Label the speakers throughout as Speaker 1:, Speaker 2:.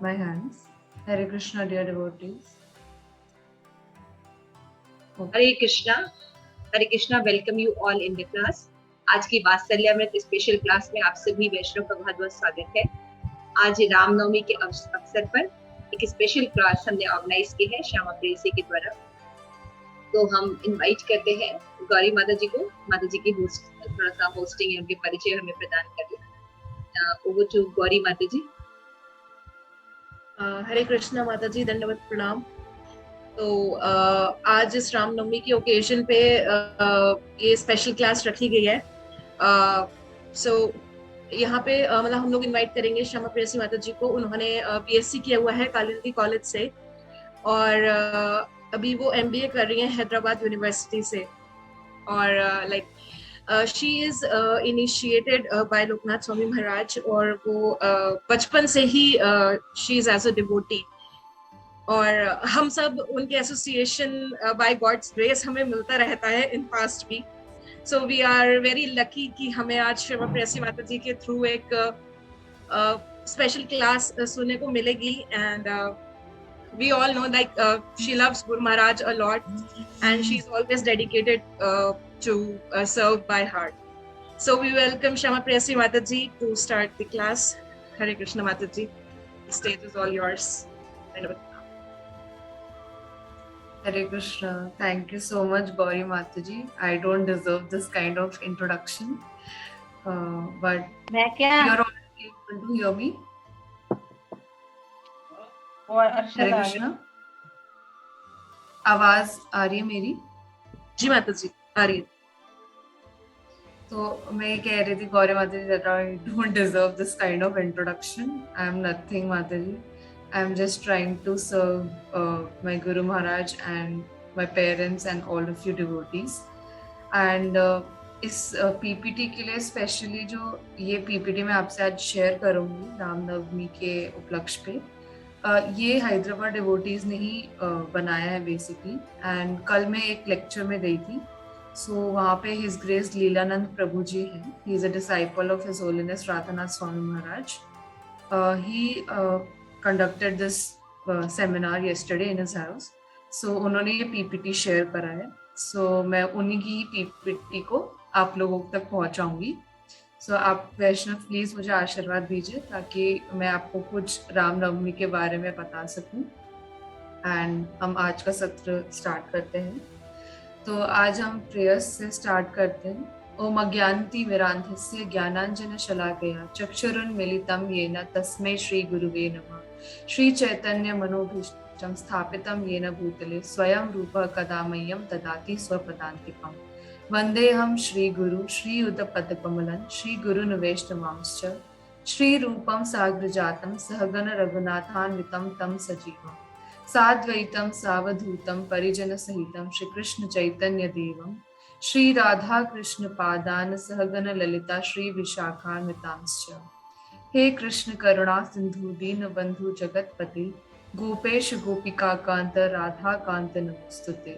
Speaker 1: my hands. Hare Krishna, dear devotees.
Speaker 2: Hare Krishna welcome you all in the class. आज की वात्सल्यामृत special class में आप सभी वैष्णव का बहुत बहुत स्वागत है। आज रामनवमी के अवसर पर एक स्पेशल क्लास हमने ऑर्गेनाइज की है श्यामा प्रेयसी के द्वारा। तो हम इनवाइट करते हैं गौरी माता जी को, माता जी की थोड़ा सा होस्टिंग उनके परिचय हमें प्रदान करें। ओवर टू गौरी माता जी।
Speaker 3: हरे कृष्णा माता जी, दंडवत प्रणाम। तो आज इस रामनवमी के ओकेजन पे ये स्पेशल क्लास रखी गई है। सो यहाँ पे मतलब हम लोग इनवाइट करेंगे श्यामा प्रेयसी माता जी को। उन्होंने बीएससी किया हुआ है कालिंदी कॉलेज से, और अभी वो एमबीए कर रही हैं हैदराबाद यूनिवर्सिटी से। और like she is initiated by Lokanath Swami Maharaj, और वो बचपन से ही she is as a devotee. और हम सब उनके एसोसिएशन बाय गॉड्स ग्रेस हमें मिलता रहता है इन पास्ट भी। So we are very lucky कि हमें आज श्यामा प्रेयसी माता जी के थ्रू एक स्पेशल क्लास सुनने को मिलेगी। And we all know like she loves Guru Maharaj a lot, and she's always dedicated to serve by heart. So we welcome Shama Priyasi Mataji to start the class. Hare Krishna Mataji, the stage is all yours.
Speaker 1: Hare Krishna. Thank you so much, Gauri Mataji. I don't deserve this kind of introduction. But you're already able to hear me. हरे कृष्णा, आवाज आ रही है मेरी?
Speaker 3: जी माता जी, आ रही है।
Speaker 1: तो मैं कह रही थी गौरी माता जी that I don't deserve this kind of introduction. I am nothing, माता जी. I am just trying to serve my Guru Maharaj and my parents and all of you devotees. And इस पीपीटी के लिए स्पेशली जो ये PPT मैं आपसे आज share करूँगी रामनवमी के उपलक्ष्य पे, ये हैदराबाद डिवोटीज ने ही बनाया है बेसिकली। एंड कल मैं एक लेक्चर में गई थी, सो वहाँ पे हिज ग्रेस लीलानंद प्रभु जी हैं। He is a disciple of his holiness Radhanath Swami Maharaj. He conducted this seminar yesterday in his house. सो उन्होंने ये पीपीटी शेयर करा है। सो मैं उन्हीं की पीपीटी को आप लोगों तक पहुँचाऊंगी। सो आप वैष्णव प्लीज मुझे आशीर्वाद दीजिए ताकि मैं आपको कुछ रामनवमी के बारे में बता सकूं। एंड हम आज का सत्र स्टार्ट करते हैं। तो आज हम प्रेयर्स से स्टार्ट करते हैं। ओम अज्ञानति विरांधस्य ज्ञानांजन शलाकया चक्षुरुन्मीलितं येन तस्मै श्री गुरुवे नमः। श्री चैतन्य मनोभीष्टं स्थापितं येन भूतले स्वयं रूपः कदा मह्यं ददाति स्वपदान्तिकम्। वंदेहम श्री गुरु श्री उदपदकमलं श्री गुरुनवैष्णवांश्च श्री रूपं साग्रजातं सहगण रघुनाथान्वितं तं सजीवं साद्वैतं सावधूतं परिजन सहितं श्री कृष्ण चैतन्य देवं श्री राधा कृष्ण पादान सहगण ललिता श्री विशाखान्वितांश्च। हे कृष्ण करुणा सिंधु दीन बंधु जगतपते गोपेश गोपिका कांत राधा कांत नमोस्तुते।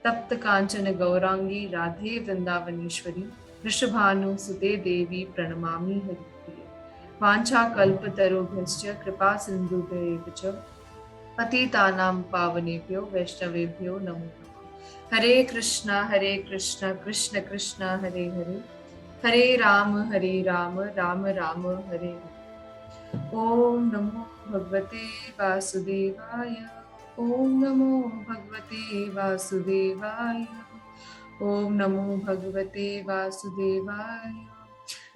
Speaker 1: तप्त कांचन गौरांगी राधे वृंदावनेश्वरी वृषभानुसुते देवी प्रणमामि हरिप्रिये। वाञ्छाकल्पतरुभ्यश्च कृपा सिन्धुभ्यैव च पतितानां पावनेभ्यो वैष्णवेभ्यो नमो नमः। हरे कृष्णा कृष्ण कृष्ण हरे हरे, हरे राम राम राम हरे हरे। ओम नमो भगवते वासुदेवाय, ओम नमो भगवते वासुदेवाय, ओम नमो भगवते वासुदेवाय।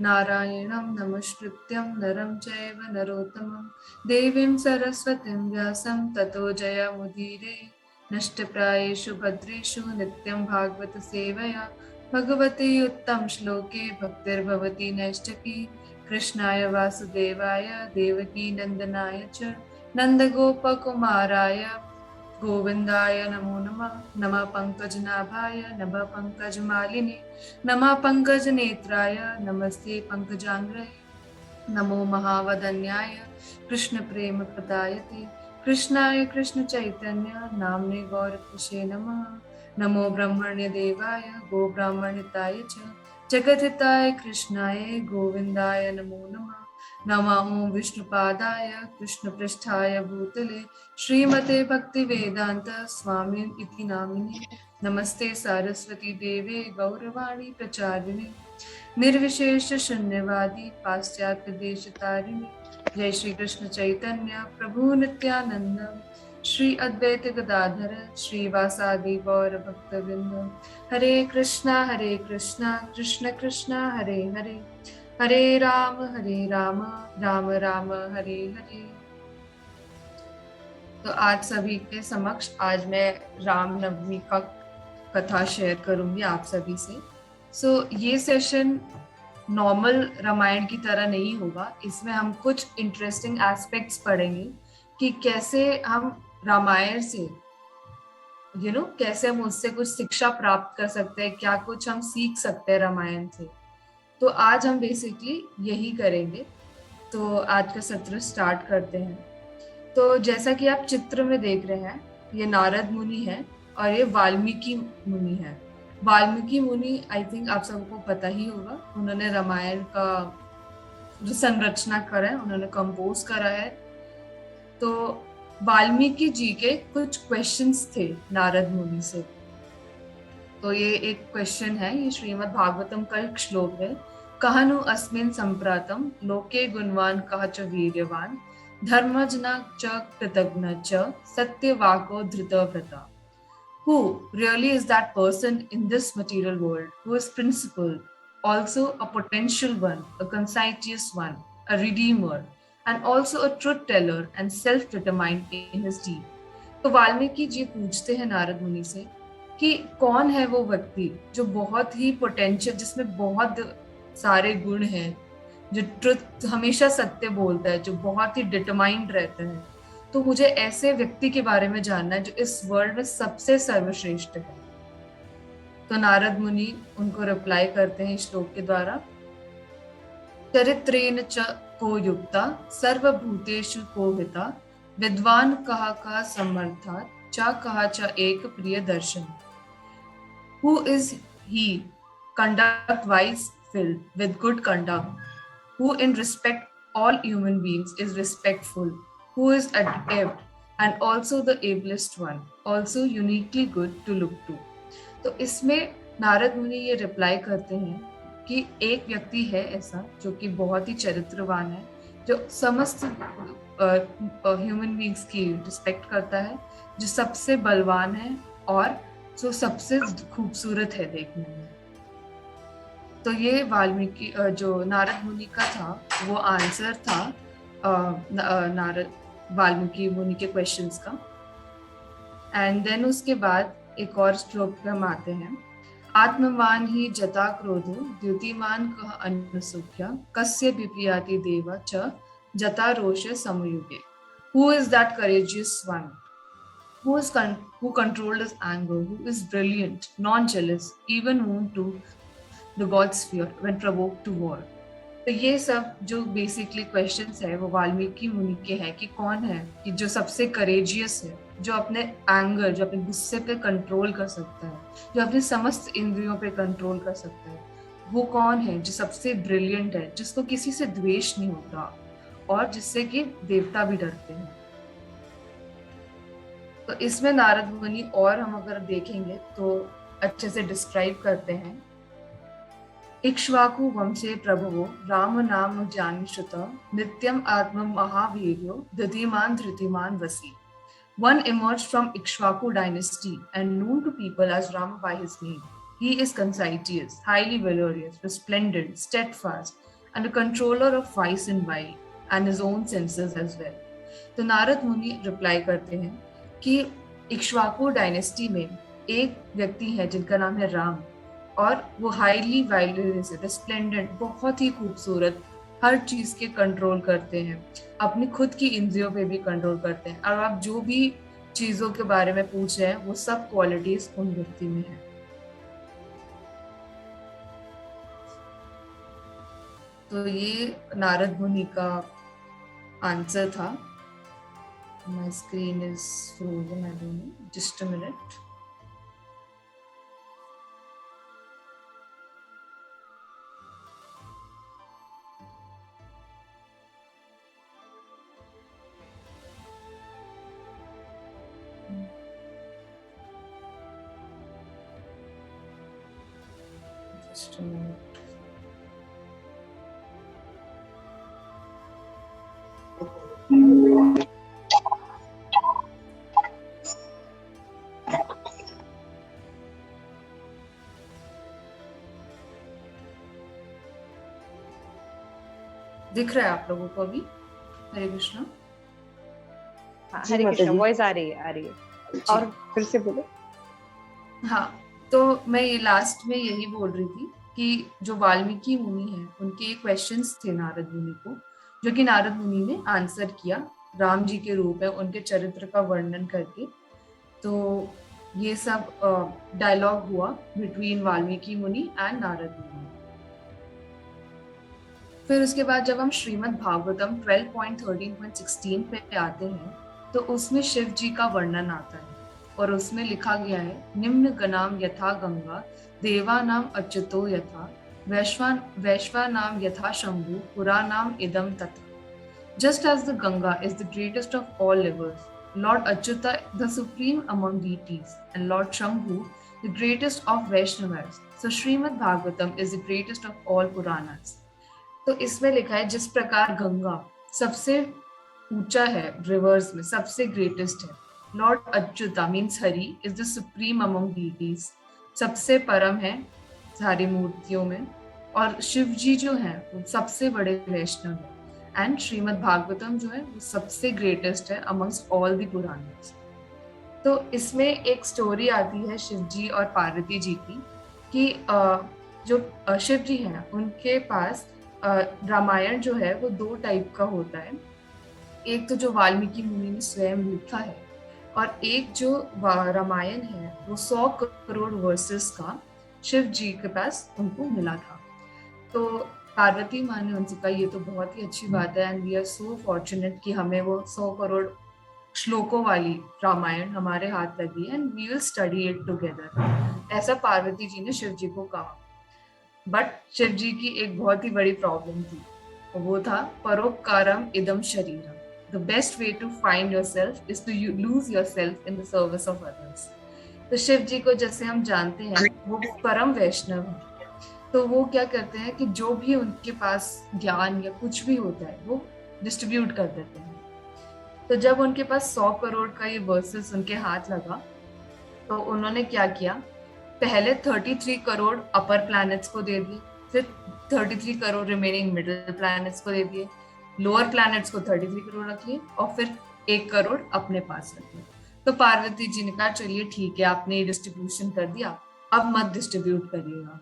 Speaker 1: नारायणं नमस्कृत्यं नरं चैव नरोत्तमं देवीं सरस्वतीं व्यासं ततो जयमुदीरये। नष्टप्रायेषु भद्रेषु नित्यं भागवत सेवया भगवते उत्तम श्लोके भक्तिर्भवति नैष्ठकी। कृष्णाय वासुदेवाय देवकी नंदनाय च नंदगोपकुमाराय गोविंदाय नमो नमः। नमः पंकजनाभाय नमः पंकजमालिने नमः पंकजनेत्राय नमस्ते पंकजांग्रये। नमो महावदन्याय कृष्ण प्रेम प्रदायते कृष्णाय कृष्ण चैतन्य नामने गौरकृषे नमः। नमो ब्रह्मण्य देवाय गो ब्राह्मणिताय च जगद्धिताय कृष्णाय गोविंदाय नमो नमः। नमो विष्णुपादाय कृष्णपृष्ठाय भूतले श्रीमते भक्तिवेदांत स्वामी इति नामिने। नमस्ते सारस्वती देवे गौरवाणी प्रचारिणे निर्विशेष शून्यवादी पाश्चात्य देश तारिणी। जय श्री कृष्ण चैतन्य प्रभु नित्यानंद श्री अद्वैत गदाधर श्रीवासादि गौर भक्तवृंद। हरे कृष्णा कृष्ण कृष्णा हरे हरे, हरे राम राम राम हरे हरे। तो आज सभी के समक्ष आज मैं रामनवमी का कथा शेयर करूंगी आप सभी से। ये सेशन नॉर्मल रामायण की तरह नहीं होगा। इसमें हम कुछ इंटरेस्टिंग एस्पेक्ट्स पढ़ेंगे कि कैसे हम रामायण से कैसे हम उससे कुछ शिक्षा प्राप्त कर सकते हैं, क्या कुछ हम सीख सकते हैं रामायण से। तो आज हम बेसिकली यही करेंगे। तो आज का सत्र स्टार्ट करते हैं। तो जैसा कि आप चित्र में देख रहे हैं, ये नारद मुनि है और ये वाल्मीकि मुनि है। वाल्मीकि मुनि आई थिंक आप सबको पता ही होगा, उन्होंने रामायण का जो संरचना करा है, उन्होंने कंपोज करा है। तो वाल्मीकि जी के कुछ क्वेश्चंस थे नारद मुनि से। तो ये एक क्वेश्चन है, ये श्रीमद् भागवतम का एक श्लोक है। कहनु अस्मिन् संप्रातम लोके गुणवान कह च वीर्यवान धर्मजना च कृतज्ञ च सत्यवाको धृतव्रता। Who really is that person in this material world who is principled, also a potential one, a conscientious one, a redeemer, and also a truth teller and self-determined in his deed? तो वाल्मीकि जी पूछते हैं नारद मुनि से कि कौन है वो व्यक्ति जो बहुत ही पोटेंशियल, जिसमें बहुत सारे गुण हैं, जो ट्रुथ हमेशा सत्य बोलता है, जो बहुत ही डिटरमाइंड रहता है। तो मुझे ऐसे व्यक्ति के बारे में जानना है जो इस वर्ल्ड में सबसे सर्वश्रेष्ठ है। तो नारद मुनि उनको रिप्लाई करते हैं श्लोक के द्वारा। चरित्रेण च को युक्ता सर्वभूतेषु को हिता विद्वान कहा का समर्थात् च कहा च एक प्रिय दर्शन। Who is he? Conduct wise filled with good conduct, who in respect all human beings is respectful, who is adept and also the ablest one, also uniquely good to look to। तो इसमें नारद मुनि ये reply करते हैं कि एक व्यक्ति है ऐसा जो कि बहुत ही चरित्रवान है, जो समस्त ह्यूमन बींग्स की रिस्पेक्ट करता है, जो सबसे बलवान है और जो सबसे खूबसूरत है देखने में। तो ये वाल्मीकि जो नारद मुनि का था वो आंसर था नारद वाल्मीकि मुनि के क्वेश्चंस का। एंड देन उसके बाद एक और श्लोक पे हम आते हैं। आत्मवान ही जता क्रोधो द्युतिमान कह अनुसुख्या कस्य विप्रियाति देवा च जता रोष समयुगे। Who is that courageous one? Who controlled his anger? Who is brilliant, non-jealous, even known to the gods fear when provoked to war? तो ये सब जो बेसिकली क्वेश्चंस है वो वाल्मीकि मुनि के हैं कि कौन है कि जो सबसे करेजियस है, जो अपने एंगर, जो अपने गुस्से पे कंट्रोल कर सकता है, जो अपने समस्त इंद्रियों पे कंट्रोल कर सकता है। वो कौन है जो सबसे ब्रिलियंट है, जिसको किसी से द्वेष नहीं होता और जिससे कि देवता भी डरते हैं। तो इसमें नारद मुनि और हम अगर देखेंगे तो अच्छे से डिस्क्राइब करते हैं। इक्ष्वाकु वंशे प्रभवो राम नाम ज्ञानश्रुत नित्यम आत्म महावीर्यो धृतिमान धृतिमान वसी। One emerged from Ikshvaku dynasty and known to people as Rama by his name. He is conscientious, highly valorous, resplendent, steadfast, and a controller of vice and vile, and his own senses as well. तो नारद मुनि reply करते हैं कि Ikshvaku dynasty में एक व्यक्ति है जिनका नाम है राम, और वो हाईली वायलेंस, रिस्प्लेंडेंट, बहुत ही खूबसूरत, हर चीज के कंट्रोल करते हैं, अपनी खुद की इंद्रियों पे भी कंट्रोल करते हैं। और आप जो भी चीजों के बारे में पूछ रहे हैं वो सब क्वालिटीज उन व्यक्ति में है। तो ये नारद मुनि का आंसर था। My screen is frozen, I don't know, just a minute. Just a minute. दिख रहा है आप लोगों को अभी? हरे कृष्णा।
Speaker 4: हाँ,
Speaker 5: जी
Speaker 4: हरे
Speaker 5: माता
Speaker 4: कृष्ण,
Speaker 5: जी।
Speaker 4: वॉइस आ रही है
Speaker 1: जी।
Speaker 4: और फिर से बोलो।
Speaker 1: हाँ, तो मैं ये लास्ट में यही बोल रही थी कि जो वाल्मीकि मुनि हैं उनके क्वेश्चंस थे नारद मुनि को, जो कि नारद मुनि ने आंसर किया राम जी के रूप में उनके चरित्र का वर्णन करके। तो ये सब डायलॉग हुआ बिटवीन वाल्मीकि मुनि एंड नारद मुनि। फिर उसके बाद जब हम श्रीमद् भागवतम 12.13.16 पे आते हैं तो उसमें शिव जी का वर्णन आता है और उसमें लिखा गया है, निम्न गणाम यथा गंगा देवा नाम अच्युतो यथा वैश्वा नाम यथा शंभु पुरा नाम इदम तथा। Just as the Ganga is the greatest of all rivers, Lord Achyuta the supreme among deities, and Lord Shambhu the greatest of Vaishnavas, so Srimad Bhagavatam is the greatest of all Puranas. तो इसमें लिखा है जिस प्रकार गंगा सबसे ऊंचा है reverse में, सबसे ग्रेटेस्ट है, Lord Achyuta means Hari is the supreme among deities, सबसे परम है सारी मूर्तियों में, और शिव जी जो है वो सबसे बड़े वैष्णव है, एंड श्रीमद् भागवतम जो है वो सबसे ग्रेटेस्ट है अमंगस्ट ऑल द पुराणास। तो इसमें एक स्टोरी आती है शिव जी और पार्वती जी की कि जो शिव जी हैं उनके पास रामायण जो है वो दो टाइप का होता है। एक तो जो वाल्मीकि मुनि ने स्वयं लिखा है, और एक जो रामायण है वो 100 करोड़ वर्सेस का शिव जी के पास उनको मिला था। तो पार्वती माँ ने उनसे कहा ये तो बहुत ही अच्छी बात है, and we are so fortunate कि हमें वो 100 करोड़ श्लोकों वाली रामायण हमारे हाथ लगी है, and we will study it together, ऐसा पार्वती जी ने शिव जी को कहा। बट शिव जी की एक बहुत ही बड़ी प्रॉब्लम थी, वो था परोपकारम इदम शरीरम, the best way to find yourself is to lose yourself in the service of others. तो शिव जी को जैसे हम जानते हैं वो परम वैष्णव है, तो वो क्या करते हैं कि जो भी उनके पास ज्ञान या कुछ भी होता है वो डिस्ट्रीब्यूट कर देते हैं। तो जब उनके पास 100 करोड़ का ये वर्सेस उनके हाथ लगा तो उन्होंने क्या किया, पहले 33 करोड़ अपर प्लैनेट्स को दे दिए, फिर 33 करोड़ रिमेनिंग मिडिल प्लैनेट्स को दे दिए, लोअर प्लैनेट्स को 33 करोड़ रख लिए, और फिर 1 करोड़ अपने पास रख लिए। तो पार्वती जी ने कहा चलिए ठीक है, आपने ये डिस्ट्रीब्यूशन कर दिया, अब मत डिस्ट्रीब्यूट करिएगा।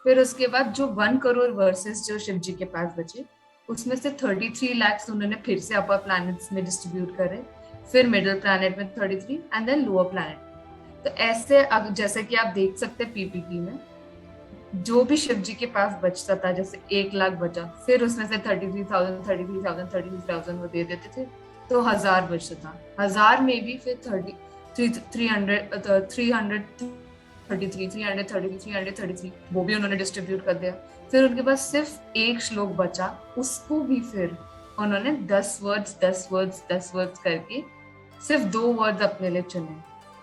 Speaker 1: फिर उसके बाद जो 1 करोड़ वर्सेस जो शिव जी के पास बचे, उसमें से 33 लाख उन्होंने फिर से अपर प्लैनेट्स में डिस्ट्रीब्यूट करे, फिर मिडिल प्लैनेट में 33 एंड देन लोअर प्लैनेट। तो ऐसे अब जैसे कि आप देख सकते हैं पीपीटी में, जो भी शिव जी के पास बचता था, जैसे 1 लाख बचा, फिर उसमें से 33,000 वो दे देते थे, तो 1000 बचता था। 1000 में भी फिर 333 वो भी उन्होंने डिस्ट्रीब्यूट कर दिया। फिर उनके पास सिर्फ एक श्लोक बचा, उसको भी फिर उन्होंने 10 वर्ड्स करके सिर्फ 2 वर्ड्स अपने लिए चुने,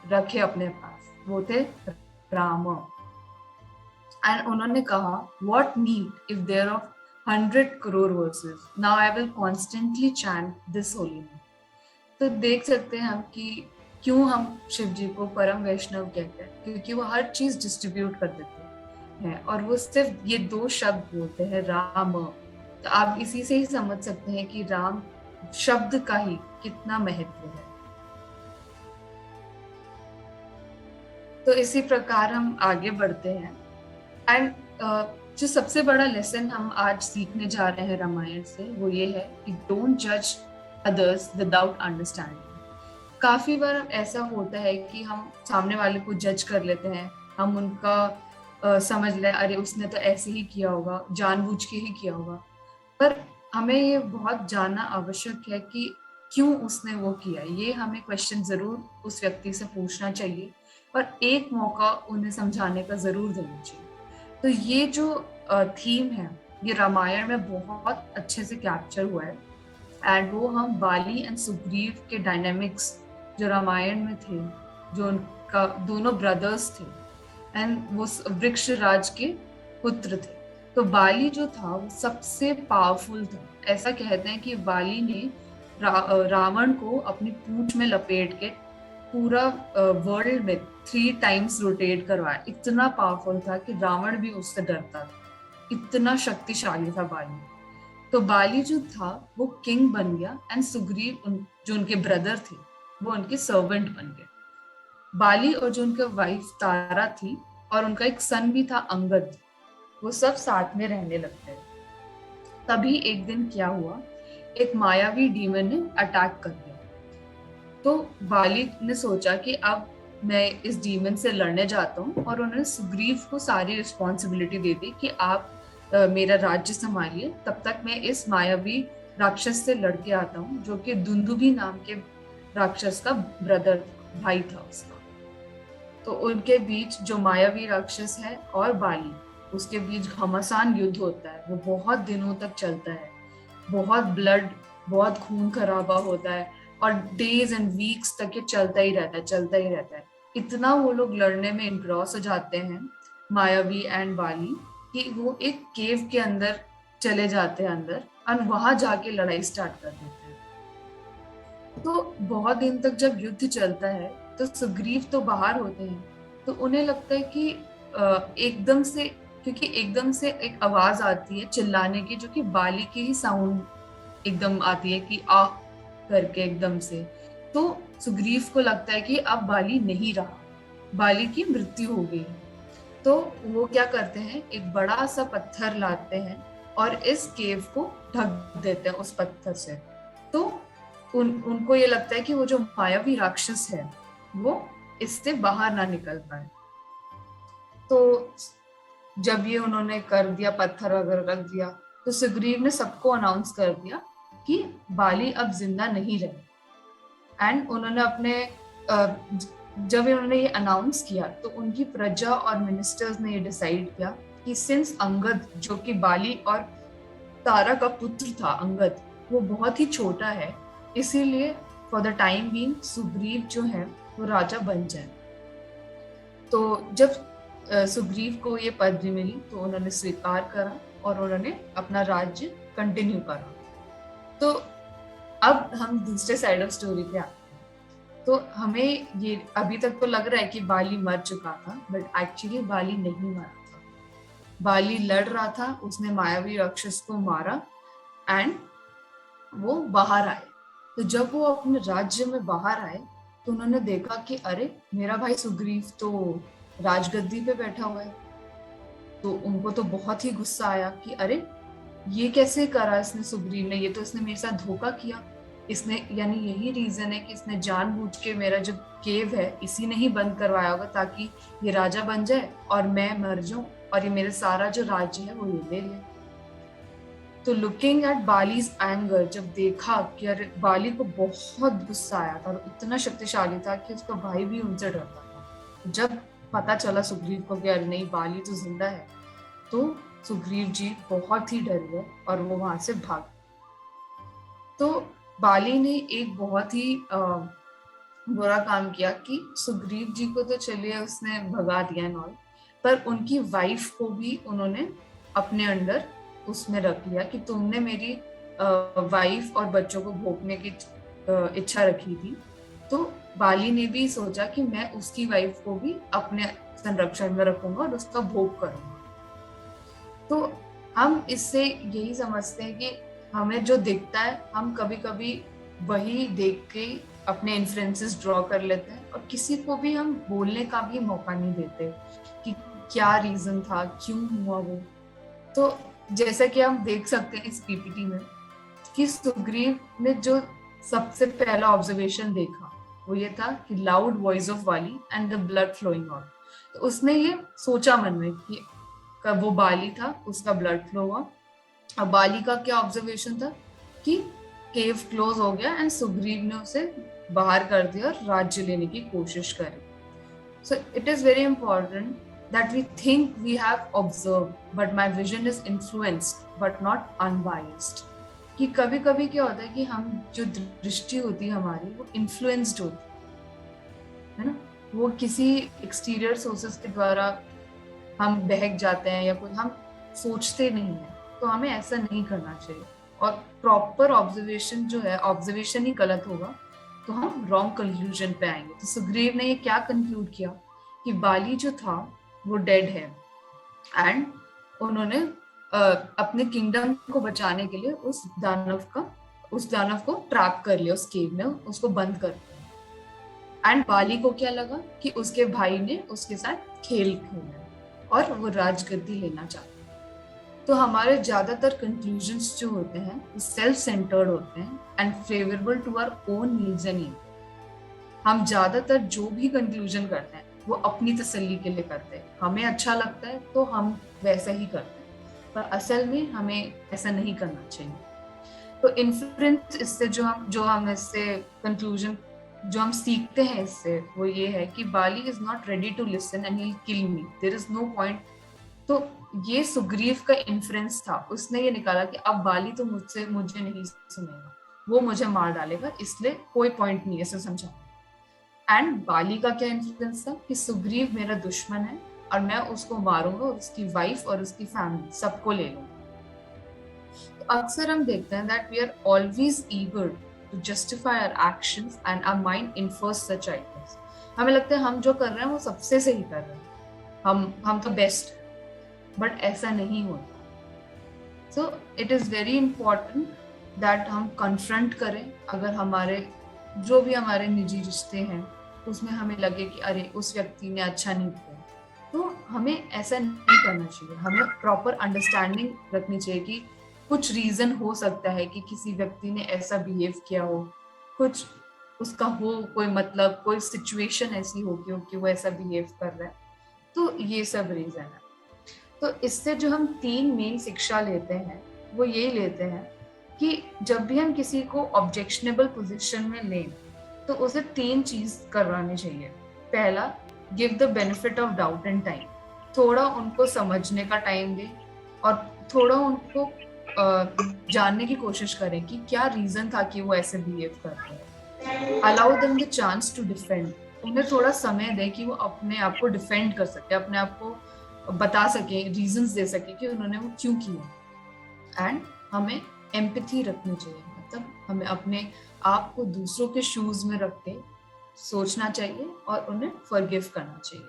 Speaker 1: रखे अपने पास, वो थे राम। एंड उन्होंने कहा what need if there of 100 crore verses, now I will constantly chant this holy name. तो देख सकते हैं हम कि क्यों हम शिव जी को परम वैष्णव कहते हैं, क्योंकि वो हर चीज डिस्ट्रीब्यूट कर देते हैं, और वो सिर्फ ये 2 शब्द बोलते हैं राम। तो आप इसी से ही समझ सकते हैं कि राम शब्द का ही कितना महत्व है। तो इसी प्रकार हम आगे बढ़ते हैं, एंड जो सबसे बड़ा लेसन हम आज सीखने जा रहे हैं रामायण से वो ये है कि डोंट जज अदर्स विदाउट अंडरस्टैंडिंग। काफी बार ऐसा होता है कि हम सामने वाले को जज कर लेते हैं, हम उनका समझ लें अरे उसने तो ऐसे ही किया होगा, जानबूझ के ही किया होगा, पर हमें ये बहुत जानना आवश्यक है कि क्यों उसने वो किया। ये हमें क्वेश्चन जरूर उस व्यक्ति से पूछना चाहिए और एक मौका उन्हें समझाने का जरूर देना चाहिए। तो ये जो थीम है ये रामायण में बहुत अच्छे से कैप्चर हुआ है, एंड वो हम बाली एंड सुग्रीव के डायनेमिक्स जो रामायण में थे, जो उनका दोनों ब्रदर्स थे, एंड वो वृक्ष राज के पुत्र थे। तो बाली जो था वो सबसे पावरफुल था। ऐसा कहते हैं कि बाली ने रावण को अपनी पूंछ में लपेट के पूरा वर्ल्ड में 3 टाइम्स रोटेट करवाया। इतना पावरफुल था कि रावण भी उससे डरता था, इतना शक्तिशाली था बाली। तो बाली जो था वो किंग बन गया एंड सुग्रीव जो उनके ब्रदर थे वो उनके सर्वेंट बन गए। बाली और जो उनका वाइफ तारा थी और उनका एक सन भी था अंगद, वो सब साथ में रहने लगते हैं। तभी एक दिन क्या हुआ, एक मायावी डीमन ने अटैक कर दिया। तो बाली ने सोचा कि अब मैं इस डीमन से लड़ने जाता हूँ, और उन्होंने सुग्रीव को सारी रिस्पॉन्सिबिलिटी दे दी कि आप मेरा राज्य संभालिए, तब तक मैं इस मायावी राक्षस से लड़के आता हूँ, जो कि दुंदुभी नाम के राक्षस का ब्रदर भाई था उसका। तो उनके बीच जो मायावी राक्षस है और बाली, उसके बीच घमासान युद्ध होता है। वो बहुत दिनों तक चलता है, बहुत खून खराबा होता है, और डेज एंड वीक्स तक ये चलता ही रहता है। इतना वो लोग लड़ने में इंग्रॉस हो जाते हैं, मायावी एंड बाली, कि वो एक केव के अंदर चले जाते हैं अंदर, और वहां जाके लड़ाई स्टार्ट कर देते हैं। तो बहुत दिन तक जब युद्ध चलता है तो सुग्रीव तो बाहर होते हैं, तो उन्हें लगता है कि एकदम से, क्योंकि एकदम से एक आवाज आती है चिल्लाने की, जो कि बाली की ही साउंड एकदम आती है कि आ करके एकदम से। तो सुग्रीव को लगता है कि अब बाली नहीं रहा, बाली की मृत्यु हो गई। तो वो क्या करते हैं, एक बड़ा सा पत्थर लाते हैं और इस केव को ढक देते हैं उस पत्थर से। तो उनको ये लगता है कि वो जो मायावी राक्षस है वो इससे बाहर ना निकल पाए। तो जब ये उन्होंने कर दिया, पत्थर वगैरह रख दिया, तो सुग्रीव ने सबको अनाउंस कर दिया कि बाली अब जिंदा नहीं रहे। एंड उन्होंने जब उन्होंने ये अनाउंस किया तो उनकी प्रजा और मिनिस्टर्स ने ये डिसाइड किया कि सिंस अंगद, जो कि बाली और तारा का पुत्र था अंगद, वो बहुत ही छोटा है, इसीलिए for the time being Sugriva जो है वो राजा बन जाए। तो जब सुग्रीव को ये पदवी मिली तो उन्होंने स्वीकार करा और उन्होंने अपना राज्य कंटिन्यू करा। तो अब हम दूसरे साइड ऑफ स्टोरी पे आते हैं। तो हमें ये अभी तक तो लग रहा है कि बाली मर चुका था, बट एक्चुअली बाली नहीं मरा था। बाली लड़ रहा था, उसने मायावी राक्षस को मारा एंड वो बाहर आए। तो जब वो अपने राज्य में बाहर आए तो उन्होंने देखा कि अरे मेरा भाई सुग्रीव तो राजगद्दी पे बैठा हुआ है। तो उनको तो बहुत ही गुस्सा आया कि अरे ये कैसे करा इसने सुग्रीव ने, ये तो इसने मेरे साथ धोखा किया। इसने, यानी यही रीजन है कि इसने जानबूझ के मेरा जो केव है इसी ने ही बंद करवाया होगा ताकि ये राजा बन जाए और मैं मर जाऊं और ये मेरे सारा जो राज्य है वो ले ले। तो लुकिंग एट बालीज एंगर, जब देखा कि अरे बाली को बहुत गुस्सा आया था और इतना शक्तिशाली था कि उसका भाई भी उनसे डरता था। जब पता चला सुग्रीव को कि अरे नहीं बाली तो जिंदा है, तो सुग्रीव जी बहुत ही डर गए और वो वहां से भाग। तो बाली ने एक बहुत ही बुरा काम किया कि सुग्रीव जी को तो चलिए उसने भगा दिया नॉल, पर उनकी वाइफ को भी उन्होंने अपने अंडर उसमें रख लिया कि तुमने मेरी वाइफ और बच्चों को भोगने की इच्छा रखी थी। तो बाली ने भी सोचा कि मैं उसकी वाइफ को भी अपने संरक्षण में रखूंगा और उसका भोग करूंगा। तो हम इससे यही समझते हैं कि हमें जो दिखता है हम कभी कभी वही देख के अपने इन्फ्लुएंसेस ड्रॉ कर लेते हैं और किसी को भी हम बोलने का भी मौका नहीं देते कि क्या रीजन था, क्यों हुआ वो। तो जैसा कि हम देख सकते हैं इस पीपीटी में कि सुग्रीव ने जो सबसे पहला ऑब्जर्वेशन देखा वो ये था कि loud voice of Bali and the blood flowing out. तो उसने ये सोचा मन में कि वो बाली था, उसका ब्लड फ्लो हुआ। अब बाली का क्या ऑब्जर्वेशन था कि केव क्लोज हो गया एंड सुग्रीव ने उसे बाहर कर दिया और राज्य लेने की कोशिश करी। So it is very important that we think we have observed, but my vision is influenced but not unbiased। कि कभी कभी क्या होता है कि हम जो दृष्टि होती है हमारी वो इन्फ्लुएंस्ड होती है ना, वो किसी एक्सटीरियर सोर्सेस के द्वारा हम बहक जाते हैं या कोई हम सोचते नहीं है, तो हमें ऐसा नहीं करना चाहिए। और प्रॉपर ऑब्जर्वेशन जो है, ऑब्जर्वेशन ही गलत होगा तो हम रॉन्ग कंक्लूजन पे आएंगे। तो सुग्रीव ने ये क्या कंक्लूड किया कि बाली जो था वो डेड है, एंड उन्होंने अपने किंगडम को बचाने के लिए उस दानव को ट्रैप कर लिया, उस केव में उसको बंद कर दिया। एंड बाली को क्या लगा कि उसके भाई ने उसके साथ खेल खेला और वो राजगद्दी लेना चाहता। तो हमारे ज्यादातर कंक्लूजन्स जो होते हैं वो सेल्फ सेंटर्ड होते हैं and favourable to our own needs and need. हम ज्यादातर जो भी कंक्लूजन करते हैं वो अपनी तसल्ली के लिए करते हैं, हमें अच्छा लगता है तो हम वैसा ही करते हैं, पर असल में हमें ऐसा नहीं करना चाहिए। तो इन्फ्रेंस इससे जो हम इससे कंक्लूजन जो हम सीखते हैं इससे वो ये है कि Bali is not ready to listen and he will kill me, there is no point. तो ये सुग्रीव का इन्फ्रेंस था, उसने ये निकाला कि अब बाली तो मुझे नहीं सुनेगा, वो मुझे मार डालेगा, इसलिए कोई पॉइंट नहीं है इसे समझाने। एंड बाली का क्या इन्फ्लुएंस था कि सुग्रीव मेरा दुश्मन है और मैं उसको मारूंगा और उसकी वाइफ और उसकी फैमिली सबको ले लूंगा। तो अक्सर हम देखते हैं that we are always eager to justify our actions and our mind infers such ideas. हमें लगता है हम जो कर रहे हैं वो सबसे सही कर रहे हैं, हम तो बेस्ट, बट ऐसा नहीं होता। So it is very important that हम कन्फ्रंट करें। अगर जो भी हमारे निजी रिश्ते हैं उसमें हमें लगे कि अरे उस व्यक्ति ने अच्छा नहीं किया, तो हमें ऐसा नहीं करना चाहिए। हमें प्रॉपर अंडरस्टैंडिंग रखनी चाहिए कि कुछ रीजन हो सकता है कि किसी व्यक्ति ने ऐसा बिहेव किया हो, कुछ उसका हो कोई मतलब, कोई सिचुएशन ऐसी हो कि वो ऐसा बिहेव कर रहा है, तो ये सब रीजन है। तो इससे जो हम 3 मेन शिक्षा लेते हैं वो यही लेते हैं कि जब भी हम किसी को ऑब्जेक्शनेबल पोजीशन में लें तो उसे 3 चीज करवानी चाहिए। पहला, give the benefit of doubt and time, थोड़ा उनको समझने का टाइम दें और थोड़ा उनको जानने की कोशिश करें कि क्या रीजन था कि वो ऐसे बिहेव कर रहे हैं। Allow them the chance to defend, उन्हें थोड़ा समय दें कि वो अपने आप को डिफेंड कर सके, अपने आप को बता सके, रीजंस दे सके कि उन्होंने वो क्यों किया। एंड हमें एम्पैथी रखनी चाहिए, मतलब हमें अपने आप को दूसरों के शूज में रख के सोचना चाहिए और उन्हें फॉरगिव करना चाहिए।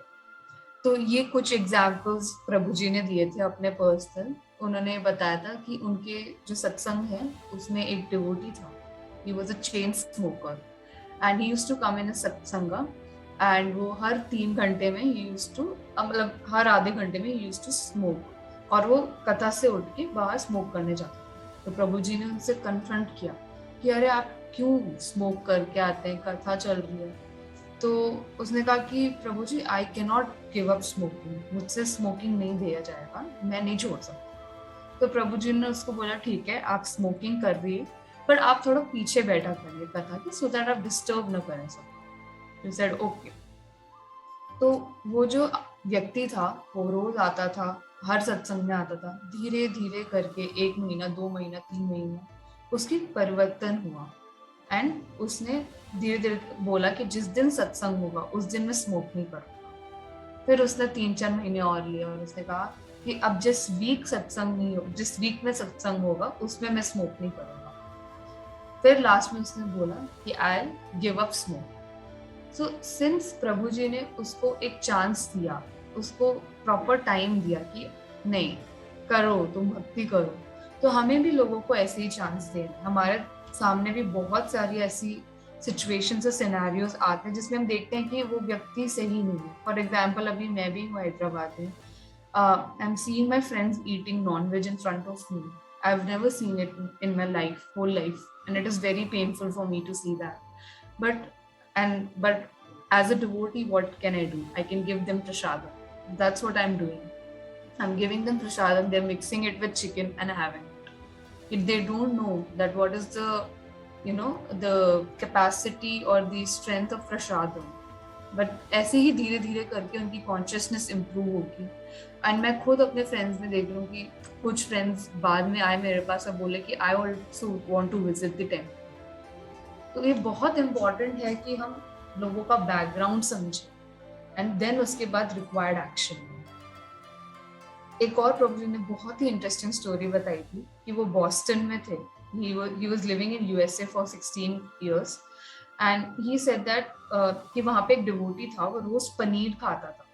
Speaker 1: तो ये कुछ एग्जाम्पल्स प्रभु जी ने दिए थे अपने पर्सनल। उन्होंने बताया था कि उनके जो सत्संग है उसमें एक डिवोटी था, he was a chain smoker and he used to come in a satsanga एंड वो हर 3 घंटे में ही यूज्ड टू, मतलब हर आधे घंटे में ही यूज्ड टू स्मोक, और वो कथा से उठ के बाहर स्मोक करने जाता। तो प्रभु जी ने उनसे कन्फ्रंट किया कि अरे आप क्यों स्मोक करके आते हैं, कथा चल रही है। तो उसने कहा कि Prabhu ji I can not give up smoking, मुझसे स्मोकिंग नहीं दिया जाएगा, मैं नहीं छोड़ सकता। तो प्रभु जी ने उसको बोला ठीक है आप स्मोकिंग कर रही है पर आप थोड़ा पीछे बैठा करिए कथा के, सो दैट आप डिस्टर्ब न करें सब। He said okay. तो वो जो व्यक्ति था वो रोज आता था, हर सत्संग में आता था। धीरे धीरे करके 1 महीना, 2 महीना, 3 महीना उसकी परिवर्तन हुआ एंड उसने धीरे धीरे बोला कि जिस दिन सत्संग होगा उस दिन मैं स्मोक नहीं करूँगा। फिर उसने 3-4 महीने और लिए और उसने कहा कि अब जिस वीक में सत्संग होगा उसमें मैं स्मोक नहीं करूँगा। फिर लास्ट में उसने बोला कि I give up smoke. So since Prabhu ji ने उसको एक चांस दिया, उसको प्रॉपर टाइम दिया कि नहीं करो, तुम भक्ति करो, तो हमें भी लोगों को ऐसे ही चांस देना। हमारे सामने भी बहुत सारी ऐसी सिचुएशंस और सिनेरियोज आते हैं जिसमें हम देखते हैं कि वो व्यक्ति सही नहीं है। फॉर एग्जाम्पल अभी मैं भी हूँ हैदराबाद में, I am seeing my friends eating non veg in front of me. I have never seen it in my life, whole life, and it is very painful for me to see that. But as a devotee, what can I do? I can give them prashadam. That's what I'm doing. I'm giving them prashadam. They're mixing it with chicken and having it. If they don't know that what is the capacity or the strength of prashadam, but ऐसे ही धीरे धीरे करके उनकी consciousness improve होगी। And मैं खुद अपने friends में देख रही हूँ कि कुछ friends बाद में आए मेरे पास और बोले कि I also want to visit the temple. तो ये बहुत इम्पोर्टेंट है कि हम लोगों का बैकग्राउंड समझें, एंड देन उसके बाद रिक्वायर्ड एक्शन। एक और प्रभु जी ने बहुत ही इंटरेस्टिंग स्टोरी बताई थी कि वो बॉस्टन में थे, he was living in USA for 16 years and he said that कि वहाँ पे एक डिवोटी था, वो रोज पनीर खाता था,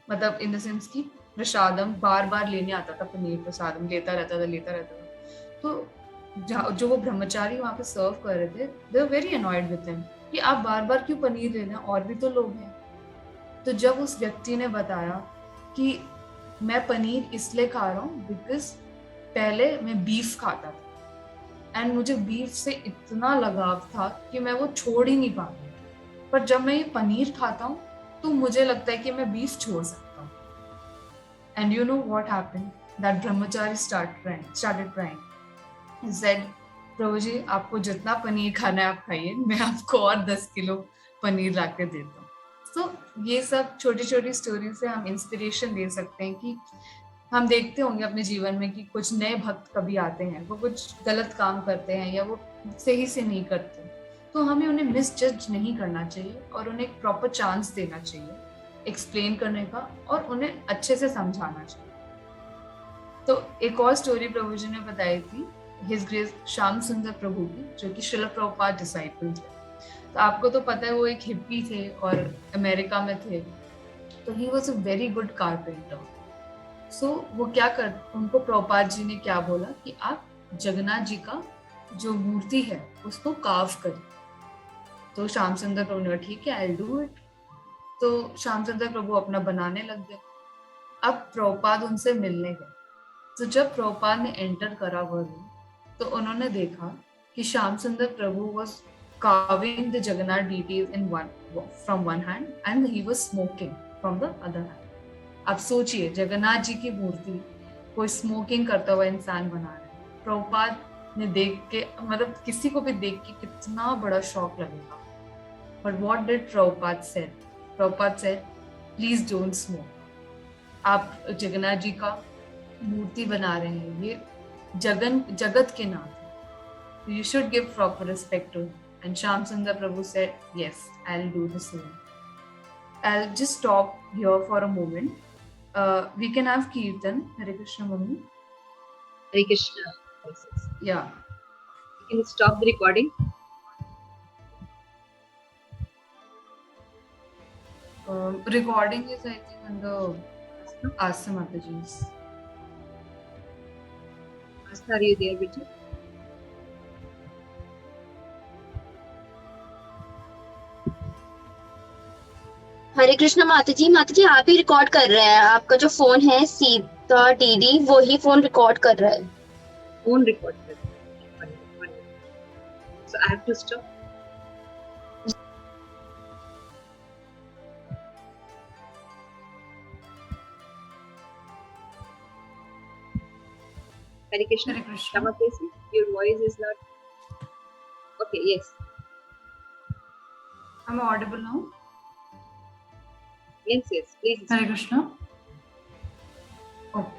Speaker 1: मतलब इन द सेंस कि प्रसादम बार बार लेने आता था, पनीर प्रसादम लेता रहता था। तो जो वो ब्रह्मचारी वहाँ पे सर्व कर रहे थे, they were very annoyed with him कि आप बार बार क्यों पनीर लेना, और भी तो लोग हैं। तो जब उस व्यक्ति ने बताया कि मैं पनीर इसलिए खा रहा हूँ बिकॉज पहले मैं बीफ खाता था एंड मुझे बीफ से इतना लगाव था कि मैं वो छोड़ ही नहीं पाती, पर जब मैं ये पनीर खाता हूँ तो मुझे लगता है कि मैं बीफ छोड़ सकता हूँ। And you know what happened, that Brahmachari started crying. He said, प्रभु जी आपको जितना पनीर खाना है आप खाइए, मैं आपको और 10 किलो पनीर ला के देता हूँ। तो ये सब छोटी छोटी स्टोरी से हम इंस्पिरेशन ले सकते हैं कि हम देखते होंगे अपने जीवन में कि कुछ नए भक्त कभी आते हैं, वो कुछ गलत काम करते हैं या वो सही से नहीं करते, तो हमें उन्हें मिसजज नहीं करना चाहिए और उन्हें एक प्रॉपर चांस देना चाहिए एक्सप्लेन करने का और उन्हें अच्छे से समझाना चाहिए। तो एक और स्टोरी प्रभु जी ने बताई थी हिज ग्रेस श्याम सुंदर प्रभु की, जो कि श्रील प्रभुपाद डिसाइपल थे। तो आपको तो पता है वो एक हिप्पी थे और अमेरिका में थे, तो he was a very good carpenter. So वो क्या कर, उनको प्रभुपाद जी ने क्या बोला कि आप जगन्नाथ जी का जो मूर्ति है उसको कार्व करिए। तो श्याम सुंदर प्रभु ने कहा ठीक है, आई विल डू इट। तो श्याम सुंदर प्रभु अपना बनाने लग गए। अब प्रभुपाद उनसे मिलने गए, तो जब प्रभुपाद ने एंटर करा वो रूम, तो उन्होंने देखा कि श्याम सुंदर प्रभु was carving the Jagannath deities in from one hand and he was smoking from the other hand. अब सोचिए जगन्नाथ जी की मूर्ति कोई स्मोकिंग करता हुआ इंसान बना रहे हैं। प्रभुपाद ने देख के, मतलब किसी को भी देख के कितना बड़ा शौक लगेगा। But what did Prabhupada said? Prabhupada said, please don't smoke. आप जगन्नाथ जी का मूर्ति बना रहे हैं, ये जगत के नाम है, you should give proper respect to him. And Shyam Sundar Prabhu said, yes, I'll do the same. I'll just stop here for a moment. We can have Kirtan. Hare Krishna, Mummy.
Speaker 2: Hare Krishna.
Speaker 1: Yeah.
Speaker 2: You can stop the recording.
Speaker 1: Recording is, I think, on the Asa Mataji's.
Speaker 2: Asta, are you there, Vijay?
Speaker 5: हरे कृष्ण माता जी आप ही record कर रहे हैं। आपका जो phone है Sita DD, वो ही phone record कर रहा है।
Speaker 2: फोन रिकॉर्ड कर रहा है। So I have to stop. Hare Krishna.
Speaker 1: Hare Krishna.
Speaker 2: Shama Presi, your voice is not. Okay, yes.
Speaker 1: Am I audible now?
Speaker 2: Yes, please.
Speaker 1: Hare Krishna. Okay.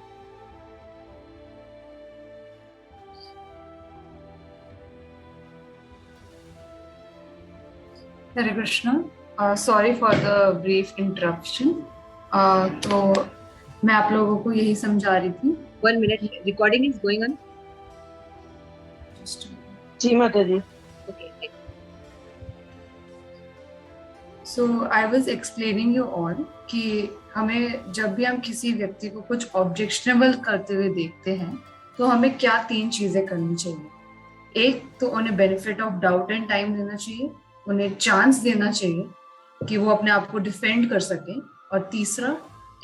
Speaker 1: Hare Krishna. Sorry for the brief interruption. तो मैं आप लोगों को यही समझा रही थी।
Speaker 2: 1 minute. Recording is going on.
Speaker 4: Ji Mata ji.
Speaker 2: Okay. Thank you.
Speaker 1: So I was explaining you all कि हमें जब भी हम किसी व्यक्ति को कुछ ऑब्जेक्शनेबल करते हुए देखते हैं तो हमें क्या 3 चीजें करनी चाहिए। एक तो उन्हें benefit of doubt and time देना चाहिए, उन्हें चांस देना चाहिए कि वो अपने आप को डिफेंड कर सकें, और तीसरा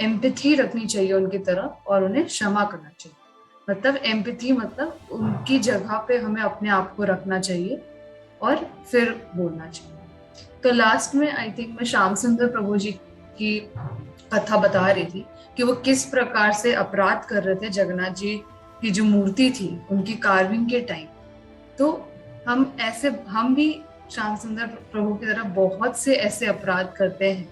Speaker 1: एम्पैथी रखनी चाहिए उनकी तरफ और उन्हें क्षमा करना चाहिए। मतलब एम्पैथी मतलब उनकी जगह पे हमें अपने आप को रखना चाहिए और फिर बोलना चाहिए। तो लास्ट में आई थिंक मैं श्याम सुंदर प्रभु जी की कथा बता रही थी कि वो किस प्रकार से अपराध कर रहे थे जगन्नाथ जी की जो मूर्ति थी उनकी कार्विंग के टाइम। तो हम भी श्याम सुंदर प्रभु की तरह बहुत से ऐसे अपराध करते हैं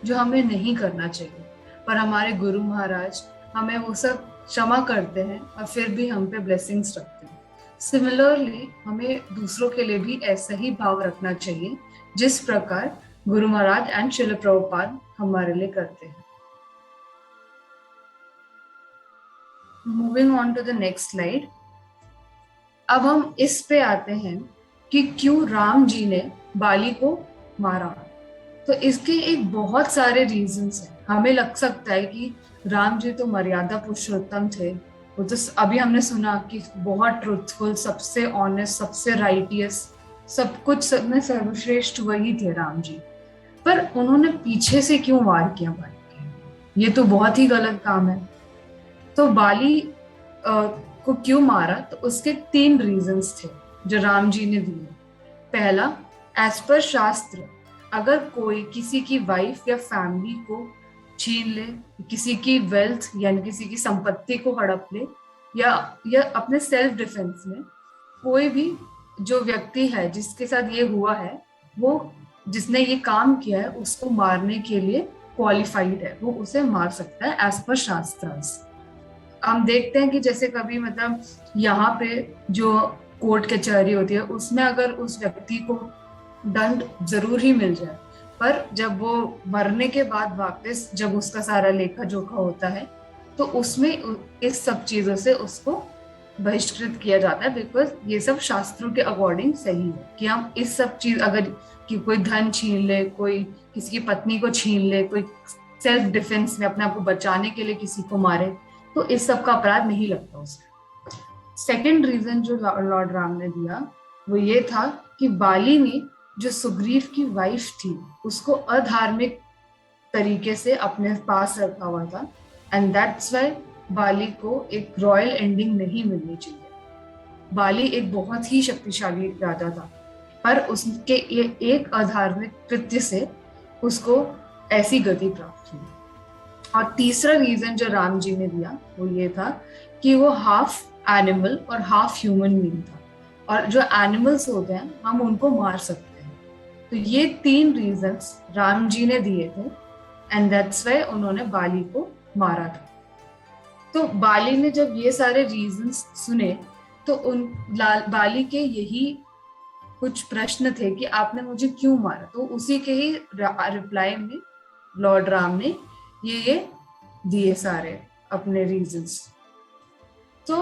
Speaker 1: जो हमें नहीं करना चाहिए, पर हमारे गुरु महाराज हमें वो सब क्षमा करते हैं और फिर भी हम पे ब्लेसिंग्स रखते हैं। सिमिलरली हमें दूसरों के लिए भी ऐसा ही भाव रखना चाहिए जिस प्रकार गुरु महाराज एंड शिल प्रभुपाद हमारे लिए करते हैं। Moving on to the next slide. अब हम इस पे आते हैं कि क्यों राम जी ने बाली को मारा। तो इसके एक बहुत सारे रीजंस हैं। हमें लग सकता है कि राम जी तो मर्यादा पुरुषोत्तम थे, वो तो अभी हमने सुना कि बहुत ट्रूथफुल, सबसे ऑनेस्ट, सबसे राइटियस, सब कुछ सब में सर्वश्रेष्ठ वही थे राम जी। पर उन्होंने पीछे से क्यों वार किया बाली के? ये तो बहुत ही गलत काम है। तो बाली को क्यों मारा, तो उसके 3 रीजंस थे जो राम जी ने दिए। पहला, एज पर शास्त्र अगर कोई किसी की वाइफ या फैमिली को छीन ले, किसी की वेल्थ यानी किसी की संपत्ति को हड़प ले, या अपने सेल्फ डिफेंस में, कोई भी जो व्यक्ति है जिसके साथ ये हुआ है, वो जिसने ये काम किया है उसको मारने के लिए क्वालिफाइड है, वो उसे मार सकता है एज पर शास्त्रास। हम देखते हैं कि जैसे कभी मतलब यहाँ पे जो कोर्ट कचहरी होती है उसमें अगर उस व्यक्ति को दंड जरूर ही मिल जाए, पर जब वो मरने के बाद वापस जब उसका सारा लेखा जोखा होता है तो उसमें इस सब चीजों से उसको बहिष्कृत किया जाता है, बिकॉज ये सब शास्त्रों के अकॉर्डिंग सही है कि हम इस सब चीज, अगर कि कोई धन छीन ले, कोई किसी की पत्नी को छीन ले, कोई सेल्फ डिफेंस में अपने आप को बचाने के लिए किसी को मारे, तो इस सब का अपराध नहीं लगता उसे। सेकेंड रीजन जो लॉर्ड राम ने दिया वो ये था कि बाली ने जो सुग्रीव की वाइफ थी उसको अधार्मिक तरीके से अपने पास रखा हुआ था, एंड दैट्स व्हाई बाली को एक रॉयल एंडिंग नहीं मिलनी चाहिए। बाली एक बहुत ही शक्तिशाली राजा था, पर उसके एक अधार्मिक कृत्य से उसको ऐसी गति प्राप्त हुई। और तीसरा रीजन जो राम जी ने दिया वो ये था कि वो हाफ एनिमल और हाफ ह्यूमन बीइंग था, और जो एनिमल्स होते हैं हम उनको मार सकते हैं। तो ये 3 रीजंस राम जी ने दिए थे, एंड दैट्स व्हाई उन्होंने बाली को मारा था। तो बाली ने जब ये सारे रीजंस सुने तो बाली के यही कुछ प्रश्न थे कि आपने मुझे क्यों मारा। तो उसी के ही रिप्लाई में लॉर्ड राम ने ये दिए सारे अपने रीजंस। तो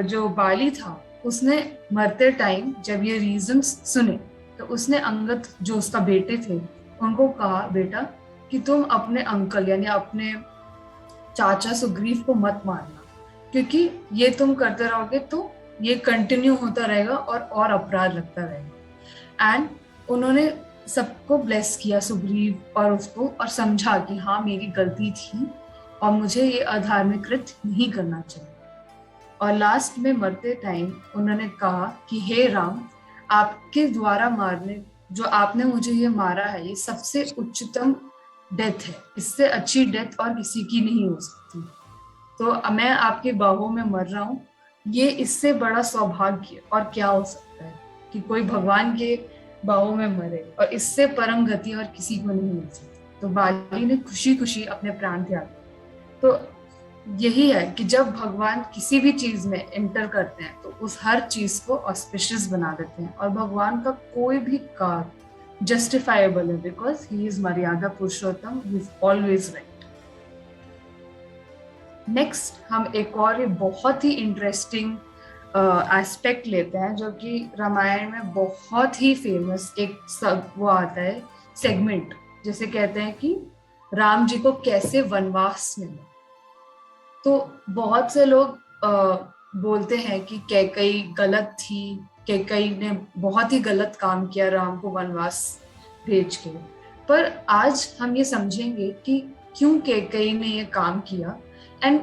Speaker 1: जो बाली था उसने मरते टाइम जब ये रीजंस सुने तो उसने अंगद जो उसका बेटे थे उनको कहा, बेटा कि तुम अपने अंकल यानी अपने चाचा सुग्रीव को मत मारना, क्योंकि ये तुम करते रहोगे तो ये कंटिन्यू होता रहेगा और अपराध लगता रहेगा। एंड उन्होंने सबको ब्लेस किया, सुग्रीव और उसको, और समझा कि हाँ मेरी गलती थी और मुझे ये अधार्मिक कृत्य नहीं करना चाहिए। और लास्ट में मरते टाइम उन्होंने कहा कि हे राम, आपके द्वारा मारने जो आपने मुझे ये मारा है ये सबसे उच्चतम डेथ है, इससे अच्छी डेथ और किसी की नहीं हो सकती। तो मैं आपकी बाहों में मर रहा हूँ, ये इससे बड़ा सौभाग्य और क्या हो सकता है कि कोई भगवान के बाहों में मरे, और इससे परम गति और किसी को नहीं मिल सकती। तो बाली ने खुशी खुशी अपने प्राण त्याग दिए। तो यही है कि जब भगवान किसी भी चीज में एंटर करते हैं तो उस हर चीज को ऑस्पिशियस बना देते हैं, और भगवान का कोई भी कार्य जस्टिफाइबल है, because he is Maryada Purushottam, he is always right. Next हम एक और बहुत ही इंटरेस्टिंग एस्पेक्ट लेते हैं जो कि रामायण में बहुत ही फेमस एक वो आता है सेगमेंट, जैसे कहते हैं कि राम जी को कैसे वनवास मिला। तो बहुत से लोग बोलते हैं कि कैकेयी गलत थी, कैकेयी ने बहुत ही गलत काम किया राम को वनवास भेज के। पर आज हम ये समझेंगे कि क्यों कैकेयी ने ये काम किया, एंड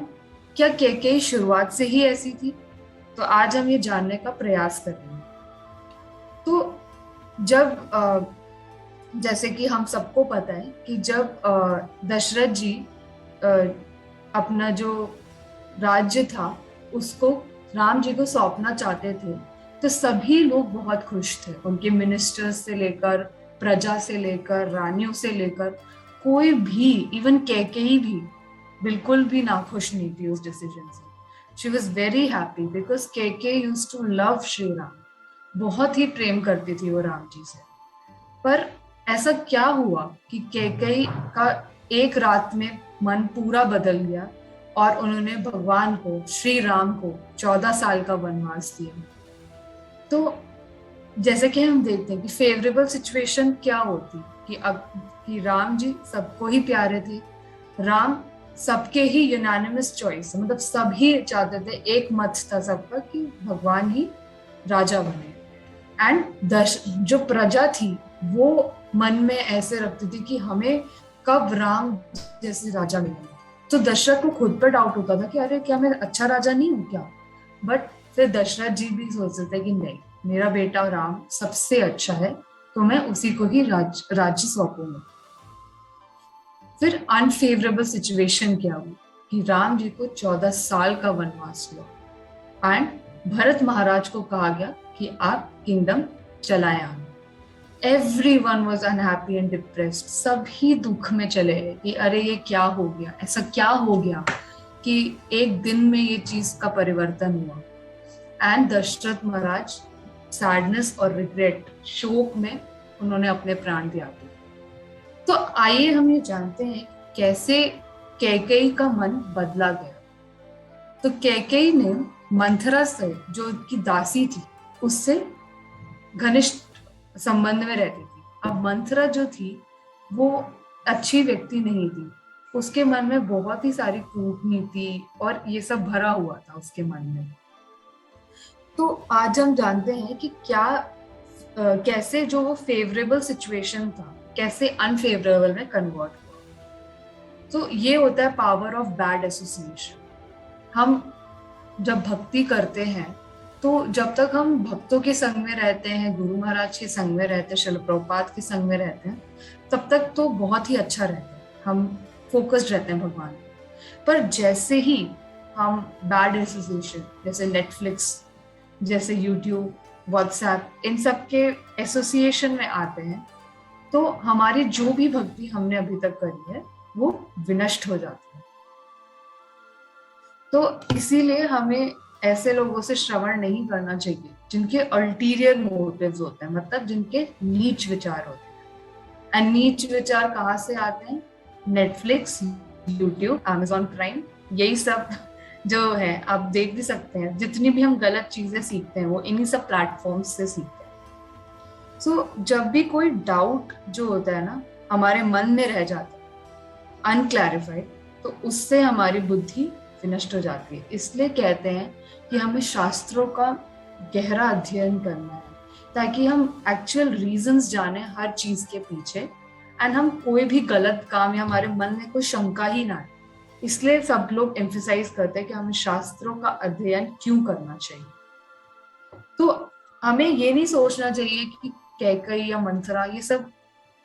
Speaker 1: क्या कैकेयी शुरुआत से ही ऐसी थी। तो आज हम ये जानने का प्रयास करेंगे। तो जब जैसे कि हम सबको पता है कि जब दशरथ जी अपना जो राज्य था उसको राम जी को सौंपना चाहते थे, तो सभी लोग बहुत खुश थे, उनके मिनिस्टर्स से लेकर, प्रजा से लेकर, रानियों से लेकर, कोई भी, इवन कैकेयी भी बिल्कुल भी नाखुश नहीं थी उस डिसीजन से। She was very happy because Kaikeyi used to love Shri Ram, बहुत ही प्रेम करती थी वो राम जी से। पर ऐसा क्या हुआ कि कैकेयी का एक रात में मन पूरा बदल गया और उन्होंने भगवान को, श्री राम को 14 साल का वनवास दिया। तो जैसे कि हम देखते हैं कि फेवरेबल सिचुएशन क्या होती कि राम जी सबको ही प्यारे थे, राम सबके ही यूनानिमस चॉइस, मतलब सब ही चाहते थे, एक मत था सबका कि भगवान ही राजा बने। एंड जो प्रजा थी वो मन में ऐसे रखती थी कि हमें कब राम जैसे राजा मिलेंगे। तो दशरथ को खुद पर डाउट होता था कि अरे क्या मैं अच्छा राजा नहीं हूँ क्या। बट फिर दशरथ जी भी सोचते थे कि नहीं, मेरा बेटा राम सबसे अच्छा है, तो मैं उसी को ही राज्य सौंपूंगा। फिर अनफेवरेबल सिचुएशन क्या हुई कि राम जी को 14 साल का वनवास हुआ एंड भरत महाराज को कहा गया कि आप किंगडम चलाएं आए। Everyone was unhappy and depressed. सभी दुख में चले गए कि अरे ये क्या हो गया, ऐसा क्या हो गया कि एक दिन में ये चीज का परिवर्तन हुआ। एंड दशरथ महाराज सैडनेस और रिग्रेट, शोक में उन्होंने अपने प्राण त्याग दिए। तो आइए हम ये जानते हैं कैसे कैकेयी का मन बदला गया। तो कैकेयी ने मंथरा से, जो उनकी दासी थी, उससे घनिष्ठ संबंध में रहती थी। अब मंथरा जो थी वो अच्छी व्यक्ति नहीं थी, उसके मन में बहुत ही सारी कूटनीति और ये सब भरा हुआ था उसके मन में। तो आज हम जानते हैं कि कैसे जो वो फेवरेबल सिचुएशन था कैसे अनफेवरेबल में कन्वर्ट हुआ। तो ये होता है पावर ऑफ बैड एसोसिएशन। हम जब भक्ति करते हैं तो जब तक हम भक्तों के संग में रहते हैं, गुरु महाराज के संग में रहते हैं, शिल प्रभुपाद के संग में रहते हैं, तब तक तो बहुत ही अच्छा रहता है, हम फोकस्ड रहते हैं भगवान पर। पर जैसे ही हम बैड एसोसिएशन जैसे नेटफ्लिक्स, जैसे यूट्यूब, व्हाट्सएप, इन सब के एसोसिएशन में आते हैं तो हमारी जो भी भक्ति हमने अभी तक करी है वो विनष्ट हो जाती है। तो इसीलिए हमें ऐसे लोगों से श्रवण नहीं करना चाहिए जिनके अल्टीरियर मोटिव्स होते हैं, मतलब जिनके नीच विचार होते हैं। नीच विचार कहाँ से आते हैं? नेटफ्लिक्स, यूट्यूब, अमेजॉन प्राइम, यही सब जो है आप देख भी सकते हैं। जितनी भी हम गलत चीजें सीखते हैं वो इन्हीं सब प्लेटफॉर्म्स से सीखते हैं। सो जब भी कोई डाउट जो होता है ना हमारे मन में रह जाता है अनक्लैरिफाइड, तो उससे हमारी बुद्धि विनष्ट हो जाती है। इसलिए कहते हैं कि हमें शास्त्रों का गहरा अध्ययन करना है ताकि हम एक्चुअल रीजंस जाने हर चीज के पीछे, एंड हम कोई भी गलत काम या हमारे मन में कोई शंका ही ना आए। इसलिए सब लोग एम्फसाइज करते हैं कि हमें शास्त्रों का अध्ययन क्यों करना चाहिए। तो हमें ये नहीं सोचना चाहिए कि कैकेयी या मंथरा ये सब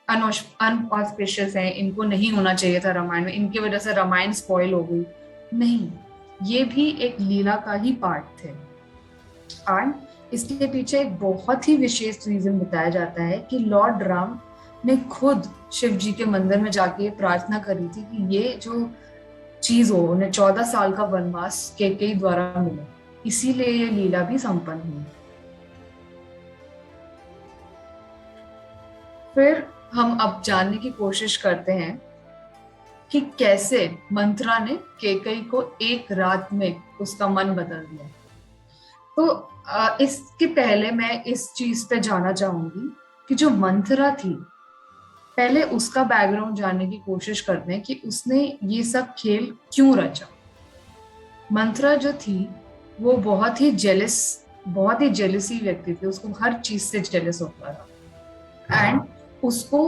Speaker 1: अनऑस्पिशियस है, इनको नहीं होना चाहिए था रामायण में, इनकी वजह से रामायण स्पॉइल हो गई। नहीं, ये भी एक लीला का ही पार्ट थे। एंड इसके पीछे एक बहुत ही विशेष रीजन बताया जाता है कि लॉर्ड राम ने खुद शिव जी के मंदिर में जाके प्रार्थना करी थी कि ये जो चीज हो, उन्हें 14 साल का वनवास कैकेयी द्वारा मिले, इसीलिए ये लीला भी संपन्न हुई। फिर हम अब जानने की कोशिश करते हैं कि कैसे मंथरा ने कैकेयी को एक रात में उसका मन बदल दिया। तो इसके पहले मैं इस चीज पे जाना चाहूंगी कि जो मंथरा थी, पहले उसका बैकग्राउंड जानने की कोशिश करते हैं कि उसने ये सब खेल क्यों रचा। मंथरा जो थी वो बहुत ही जेलसी व्यक्ति थी, उसको हर चीज से जेलस होता था। एंड उसको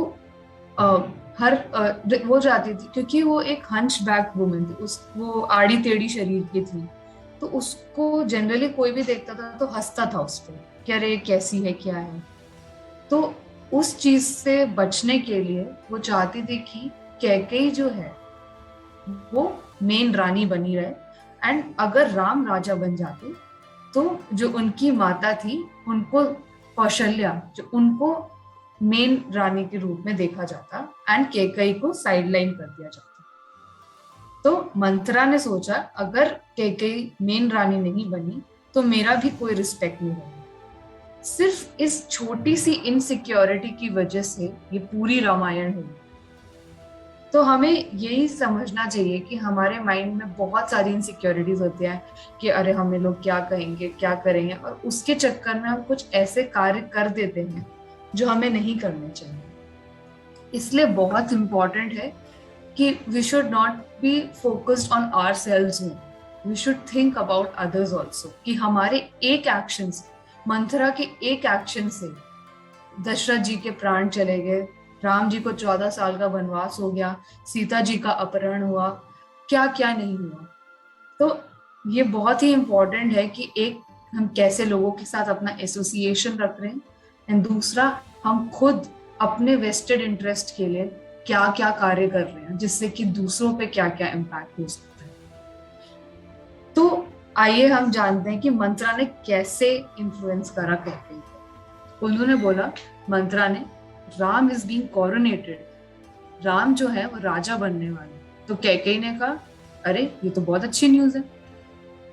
Speaker 1: वो जाती थी क्योंकि वो एक हंचबैक वुमन थी, वो आड़ी टेढ़ी शरीर की थी, तो उसको जनरली कोई भी देखता था तो हंसता था उस पर कि अरे कैसी है, क्या है। तो उस चीज से बचने के लिए वो चाहती थी कि कैकेयी जो है वो मेन रानी बनी रहे, एंड अगर राम राजा बन जाते तो जो उनकी माता थी उनको, कौशल्या, जो उनको मेन रानी के रूप में देखा जाता एंड कैकेयी को साइडलाइन कर दिया जाता। तो मंथरा ने सोचा अगर कैकेयी मेन रानी नहीं बनी तो मेरा भी कोई रिस्पेक्ट नहीं रहेगा। सिर्फ इस छोटी सी इनसिक्योरिटी की वजह से ये पूरी रामायण हुई। तो हमें यही समझना चाहिए कि हमारे माइंड में बहुत सारी इनसिक्योरिटीज होती है कि अरे हमें लोग क्या कहेंगे, क्या करेंगे, और उसके चक्कर में हम कुछ ऐसे कार्य कर देते हैं जो हमें नहीं करने चाहिए। इसलिए बहुत इंपॉर्टेंट है कि we should not be focused on ourselves, we should think about others also, कि हमारे एक एक्शन से, मंथरा के एक एक्शन से दशरथ जी के प्राण चले गए, राम जी को 14 साल का वनवास हो गया, सीता जी का अपहरण हुआ, क्या क्या नहीं हुआ। तो ये बहुत ही इम्पोर्टेंट है कि एक, हम कैसे लोगों के साथ अपना एसोसिएशन रख रहे हैं, एंड दूसरा, हम खुद अपने वेस्टेड इंटरेस्ट के लिए क्या क्या कार्य कर रहे हैं जिससे कि दूसरों पे क्या क्या इम्पैक्ट हो सकता है। तो आइए हम जानते हैं कि मंत्रा ने कैसे इन्फ्लुएंस करा कैकेयी को। उन्होंने बोला, मंत्रा ने, राम इज बीइंग कॉरोनेटेड, राम जो है वो राजा बनने वाले। तो कैकेयी ने कहा, अरे ये तो बहुत अच्छी न्यूज है।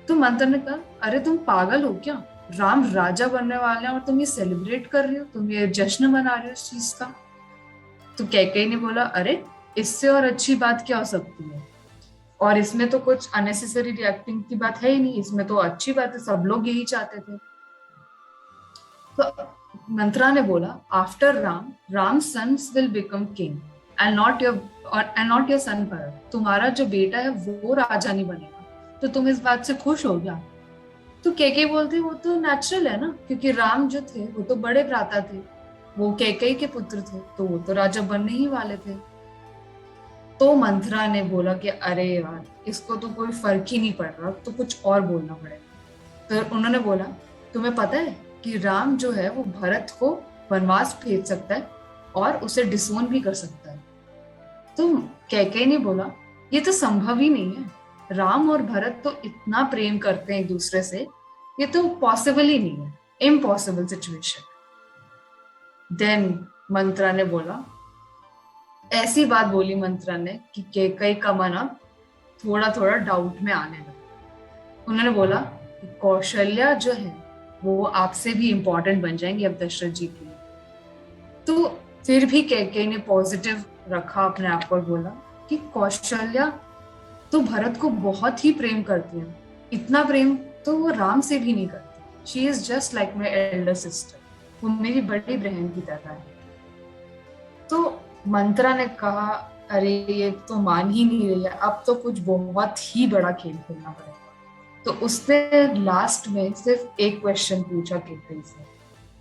Speaker 1: तो मंत्रा ने कहा, अरे तुम पागल हो क्या, राम राजा बनने वाले हैं और तुम ये सेलिब्रेट कर रही हो, तुम ये जश्न मना रहे हो इस चीज का। तो कैकेयी ने बोला, अरे इससे और अच्छी बात क्या हो सकती है, और इसमें तो कुछ अननेसेसरी रिएक्टिंग की बात है ही नहीं, इसमें तो अच्छी बात है, सब लोग यही चाहते थे। तो मंत्रा ने बोला, after Ram, Ram sons will become king and not your son Bharat, तुम्हारा जो बेटा है वो राजा नहीं बनेगा, तो तुम इस बात से खुश हो गया। तो कैकेयी बोलती, वो तो नेचुरल है ना, क्योंकि राम जो थे वो तो बड़े भ्राता थे, वो कैकेयी के पुत्र थे, तो वो तो राजा बनने ही वाले थे। तो मंथरा ने बोला कि अरे यार, इसको तो कोई फर्क ही नहीं पड़ रहा, तो कुछ और बोलना पड़ेगा। तो उन्होंने बोला, तुम्हें पता है कि राम जो है वो भरत को वनवास भेज सकता है और उसे डिसोन भी कर सकता है। तो कैकेयी ने बोला, ये तो संभव ही नहीं है, राम और भरत तो इतना प्रेम करते हैं एक दूसरे से, ये तो पॉसिबल ही नहीं है, इम्पॉसिबल सिचुएशन। देन मंत्रा ने बोला, ऐसी बात बोली मंत्रा ने कि कैकेयी का मन अब थोड़ा थोड़ा डाउट में आने लगा। उन्होंने बोला कि कौशल्या जो है वो आपसे भी इम्पोर्टेंट बन जाएंगे अब दशरथ जी के लिए। तो फिर भी कैकेयी ने पॉजिटिव रखा अपने आप को, बोला कि कौशल्या तो भरत को बहुत ही प्रेम करती है, इतना प्रेम तो वो राम से भी नहीं करती, she is just like my elder sister, वो मेरी बड़ी बहन की तरह है। तो मंत्रा ने कहा, अरे ये तो मान ही नहीं रही है, अब तो कुछ बहुत ही बड़ा खेल खेलना पड़ेगा। तो उसने लास्ट में सिर्फ एक क्वेश्चन पूछा कैकेयी से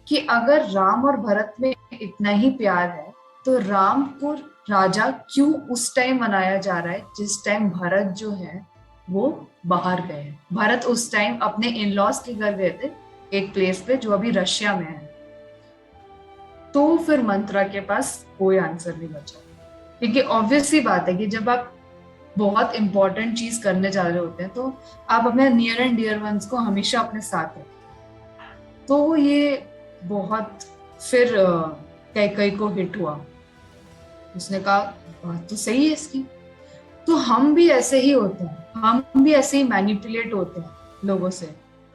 Speaker 1: कि अगर राम और भरत में इतना ही प्यार है तो राम को राजा क्यों उस टाइम मनाया जा रहा है जिस टाइम भरत जो है वो बाहर गए। भरत उस टाइम अपने इन-लॉज के घर गए थे, एक प्लेस पे जो अभी रशिया में है। तो फिर मंत्रा के पास कोई आंसर नहीं बचा, क्योंकि ऑब्वियस सी बात है कि जब आप बहुत इंपॉर्टेंट चीज करने जा रहे होते हैं तो आप अपने नियर एंड डियर वंस को हमेशा अपने साथ रखें। तो ये बहुत फिर कैकेयी को हिट हुआ, उसने कहा बात तो सही है इसकी। तो हम भी ऐसे ही होते हैं, हम भी ऐसे ही मैनिपुलेट होते हैं लोगों से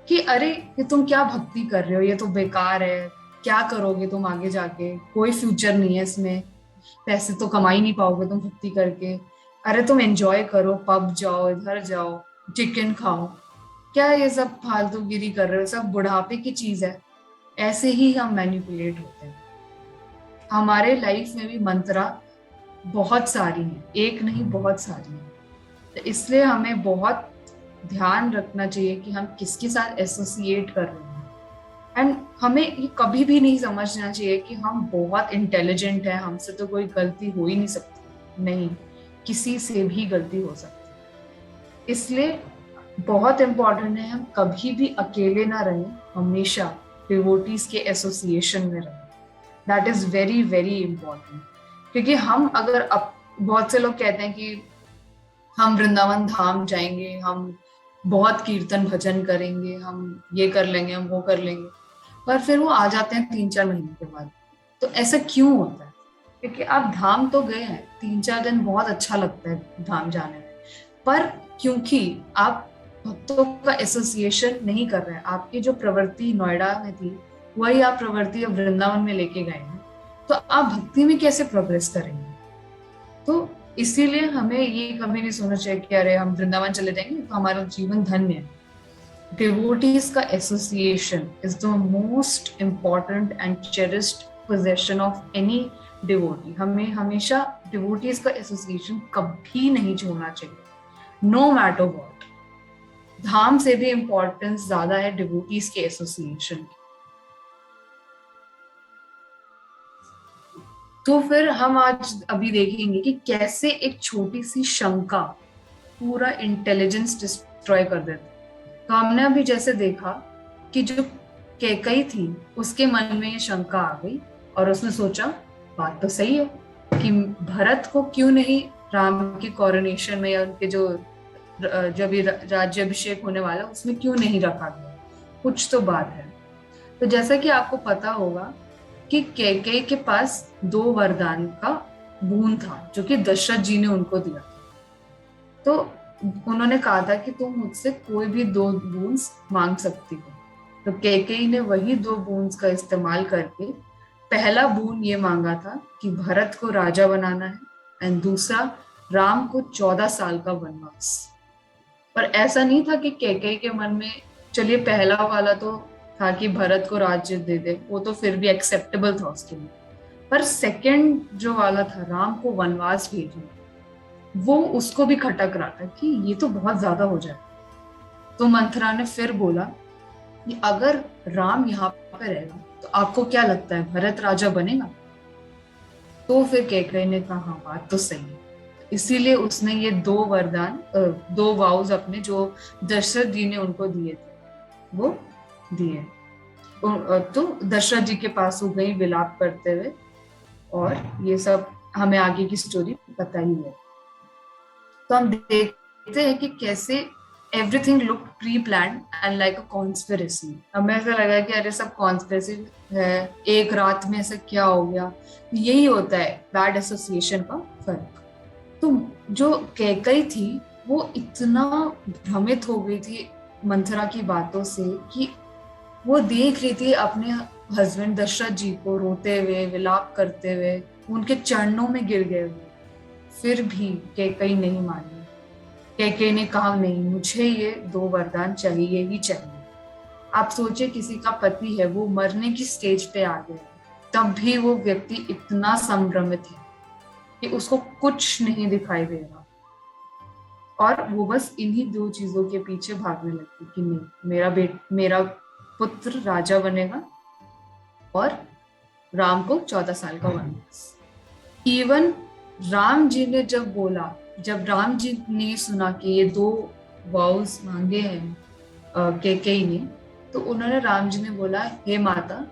Speaker 1: कि अरे ये तुम क्या भक्ति कर रहे हो, ये तो बेकार है, क्या करोगे तुम आगे जाके, कोई फ्यूचर नहीं है इसमें, पैसे तो कमा ही नहीं पाओगे तुम भक्ति करके, अरे तुम एंजॉय करो, पब जाओ, इधर जाओ, चिकन खाओ, क्या ये सब फालतूगिरी कर रहे हो, सब बुढ़ापे की चीज है। ऐसे ही हम मैनिपुलेट होते हैं। हमारे लाइफ में भी मंत्रा बहुत सारी हैं, एक नहीं बहुत सारी हैं, तो इसलिए हमें बहुत ध्यान रखना चाहिए कि हम किसके साथ एसोसिएट कर रहे हैं। एंड हमें ये कभी भी नहीं समझना चाहिए कि हम बहुत इंटेलिजेंट हैं, हमसे तो कोई गलती हो ही नहीं सकती, नहीं, किसी से भी गलती हो सकती है। इसलिए बहुत इंपॉर्टेंट है हम कभी भी अकेले ना रहें, हमेशा डिवोटीज के एसोसिएशन में रहें। That is very very important, क्योंकि हम अगर बहुत से लोग कहते हैं कि हम वृंदावन धाम जाएंगे, हम बहुत कीर्तन भजन करेंगे, हम ये कर लेंगे, हम वो कर लेंगे, पर फिर वो आ जाते हैं 3-4 महीने के बाद। तो ऐसा क्यों होता है? क्योंकि आप धाम तो गए हैं, 3-4 दिन बहुत अच्छा लगता है धाम जाने में, पर क्योंकि आप भक्तों का एसोसिएशन नहीं कर रहे हैं, आपकी जो प्रवृत्ति नोएडा में थी वही आप प्रवृत्ति अब वृंदावन में लेके गए हैं, तो आप भक्ति में कैसे प्रोग्रेस करेंगे? तो इसीलिए हमें ये कभी नहीं सोचना चाहिए कि अरे हम वृंदावन चले जाएंगे तो हमारा जीवन धन्य है। डिवोटीज का association is the most important and cherished possession of any devotee. हमें हमेशा डिवोटीज का एसोसिएशन कभी नहीं छोड़ना चाहिए, नो मैटर व्हाट। धाम से भी इम्पोर्टेंस ज्यादा है डिवोटीज के एसोसिएशन की। तो फिर हम आज अभी देखेंगे कि कैसे एक छोटी सी शंका पूरा इंटेलिजेंस डिस्ट्रॉय कर देती। तो हमने अभी जैसे देखा कि जो कैकई थी उसके मन में ये शंका आ गई और उसने सोचा बात तो सही है कि भरत को क्यों नहीं राम की कोरोनेशन में या उनके जो जब राज्याभिषेक होने वाला उसमें क्यों नहीं रखा गया, कुछ तो बात है। तो जैसा कि आपको पता होगा कि कैकेयी के पास 2 वरदान का बूंद था जो कि दशरथ जी ने उनको दिया था। तो उन्होंने कहा था कि तुम मुझसे कोई भी 2 बूंद मांग सकती हो। तो कैकेयी ने वही 2 बूंद का इस्तेमाल करके पहला बूंद ये मांगा था कि भरत को राजा बनाना है एंड दूसरा राम को 14 साल का वनवास। पर ऐसा नहीं था कि कैकेयी के मन में चलिए पहला वाला तो था कि भरत को राज्य दे दे, वो तो फिर भी एक्सेप्टेबल था उसके लिए, पर सेकंड जो वाला था राम को वनवास भेजना, वो उसको भी खटक रहा था कि ये तो बहुत ज्यादा हो जाए। तो मंथरा ने फिर बोला कि अगर राम यहाँ पे रहेगा तो आपको क्या लगता है भरत राजा बनेगा? तो फिर कैकेयी ने कहा हाँ बात तो सही है। इसीलिए उसने ये 2 वरदान 2 वाउज अपने जो दशरथ जी ने उनको दिए थे वो दिए। तो दशरथ जी के पास वो गई विलाप करते हुए, और ये सब हमें आगे की स्टोरी पता ही है। तो हम देखते हैं कि कैसे everything look pre planned and like a conspiracy. हमें ऐसा लगा कि अरे सब कॉन्स्पिरेसी है, एक रात में ऐसा क्या हो गया। यही होता है बैड एसोसिएशन का फर्क। तो जो कैकेयी थी वो इतना भ्रमित हो गई थी मंथरा की बातों से कि वो देख रही थी अपने हस्बैंड दशरथ जी को रोते हुए विलाप करते हुए, उनके चरणों में गिर गए हुए। फिर भी कैकेयी नहीं मानी। कैकेयी ने कहा नहीं, मुझे ये 2 वरदान चाहिए ही चाहिए। आप सोचिए किसी का पति है, वो मरने की स्टेज पे आ गया, तब भी वो व्यक्ति इतना संभ्रमित है कि उसको कुछ नहीं दिखाई दे रहा, और वो बस इन्हीं 2 चीजों के पीछे भागने लगती कि नहीं, मेरा पुत्र राजा बनेगा और राम को 14 साल का वनवास। इवन राम जी ने जब राम जी ने सुना कि ये 2 वाउस मांगे हैं कैकेयी ने, तो उन्होंने राम जी ने बोला हे माता,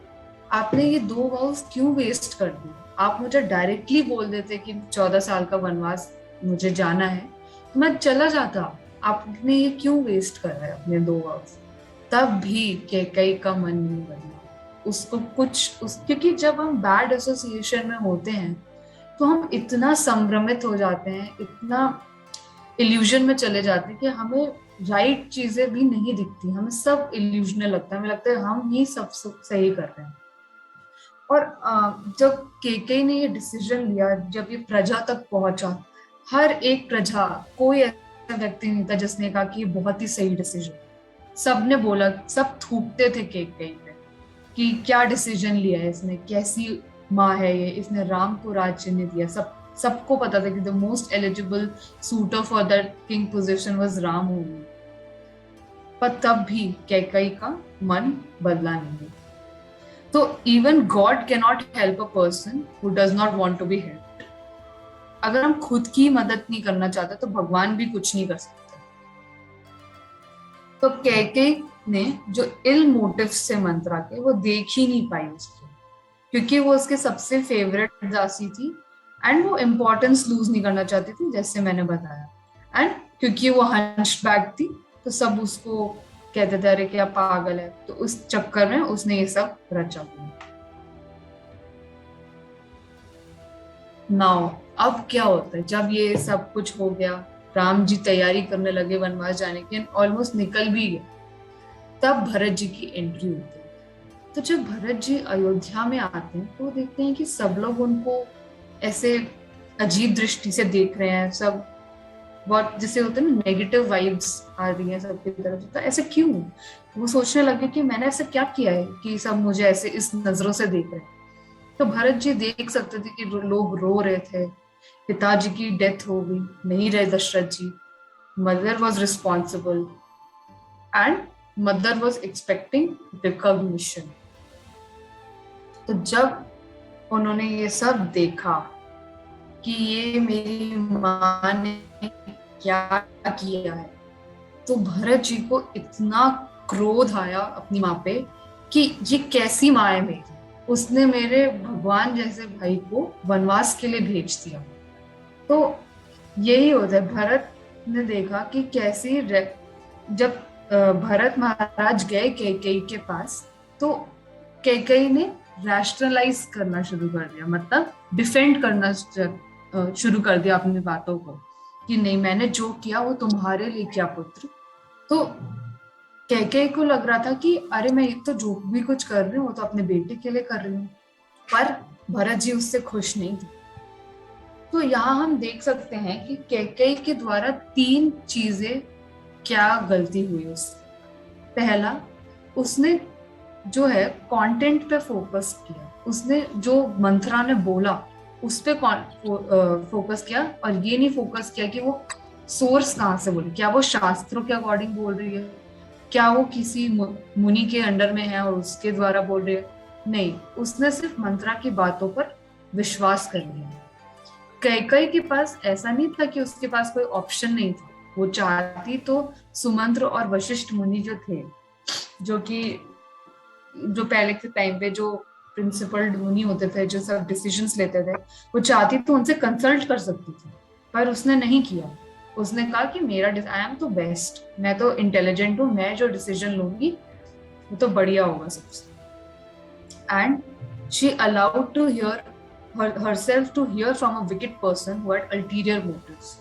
Speaker 1: आपने ये 2 वाउस क्यों वेस्ट कर दी? आप मुझे डायरेक्टली बोल देते कि 14 साल का वनवास मुझे जाना है, तो मैं चला जाता। आपने ये क्यों वेस्ट कर रहे हैं अपने 2 वाउस? तब भी कैकेयी का मन नहीं बदला। उसको क्योंकि जब हम बैड एसोसिएशन में होते हैं तो हम इतना संभ्रमित हो जाते हैं, इतना इल्यूजन में चले जाते हैं कि हमें राइट चीजें भी नहीं दिखती, हमें सब इल्यूजनल लगता है, हमें लगता है हम ही सब सही कर रहे हैं। और जब कैकेयी ने ये डिसीजन लिया, जब ये प्रजा तक पहुंचा, हर एक प्रजा, कोई ऐसा व्यक्ति नहीं था जिसने कहा कि ये बहुत ही सही डिसीजन। सबने बोला, सब थूकते थे कैकेयी पे कि क्या डिसीजन लिया है इसने, कैसी माँ है ये, इसने राम को राज्य नहीं दिया। सबको पता था कि the most eligible suitor for that king position was Ram only. पर तब भी कैकेयी का मन बदला नहीं। तो even god can not help a person who does not want to be helped. अगर हम खुद की मदद नहीं करना चाहते तो भगवान भी कुछ नहीं कर सकते। तो कैकेयी ने जो इल मोटिव से मंत्रा के वो देख ही नहीं पाई उसको, क्योंकि वो उसके सबसे फेवरेट दासी थी एंड वो इम्पोर्टेंस लूज नहीं करना चाहती थी, जैसे मैंने बताया। एंड क्योंकि वो हंचबैक थी तो सब उसको कहते थे अरे क्या पागल है, तो उस चक्कर में उसने ये सब रचा। नाउ अब क्या होता है जब ये सब कुछ हो गया, राम जी तैयारी करने लगे वनवास जाने की, ऑलमोस्ट निकल भी गए, तब भरत जी की एंट्री होती है। तो जब भरत जी अयोध्या में आते हैं तो देखते हैं कि सब लोग उनको ऐसे अजीब दृष्टि से देख रहे हैं, सब बहुत जैसे होते हैं ना, नेगेटिव वाइब्स आ रही हैं सबकी तरफ। तो ऐसे क्यों? वो सोचने लगे कि मैंने ऐसा क्या किया है कि सब मुझे ऐसे इस नजरों से देख रहे हैं। तो भरत जी देख सकते थे कि लोग रो रहे थे, पिताजी की डेथ हो गई, नहीं रहे Dasharath ji, mother was responsible and mother was expecting recognition. तो जब उन्होंने ये सब देखा कि ये मेरी माँ ने क्या किया है, तो भरत जी को इतना क्रोध आया अपनी माँ पे कि ये कैसी माँ है मेरी, उसने मेरे भगवान जैसे भाई को वनवास के लिए भेज दिया। तो यही होता है, भरत ने देखा कि कैसी जब भरत महाराज गए कैकेयी के पास, तो कैकेयी ने रैशनलाइज करना शुरू कर दिया, मतलब डिफेंड करना शुरू कर दिया अपनी बातों को कि नहीं, मैंने जो किया वो तुम्हारे लिए किया पुत्र। तो कैकेयी को लग रहा था कि अरे मैं तो जो भी कुछ कर रही हूँ वो तो अपने बेटे के लिए कर रही हूँ, पर भरत जी उससे खुश नहीं थे। तो यहाँ हम देख सकते हैं कि कैकेयी के द्वारा 3 चीजें क्या गलती हुई उससे। पहला, उसने जो है कंटेंट पे फोकस किया, उसने जो मंथरा ने बोला उस पे फोकस किया, और ये नहीं फोकस किया कि वो सोर्स कहाँ से बोली, क्या वो शास्त्रों के अकॉर्डिंग बोल रही है, क्या वो किसी मुनि के अंडर में है और उसके द्वारा बोल रही है। नहीं, उसने सिर्फ मंत्रा की बातों पर विश्वास कर लिया। कैकेयी के पास ऐसा नहीं था कि उसके पास कोई ऑप्शन नहीं था, वो चाहती तो सुमंत्र और वशिष्ठ मुनि जो थे, जो पहले के टाइम पे जो प्रिंसिपल मुनि होते थे, जो सब डिसीजंस लेते थे, वो चाहती तो उनसे कंसल्ट कर सकती थी, पर उसने नहीं किया। उसने कहा कि मेरा आई एम तो बेस्ट, मैं तो इंटेलिजेंट हूँ, मैं जो डिसीजन लूंगी वो तो बढ़िया होगा सबसे। And she allowed to hear herself to hear from a wicked person who had ulterior motives.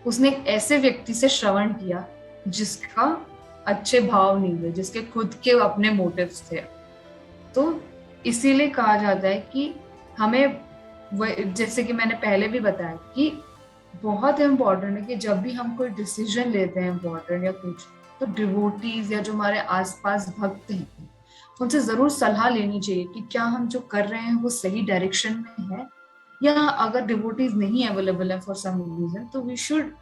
Speaker 1: उसने एक ऐसे व्यक्ति से श्रवण किया जिसका अच्छे भाव नहीं थे, जिसके खुद के अपने मोटिव्स थे। तो इसीलिए कहा जाता है कि हमें, जैसे कि मैंने पहले भी बताया, कि बहुत इम्पोर्टेंट है कि जब भी हम कोई डिसीजन लेते हैं इम्पोर्टेंट या कुछ, तो डिवोटीज या जो हमारे आसपास भक्त हैं उनसे जरूर सलाह लेनी चाहिए कि क्या हम जो कर रहे हैं वो सही डायरेक्शन में है, या अगर डिवोटीज नहीं अवेलेबल है फॉर सम रीजन, तो we should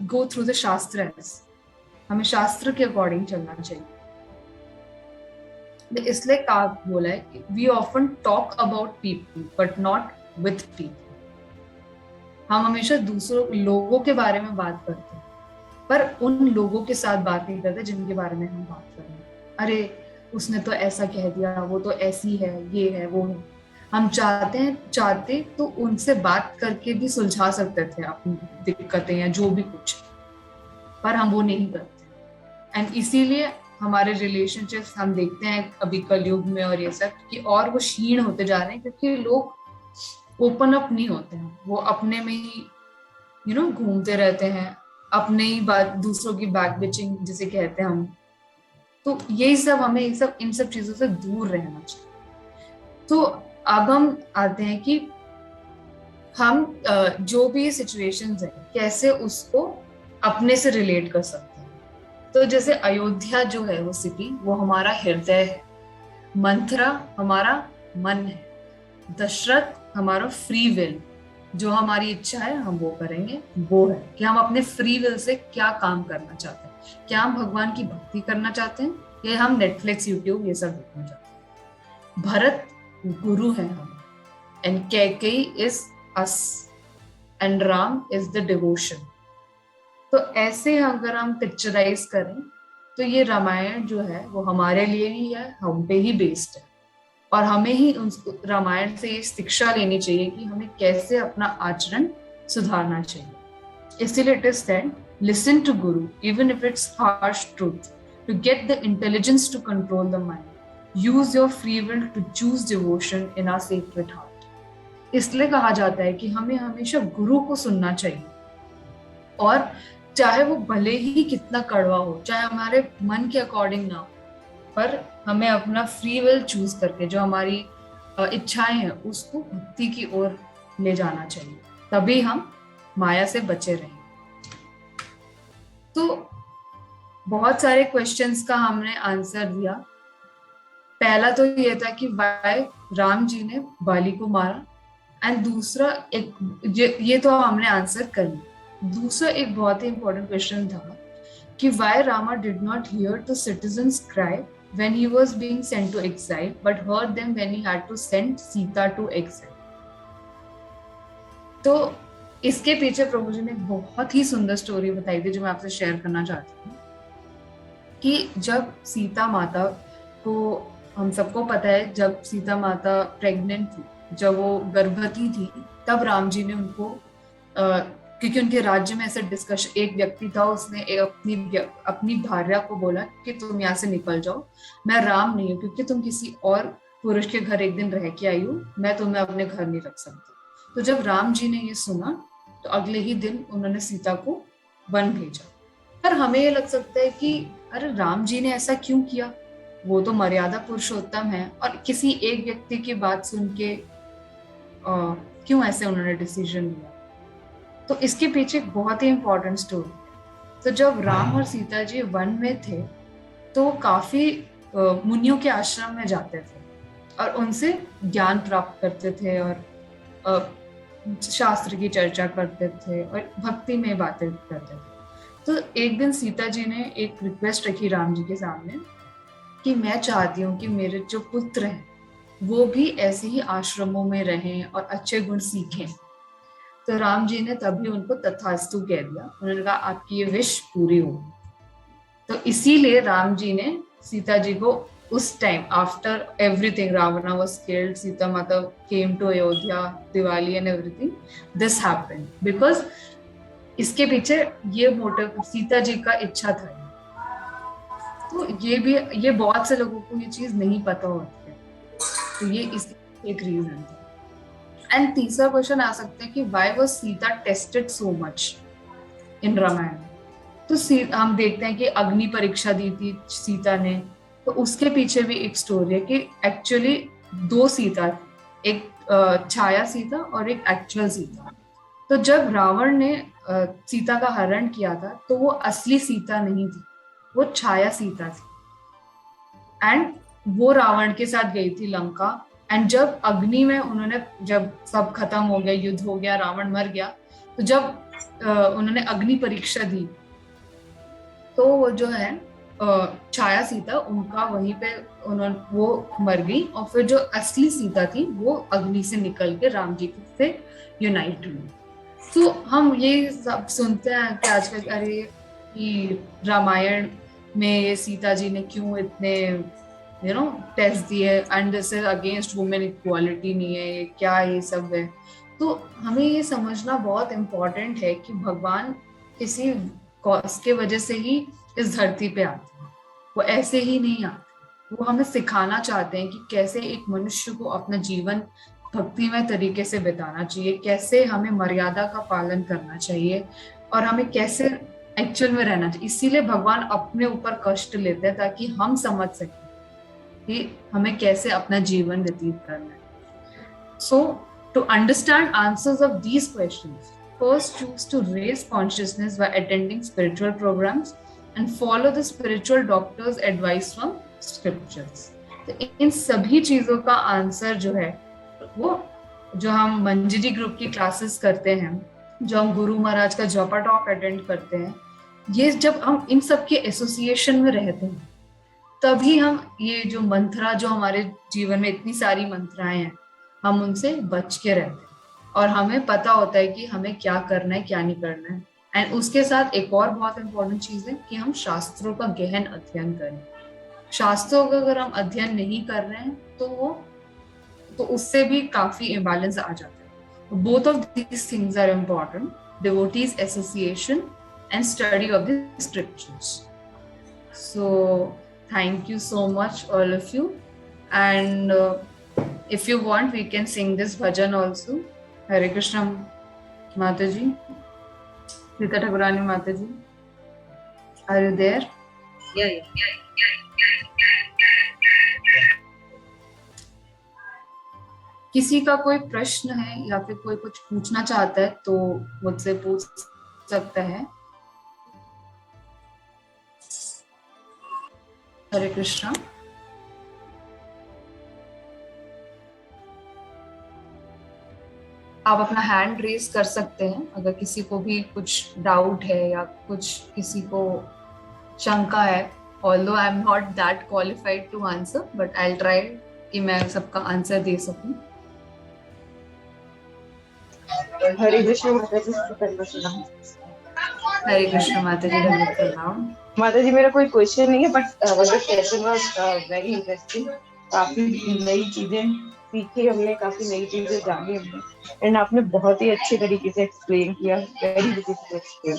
Speaker 1: go through the shastras, हमें शास्त्र के अकॉर्डिंग चलना चाहिए। इसलिए कहा बोला है कि we often talk about people but not with people. हम हमेशा दूसरों लोगों के बारे में बात करते हैं, पर उन लोगों के साथ बात नहीं करते जिनके बारे में हम बात कर रहे हैं। अरे उसने तो ऐसा कह दिया, वो तो ऐसी है, ये है, वो है। हम चाहते तो उनसे बात करके भी सुलझा सकते थे अपनी दिक्कतें या जो भी कुछ, पर हम वो नहीं करते। एंड इसीलिए हमारे रिलेशनशिप्स हम देखते हैं अभी कलयुग में और ये सब कि और वो क्षीण होते जा रहे हैं, क्योंकि लोग ओपन अप नहीं होते हैं, वो अपने में ही घूमते रहते हैं, अपने ही बात, दूसरों की बैक बिचिंग जिसे कहते हैं हम। तो यही सब, हमें इन सब चीजों से दूर रहना चाहिए। तो अब हम आते हैं कि हम जो भी सिचुएशंस है कैसे उसको अपने से रिलेट कर सकते हैं। तो जैसे अयोध्या जो है वो सिटी, वो हमारा हृदय है, मंथरा हमारा मन है, दशरथ हमारा फ्री विल, जो हमारी इच्छा है हम वो करेंगे, वो है कि हम अपने फ्री विल से क्या काम करना चाहते हैं। क्या हम भगवान की भक्ति करना चाहते हैं या हम नेटफ्लिक्स, यूट्यूब ये सब देखना चाहते हैं। भरत गुरु है हम, and Kaikeyi is us, and Ram is the devotion. तो ऐसे अगर हम पिक्चराइज करें तो ये रामायण जो है वो हमारे लिए ही है, हम पे ही बेस्ड है, और हमें ही रामायण से ये शिक्षा लेनी चाहिए कि हमें कैसे अपना आचरण सुधारना चाहिए। इसीलिए it is said, listen to Guru, even if it's harsh truth, to get the intelligence to control the mind. Use your free will to choose devotion in our sacred heart. इसलिए कहा जाता है कि हमें हमेशा गुरु को सुनना चाहिए, और चाहे वो भले ही कितना कड़वा हो, चाहे हमारे मन के अकॉर्डिंग ना हो, पर हमें अपना फ्री विल चूज करके जो हमारी इच्छाएं हैं उसको भक्ति की ओर ले जाना चाहिए, तभी हम माया से बचे रहें। तो बहुत सारे क्वेश्चंस का हमने आंसर दिया। पहला तो ये था कि वाई राम जी ने बाली को मारा, एंड दूसरा एक ये तो हमने आंसर कर लिया। दूसरा एक बहुत ही इंपॉर्टेंट क्वेश्चन था कि why Rama did not hear the citizens cry when he was being sent to exile, but heard them when he had to send Sita to exile. तो इसके पीछे प्रभु जी ने एक बहुत ही सुंदर स्टोरी बताई थी जो मैं आपसे शेयर करना चाहती हूँ कि जब सीता माता को, हम सबको पता है जब सीता माता प्रेग्नेंट थी, जब वो गर्भवती थी, तब राम जी ने उनको क्योंकि उनके राज्य में ऐसा डिस्कशन, एक व्यक्ति था उसने अपनी भार्या को बोला कि तुम यहाँ से निकल जाओ, मैं राम नहीं हूँ क्योंकि तुम किसी और पुरुष के घर एक दिन रह के आई हो, मैं तुम्हें अपने घर नहीं रख सकती। तो जब राम जी ने ये सुना तो अगले ही दिन उन्होंने सीता को वन भेजा। पर हमें ये लग सकता है कि अरे राम जी ने ऐसा क्यों किया, वो तो मर्यादा पुरुषोत्तम है, और किसी एक व्यक्ति की बात सुन के क्यों ऐसे उन्होंने डिसीजन लिया। तो इसके पीछे एक बहुत ही इंपॉर्टेंट स्टोरी है। तो जब राम और सीता जी वन में थे तो वो काफी मुनियों के आश्रम में जाते थे और उनसे ज्ञान प्राप्त करते थे और शास्त्र की चर्चा करते थे और भक्ति में बातें करते थे। तो एक दिन सीता जी ने एक रिक्वेस्ट रखी राम जी के सामने कि मैं चाहती हूँ कि मेरे जो पुत्र हैं वो भी ऐसे ही आश्रमों में रहें और अच्छे गुण सीखें। तो राम जी ने तभी उनको तथास्तु कह दिया, उन्होंने कहा आपकी ये विश पूरी होगी। तो इसीलिए राम जी ने सीता जी को उस time, after everything, Ravana was killed, Sita Mata came to Ayodhya, Diwali and everything, this happened because इसके पीछे ये मोटिव सीता जी का इच्छा था। तो ये बहुत से लोगों को ये चीज नहीं पता होती है, तो ये इसकी एक रीजन था। एंड तीसरा क्वेश्चन आ सकता है कि why was Sita tested so much in Ramayana. तो हम देखते हैं कि अग्नि परीक्षा दी थी सीता ने, तो उसके पीछे भी एक स्टोरी है कि एक्चुअली दो सीता थी, एक छाया सीता और एक एक्चुअल सीता। तो जब रावण ने सीता का हरण किया था तो वो असली सीता नहीं थी, वो छाया सीता थी, एंड वो रावण के साथ गई थी लंका। एंड जब अग्नि में उन्होंने, जब सब खत्म हो गया, युद्ध हो गया, रावण मर गया, तो जब उन्होंने अग्नि परीक्षा दी तो वो जो है छाया सीता, उनका वहीं पे वो मर गई, और फिर जो असली सीता थी वो अग्नि से निकल के राम जी से यूनाइट हुई। तो हम ये सब सुनते हैं कि आजकल अरे कि रामायण में ये सीता जी ने क्यों इतने टेस्ट दिए, and this is against women equality, नहीं है ये, क्या ये सब है। तो हमें ये समझना बहुत इम्पोर्टेंट है कि भगवान किसी कॉज के वजह से ही इस धरती पे आते हैं, वो ऐसे ही नहीं आते। वो हमें सिखाना चाहते हैं कि कैसे एक मनुष्य को अपना जीवन भक्तिमय तरीके से बिताना चाहिए, कैसे हमें मर्यादा का पालन करना चाहिए और हमें कैसे एक्चुअल में रहना चाहिए। इसीलिए भगवान अपने ऊपर कष्ट लेते हैं ताकि हम समझ सकें कि हमें कैसे अपना जीवन व्यतीत करना है। So to understand answers of these questions, first choose to raise consciousness by attending spiritual programs and follow the spiritual doctor's advice from scriptures. तो इन सभी चीजों का आंसर जो है वो जो हम मंजरी ग्रुप की क्लासेस करते हैं, जो हम गुरु महाराज का जपा टॉक अटेंड करते हैं, ये जब हम इन सब के एसोसिएशन में रहते हैं तभी हम ये जो मंत्रा, जो हमारे जीवन में इतनी सारी मंत्राएं हैं, हम उनसे बच के रहते हैं और हमें पता होता है कि हमें क्या करना है क्या नहीं करना है। एंड उसके साथ एक और बहुत इंपॉर्टेंट चीज है कि हम शास्त्रों का गहन अध्ययन करें। शास्त्रों का अगर हम अध्ययन नहीं कर रहे हैं तो उससे भी काफी इम्बैलेंस आ जाता है। Both of these things are important, devotees association and study of the scriptures. So thank you so much all of you, and if you want we can sing this bhajan also. Hare Krishna Mataji, Sita Thakurani Mataji, are you there?
Speaker 2: yeah.
Speaker 1: किसी का कोई प्रश्न है या फिर कोई कुछ पूछना चाहता है तो मुझसे पूछ सकता है। हरे कृष्णा। आप अपना हैंड रेज कर सकते हैं अगर किसी को भी कुछ डाउट है या कुछ किसी को शंका है। Although I am not that qualified to answer but I will try कि मैं सबका आंसर दे सकूं।
Speaker 4: हरे कृष्ण माता जी से करना सुना।
Speaker 1: हरे कृष्ण माता जी, धन्यवाद प्रणाम।
Speaker 4: माता जी मेरा कोई क्वेश्चन नहीं है but the session was very interesting. काफी नई चीजें सीखी हमने, काफी नई चीजें जानी हमने एंड आपने बहुत ही अच्छे तरीके से एक्सप्लेन किया। Very beautiful explain.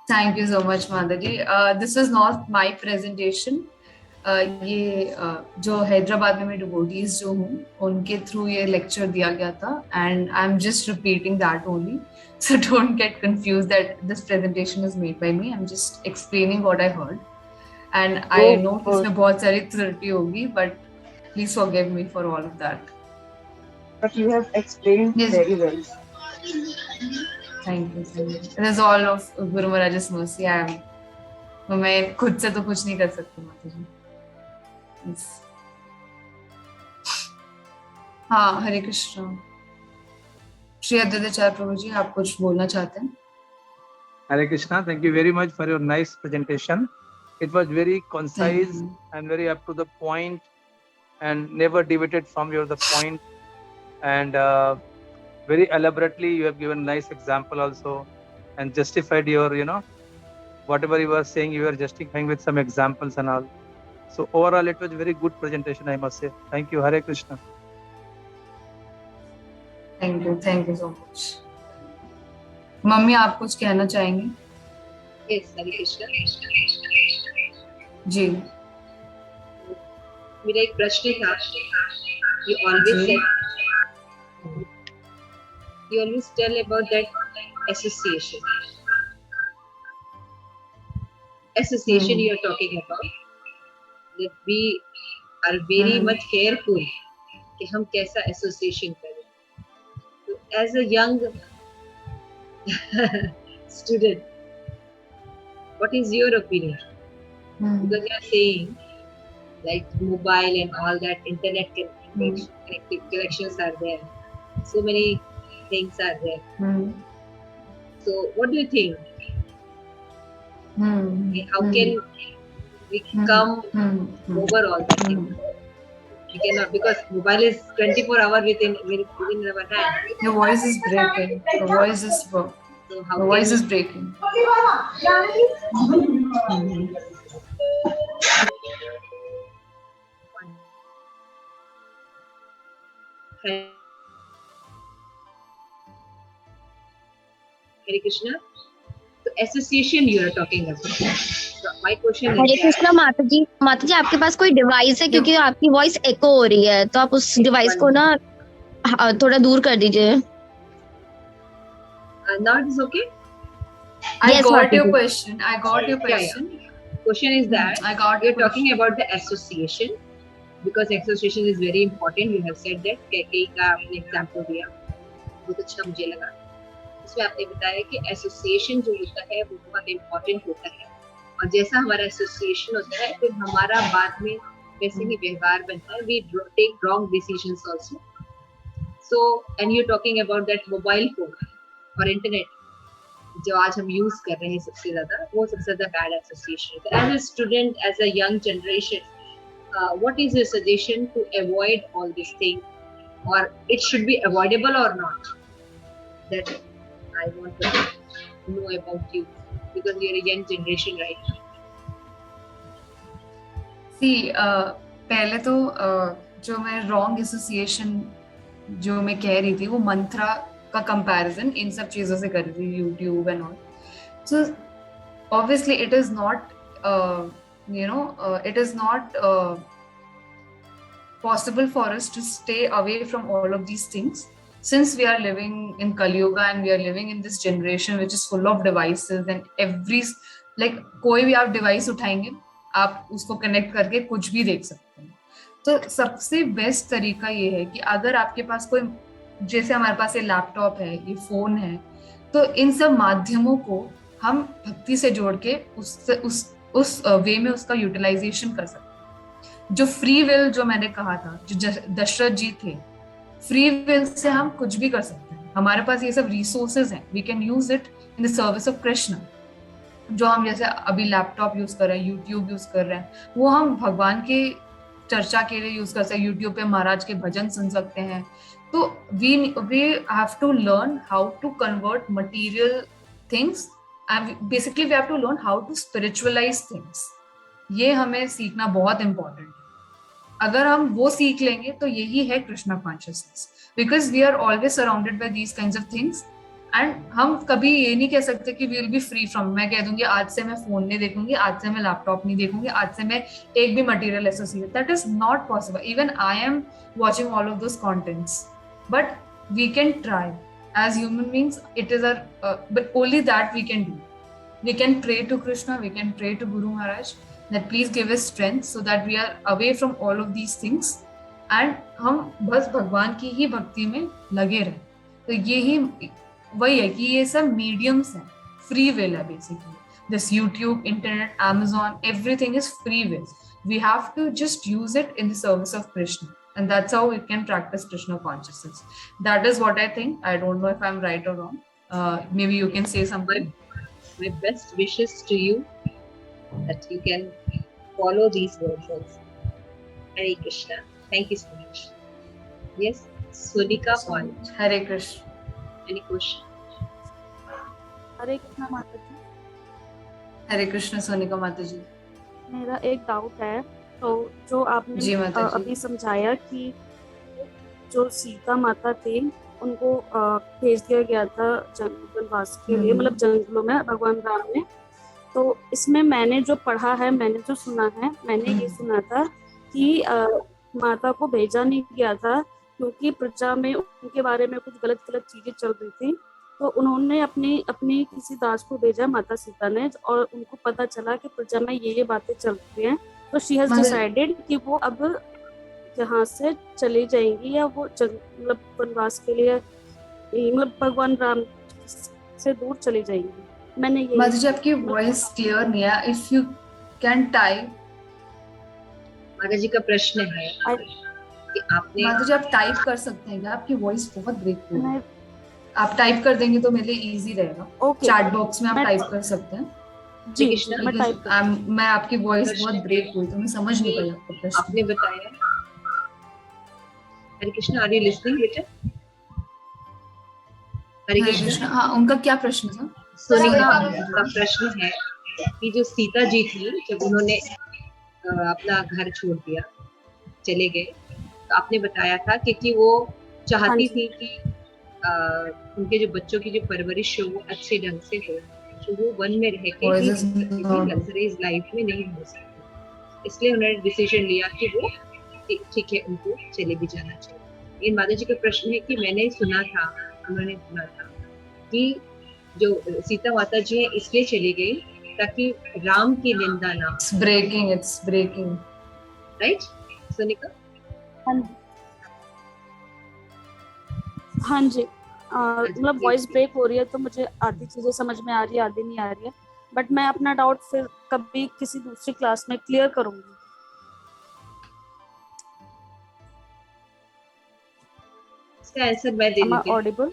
Speaker 1: Thank you so much Mata ji. This is not my presentation. ये जो हैदराबाद में मैं डिवोटीज जो हूँ उनके थ्रू ये लेक्चर दिया गया था and I am just repeating that only, so don't get confuse that this presentation is made by me. I am just explaining what I heard and I know इसमें बहुत सारी त्रुटि होगी but please forgive me for all of that.
Speaker 4: But you have explained very well.
Speaker 1: Thank you. It is all of Guru Maharaj's mercy। मैं खुद से तो कुछ नहीं कर सकती माता जी। Yes. हाँ, हरे कृष्ण। श्री अद्वैताचार्य प्रभु जी, आप कुछ बोलना चाहते हैं?
Speaker 6: Hare Krishna, thank you very much for your nice presentation. It was very concise and very up to the point and never deviated from the point, and very elaborately you have given nice example also and justified your whatever you were saying, you were justifying with some examples and all. So overall it was very good presentation, I must say. Thank you. Hare Krishna.
Speaker 1: Thank you so much. Mummy, आप कुछ कहना चाहेंगे?
Speaker 2: Yes, हरे कृष्णा।
Speaker 1: जी।
Speaker 2: मेरा एक प्रश्न था। You always said, you always tell about that association you are talking about, that we are very much careful कि हम कैसा association करें। तो as a young student, what is your opinion? Because you are saying like mobile and all that, internet connections are there, so many things are there. So what do you think? How can we come over all that thing? We cannot, because mobile is 24 hours within our hand.
Speaker 1: Your voice is breaking. Your voice is breaking.
Speaker 2: Hare Krishna. So association you are talking about. So my question
Speaker 5: Hare
Speaker 2: is,
Speaker 5: Krishna Mata जी आपके पास कोई device है? क्योंकि आपकी voice एको हो रही है, तो आप उस डिवाइस को ना थोड़ा दूर कर दीजिए।
Speaker 2: now it is okay.
Speaker 1: I got
Speaker 5: Mataji.
Speaker 1: your question.
Speaker 2: Question is that
Speaker 1: I got
Speaker 2: we are talking about the association, because association is very important. You have said that कई का आपने एग्जांपल दिया, बहुत अच्छा मुझे लगा। उसमें आपने बताया कि एसोसिएशन जो होता है वो बहुत इम्पोर्टेंट होता है, और जैसा हमारा एसोसिएशन होता है फिर हमारा बाद में वैसे ही व्यवहार बनता है। We take wrong decisions also. So and you're talking about that mobile phone और इंटरनेट जो आज हम यूज कर रहे हैं सबसे ज्यादा, वो सबसे ज्यादा बैड एसोसिएशन है। As a student, as a young generation, what is your suggestion to avoid all this thing, और इट शुड बी अवॉइडेबल और not? That I want to know about you, because you are a young generation right now.
Speaker 1: पहले तो जो मैं wrong association जो मैं कह रही थी वो मंत्रा का कंपैरिजन इन सब चीजों से कर रही थी, YouTube and all. So obviously it is not possible for us to stay away from all of these things since we are living in Kali Yuga and we are living in this generation which is full of devices and every like कोई भी आप device उठाएंगे आप उसको connect करके कुछ भी देख सकते हैं. तो सबसे बेस्ट तरीका ये है कि अगर आपके पास कोई, जैसे हमारे पास ये लैपटॉप है, ये फोन है, तो इन सब माध्यमों को हम भक्ति से जोड़ के उस वे में उसका यूटिलाइजेशन कर सकते हैं. जो फ्री विल जो मैंने कहा था, जो दशरथ जी थे, फ्री विल से हम कुछ भी कर सकते हैं. हमारे पास ये सब रिसोर्सेज हैं, we can use it in the service of Krishna. जो हम जैसे अभी लैपटॉप यूज कर रहे हैं, यूट्यूब यूज कर रहे हैं, वो हम भगवान के चर्चा के लिए यूज कर सकते हैं. यूट्यूब पे महाराज के भजन सुन सकते हैं. तो we have to learn how to convert material things, basically we have to learn how to spiritualise things. ये हमें सीखना बहुत इंपॉर्टेंट है. अगर हम वो सीख लेंगे तो यही है Krishna consciousness, because we are always surrounded by these kinds of things. And हम कभी ये नहीं कह सकते कि we will be free from, मैं कह दूंगी आज से मैं फोन नहीं देखूंगी, आज से मैं लैपटॉप नहीं देखूंगी, आज से मैं एक भी material associate. That is not possible. Even I am watching all of those contents, but we can try as human beings. It is our but only that we can do. We can pray to Krishna, we can pray to Guru Maharaj that please give us strength so that we are away from all of these things and हम बस भगवान की ही भक्ति में लगे रहें. तो यही वही है कि ये सब मीडियम्स हैं, फ्री विल है basically. This YouTube, internet, Amazon, everything is free will. We have to just use it in the service of Krishna. And that's how we can practice Krishna consciousness. That is what I think. I don't know if I'm right or wrong. Maybe you can say something.
Speaker 2: My best wishes to you that you can follow these words. Hare Krishna. Thank you so much. Yes, Sonika Paul.
Speaker 1: Hare Krishna.
Speaker 2: Any question?
Speaker 7: हरे कृष्णा माता जी,
Speaker 1: हरे कृष्ण सोनिका माता जी.
Speaker 7: मेरा एक doubt है. तो जो आपने
Speaker 1: जी माता जी.
Speaker 7: अभी समझाया कि जो सीता माता थी उनको भेज दिया गया था वनवास के लिए, मतलब जंगलों में भगवान राम ने. तो इसमें मैंने जो पढ़ा है, मैंने जो सुना है, मैंने ये सुना था कि माता को भेजा नहीं गया था क्योंकि प्रजा में उनके बारे में कुछ गलत गलत चीजें चल रही थी. तो उन्होंने अपनी किसी दास को भेजा, माता सीता ने, और उनको पता चला कि प्रजा में ये बातें चल रही हैं. तो शी हैज डिसाइडेड कि वो अब यहाँ से चली जाएंगी या वो मतलब वनवास के लिए, मतलब भगवान राम से दूर चली जाएंगी. मैंने ये
Speaker 1: माता जी आपकी वॉइस क्लियर नहीं है. If you can type.
Speaker 2: माता जी का प्रश्न है कि आपने,
Speaker 1: माता जी आप टाइप कर सकते हैं क्या? आपकी वॉइस बहुत ब्रेक हो रही है.
Speaker 7: मैं
Speaker 1: आप टाइप कर देंगे तो मेरे लिए इजी रहेगा.
Speaker 7: ओके
Speaker 1: चैट बॉक्स में आप
Speaker 7: मैं-
Speaker 1: टाइप कर सकते हैं.
Speaker 7: जी
Speaker 2: कृष्णा,
Speaker 7: मैं टाइप
Speaker 1: मैं आपकी वॉइस बहुत ब्रेक हुई तो मैं समझ नहीं पाई आपका प्रश्न.
Speaker 2: आपने बताया. हरे कृष्णा, आर यू लिसनिंग बेटा? हरे
Speaker 1: हरे
Speaker 2: कृष्णा.
Speaker 1: कृष्ण. हाँ, उनका क्या प्रश्न था?
Speaker 2: सोनिका का प्रश्न है कि जो सीता जी थी, जब उन्होंने अपना घर छोड़ दिया, चले गए, तो आपने बताया था क्योंकि वो चाहती थी कि उनके जो बच्चों की जो परवरिश हो वो अच्छे ढंग से हो, तो वो वन में रह के लग्जरीज लाइफ में नहीं हो सकती. इसलिए उन्होंने डिसीजन लिया कि वो ठीक है, उनको चले भी जाना चाहिए. इन माता जी का प्रश्न है कि मैंने सुना था, उन्होंने सुना था कि जो सीता माता जी है इसलिए चली गई ताकि राम की निंदा ना.
Speaker 1: It's breaking.
Speaker 2: राइट सोनिका?
Speaker 7: हाँ जी. मतलब वॉइस ब्रेक हो रही है तो मुझे आधी चीजें समझ में आ रही है, आधी नहीं आ रही है. बट मैं अपना डाउट फिर कभी किसी दूसरी क्लास में क्लियर करूंगी.
Speaker 2: इसका आंसर मैं दे
Speaker 7: Am I
Speaker 2: देती हूँ.
Speaker 7: audible?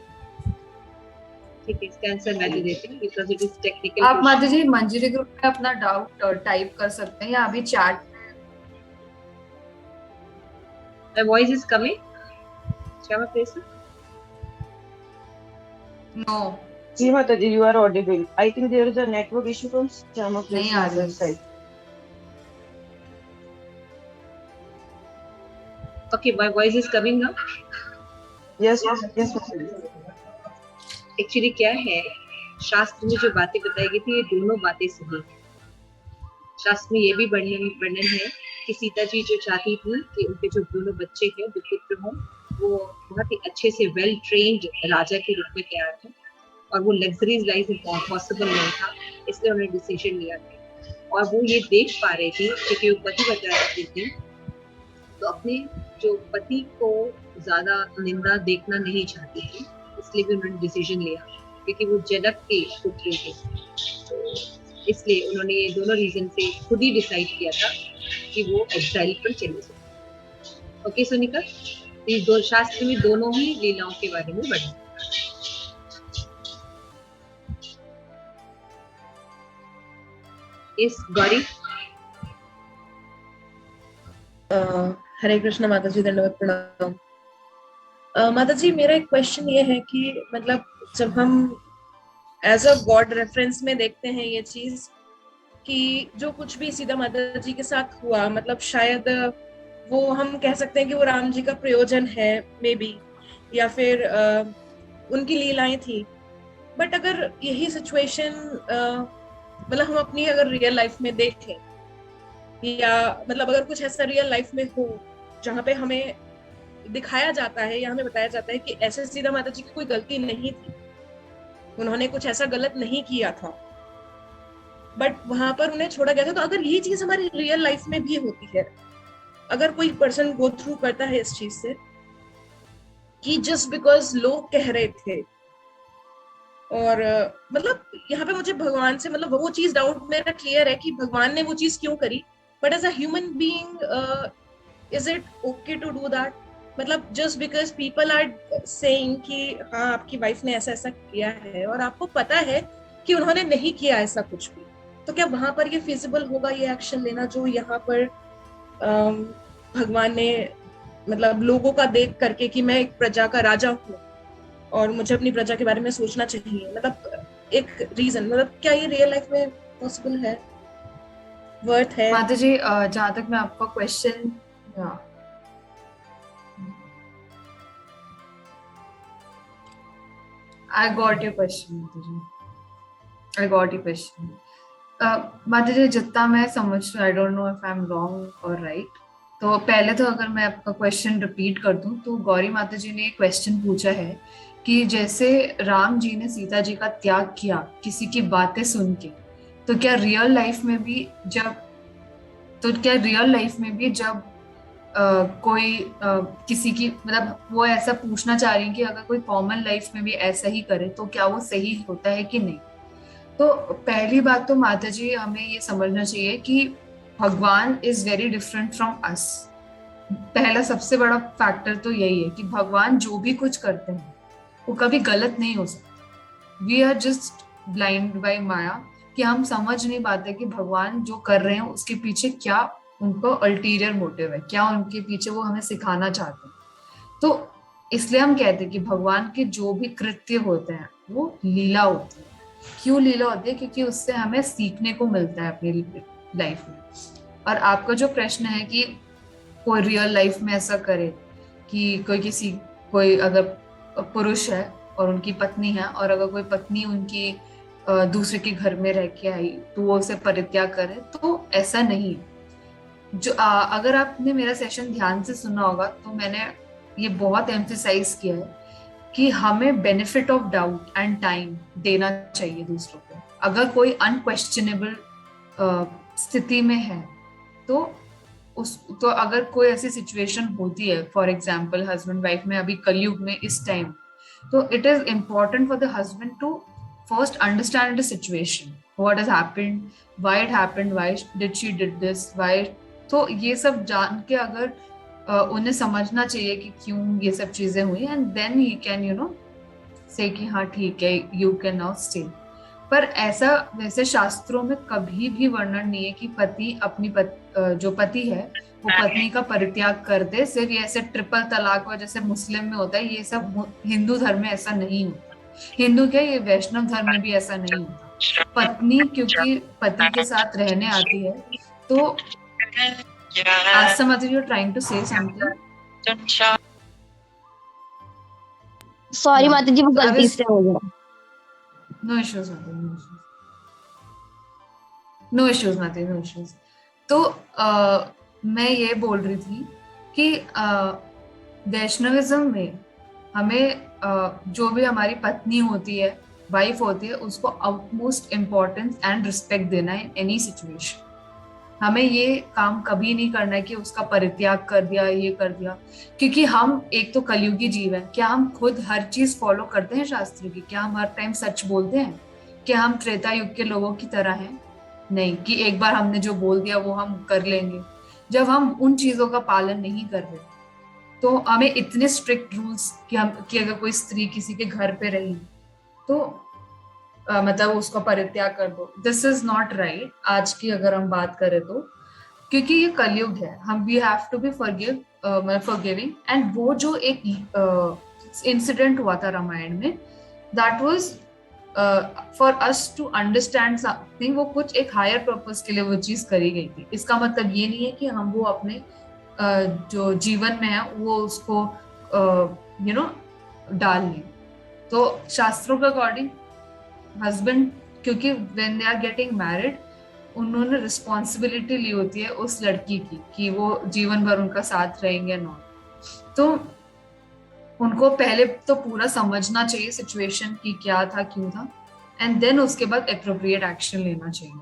Speaker 2: ठीक है, इसका आंसर मैं दे देती हूँ बिकॉज़ इट इज टेक्निकल.
Speaker 1: आप माता जी मंजरी ग्रुप में अपना डाउट टाइप कर सकते हैं या अभी chat.
Speaker 2: My voice is coming. Shyama please.
Speaker 1: No,
Speaker 4: ji Mata ji, you are audible. I think there is a network issue from Shama
Speaker 1: नहीं आ रही.
Speaker 4: side.
Speaker 2: Okay, my voice is coming now.
Speaker 4: Yes, yes, माता जी.
Speaker 2: एक्चुअली क्या है, शास्त्र में जो बातें बताई गई थी ये दोनों बातें सही है. शास्त्र में ये भी वर्णन है कि सीता जी जो चाहती थी कि उनके जो दोनों बच्चे हैं, दो पुत्र हों, वो बहुत ही अच्छे से वेल ट्रेन्ड राजा के रूप में तैयार थे और वो लग्जरीज लाइफ पॉसिबल नहीं था, इसलिए उन्होंने डिसीजन लिया था। और वो ये देख पा रही थी क्योंकि वो पति बता रही थी, तो अपने जो पति को ज्यादा निंदा देखना नहीं चाहती थी, इसलिए भी उन्होंने डिसीजन लिया क्योंकि वो जनक के पुत्री थे। तो इसलिए उन्होंने ये दोनों रीजन से खुद ही डिसाइड किया था कि वो एक्साइल पर चले जाए। ओके सोनिका, इस दो शास्त्र में दोनों ही लीलाओं के बारे में वर्णन। इस गौरी।
Speaker 3: हरे कृष्ण माता जी, दंडवत प्रणाम। माता जी, मेरा एक क्वेश्चन ये है कि मतलब जब हम एज अ गॉड रेफरेंस में देखते हैं ये चीज कि जो कुछ भी सीता माता जी के साथ हुआ, मतलब शायद वो हम कह सकते हैं कि वो राम जी का प्रयोजन है मे बी, या फिर उनकी लीलाएं थी। बट अगर यही सिचुएशन मतलब हम अपनी अगर रियल लाइफ में देखें, या मतलब अगर कुछ ऐसा रियल लाइफ में हो जहाँ पे हमें दिखाया जाता है या हमें बताया जाता है कि ऐसे सीता माता जी की कोई गलती नहीं थी, उन्होंने कुछ ऐसा गलत नहीं किया था, बट वहां पर उन्हें छोड़ा गया था, तो अगर ये चीज हमारी रियल लाइफ में भी होती है, अगर कोई पर्सन गो थ्रू करता है इस चीज से कि जस्ट बिकॉज लोग कह रहे थे, और मतलब यहाँ पे मुझे भगवान से मतलब वो चीज डाउट मेरा क्लियर है कि भगवान ने वो चीज क्यों करी, but as a human being is it okay to do that? मतलब just because people are saying कि हाँ आपकी वाइफ ने ऐसा ऐसा किया है और आपको पता है कि उन्होंने नहीं किया ऐसा कुछ भी, तो क्या वहां पर ये फिजिबल होगा ये एक्शन लेना जो यहाँ पर भगवान ने मतलब लोगों का देख करके कि मैं एक प्रजा का राजा हूँ और मुझे अपनी प्रजा के बारे में सोचना चाहिए, मतलब एक रीजन, मतलब क्या ये रियल लाइफ में पॉसिबल है, वर्थ है?
Speaker 1: माता जी, जहाँ तक मैं आपका question, I got your question, माता जी। I got your question. माता जी, जितना मैं समझ रही हूँ, I don't know if I am wrong और राइट, तो पहले तो अगर मैं आपका क्वेश्चन रिपीट कर दूं, तो गौरी माता जी ने एक क्वेश्चन पूछा है कि जैसे राम जी ने सीता जी का त्याग किया किसी की बातें सुन के, तो क्या रियल लाइफ में भी जब कोई किसी की मतलब वो ऐसा पूछना चाह रही है कि अगर कोई कॉमन लाइफ में भी ऐसा ही करे तो क्या वो सही होता है कि नहीं? तो पहली बात तो माता जी हमें ये समझना चाहिए कि भगवान is very different from us. पहला सबसे बड़ा फैक्टर तो यही है कि भगवान जो भी कुछ करते हैं वो कभी गलत नहीं हो सकता। We are just blind by maya, कि हम समझ नहीं पाते कि भगवान जो कर रहे हैं उसके पीछे क्या उनको अल्टीरियर मोटिव है, क्या उनके पीछे वो हमें सिखाना चाहते हैं। तो इसलिए हम कहते हैं कि भगवान के जो भी कृत्य होते हैं वो लीला होती है। क्यों लीला होती है? क्योंकि उससे हमें सीखने को मिलता है अपनी लाइफ में। और आपका जो प्रश्न है कि कोई रियल लाइफ में ऐसा करे कि कोई अगर पुरुष है और उनकी पत्नी है, और अगर कोई पत्नी उनकी दूसरे के घर में रह के आई तो वो उसे परित्याग करे, तो ऐसा नहीं है। जो अगर आपने मेरा सेशन ध्यान से सुना होगा तो मैंने ये बहुत एम्फेसाइज किया है कि हमें benefit of doubt and time देना चाहिए दूसरों को। अगर कोई अनक्वेश्चनेबल स्थिति में है तो अगर कोई ऐसी सिचुएशन होती है, फॉर एग्जाम्पल हस्बैंड वाइफ में अभी कलयुग में इस टाइम, तो it is important for the husband to first understand the situation, what has happened, why it happened, why did she did this, why. तो ये सब जान के अगर उन्हें समझना चाहिए कि क्यों ये सब चीजें हुई, and then he can say कि हाँ ठीक है, यू कैन नाउ स्टे। पर ऐसा वैसे शास्त्रों में कभी भी वर्णन नहीं है कि पति अपनी जो पति है वो पत्नी का परित्याग कर दे। सिर्फ ये ऐसे ट्रिपल तलाक जैसे मुस्लिम में होता है, ये सब हिंदू धर्म में ऐसा नहीं होता। हिंदू क्या, ये वैष्णव धर्म में भी ऐसा नहीं होता। पत्नी क्योंकि पति के साथ रहने आती है, तो Astha Mata ji, you are trying to say something.
Speaker 5: Sorry Mata ji, वो गलती से हो गया।
Speaker 1: नो इश्यूज माता जी, नो इश्यूज माता जी, नो इश्यूज। तो मैं ये बोल रही थी कि वैष्णविज्म में हमें जो भी हमारी पत्नी होती है, वाइफ होती है, उसको आउटमोस्ट इम्पोर्टेंस एंड रिस्पेक्ट देना है इन एनी सिचुएशन। हमें ये काम कभी नहीं करना है कि उसका परित्याग कर दिया, ये कर दिया, क्योंकि हम एक तो कलयुगी जीव है। क्या हम खुद हर चीज फॉलो करते हैं शास्त्र की? क्या हम हर टाइम सच बोलते हैं? क्या हम त्रेता युग के लोगों की तरह हैं? नहीं, कि एक बार हमने जो बोल दिया वो हम कर लेंगे। जब हम उन चीजों का पालन नहीं कर रहे, तो हमें इतने स्ट्रिक्ट रूल्स कि अगर कोई स्त्री किसी के घर पे रही तो मतलब उसको परित्याग कर दो, दिस इज नॉट राइट। आज की अगर हम बात करें तो, क्योंकि ये कलयुग है, हम we have to be forgiving. And वो जो एक इंसिडेंट हुआ था रामायण में, that was for us to understand something. वो कुछ एक हायर पर्पस के लिए वो चीज करी गई थी। इसका मतलब ये नहीं है कि हम वो अपने जो जीवन में है वो उसको डाल लें। तो शास्त्रों के अकॉर्डिंग हस्बैंड, क्योंकि when they are getting married, उन्होंने रिस्पॉन्सिबिलिटी ली होती है उस लड़की की कि वो जीवन भर उनका साथ रहेंगे नॉट। तो उनको पहले तो पूरा समझना चाहिए सिचुएशन की क्या था, क्यों था, एंड देन उसके बाद एप्रोप्रिएट एक्शन लेना चाहिए।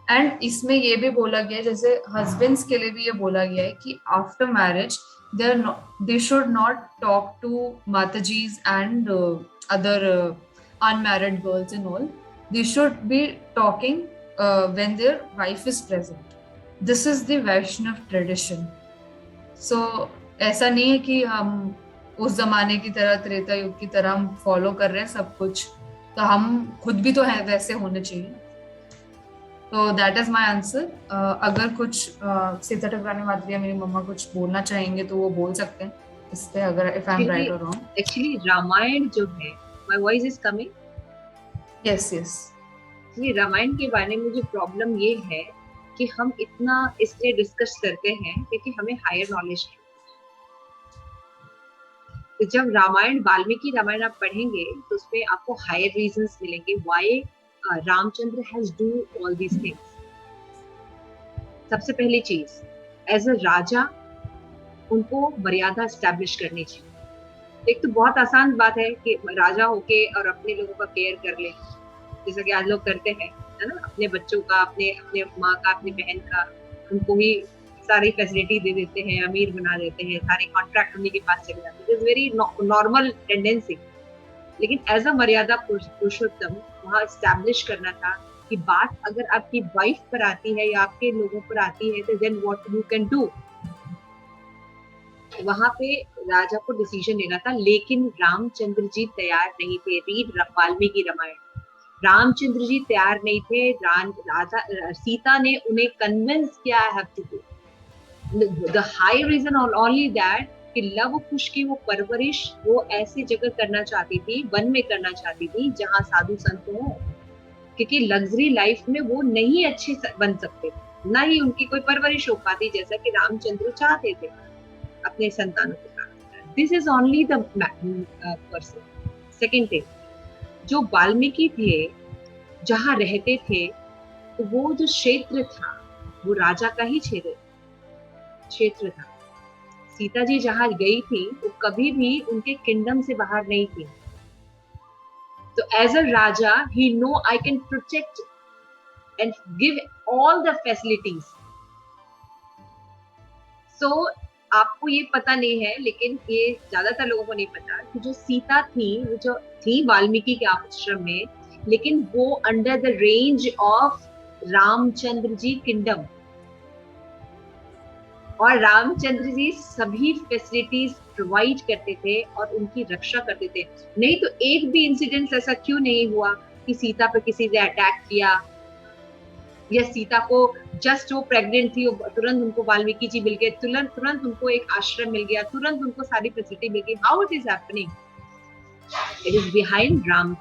Speaker 1: एंड इसमें ये भी बोला गया है, जैसे हस्बैंड्स के लिए भी ये बोला गया है कि after marriage they should not talk to mataji's and other unmarried girls and all. They should be talking when their wife is present. This is the Vaishnav tradition. So ऐसा नहीं है कि हम उस जमाने की तरह, त्रेता युग की तरह हम फॉलो कर रहे हैं सब कुछ, तो हम खुद भी तो है वैसे होने चाहिए। तो दैट इज माई आंसर। अगर कुछ सीता ठकरानी माधुरी या मेरी मम्मा कुछ बोलना चाहेंगे तो वो बोल सकते हैं इस पे, अगर इफ आई एम राइट और रॉन्ग।
Speaker 2: एक्चुअली रामायण जो है, my voice is coming?
Speaker 1: Yes yes.
Speaker 2: ये रामायण के बारे में जो प्रॉब्लम ये है कि हम इतना इसलिए डिस्कस करते हैं क्योंकि हमें हायर नॉलेज है। तो जब रामायण, वाल्मीकि रामायण आप पढ़ेंगे तो उसमें आपको हायर रीजंस मिलेंगे why Ramchandra has do all these things. सबसे पहली चीज, एज अ राजा उनको मर्यादा एस्टैब्लिश करनी चाहिए। एक तो बहुत आसान बात है कि राजा होके और अपने लोगों का केयर कर ले, जैसा कि आज लोग करते हैं, है ना, अपने बच्चों का, अपने अपने माँ का, अपनी बहन का, उनको ही सारी फैसिलिटी दे देते हैं, अमीर बना देते हैं, सारे कॉन्ट्रैक्ट उन्हीं के पास चले जाते हैं। It's very normal tendency. लेकिन एज अ मर्यादा पुरुषोत्तम वहाँ एस्टैब्लिश करना था कि बात अगर आपकी वाइफ पर आती है या आपके लोगों पर आती है तो then what you can do. वहां पे राजा को डिसीजन लेना था, लेकिन रामचंद्र जी तैयार नहीं थे। रीड वाल्मीकि रामायण। रामचंद्र जी तैयार नहीं थे। राजा सीता ने उन्हें कन्विंस किया, I have to do. The high reason only that कि लव कुश की वो परवरिश वो ऐसी जगह करना चाहती थी, वन में करना चाहती थी जहां साधु संत हो, क्योंकि लग्जरी लाइफ में वो नहीं अच्छे बन सकते, ना ही उनकी कोई परवरिश हो पाती जैसा कि रामचंद्र चाहते थे अपने संतानों के साथ। This is only the person. Second thing, जो वाल्मीकि थे जहां रहते थे, तो वो जो क्षेत्र था वो राजा का ही क्षेत्र था। सीता जी जहां गई थी वो कभी भी उनके किंगडम से बाहर नहीं थी। तो as a raja he know I can protect and give all the facilities. So आपको ये पता नहीं है, लेकिन ये ज्यादातर लोगों को नहीं पता कि जो सीता थी वो जो थी वाल्मीकि के आश्रम में, लेकिन वो under the range of Ramchandra ji kingdom, और रामचंद्र जी सभी फैसिलिटीज प्रोवाइड करते थे और उनकी रक्षा करते थे। नहीं तो एक भी इंसिडेंट ऐसा क्यों नहीं हुआ कि सीता पे किसी ने अटैक किया, या सीता को जस्ट वो प्रेग्नेंट थी, तुरंत उनको वाल्मीकि जी मिल गए, तुरंत उनको एक आश्रम मिल गया, तुरंत उनको सारी फैसिलिटी मिल गई। How it is happening? It is behind Ram.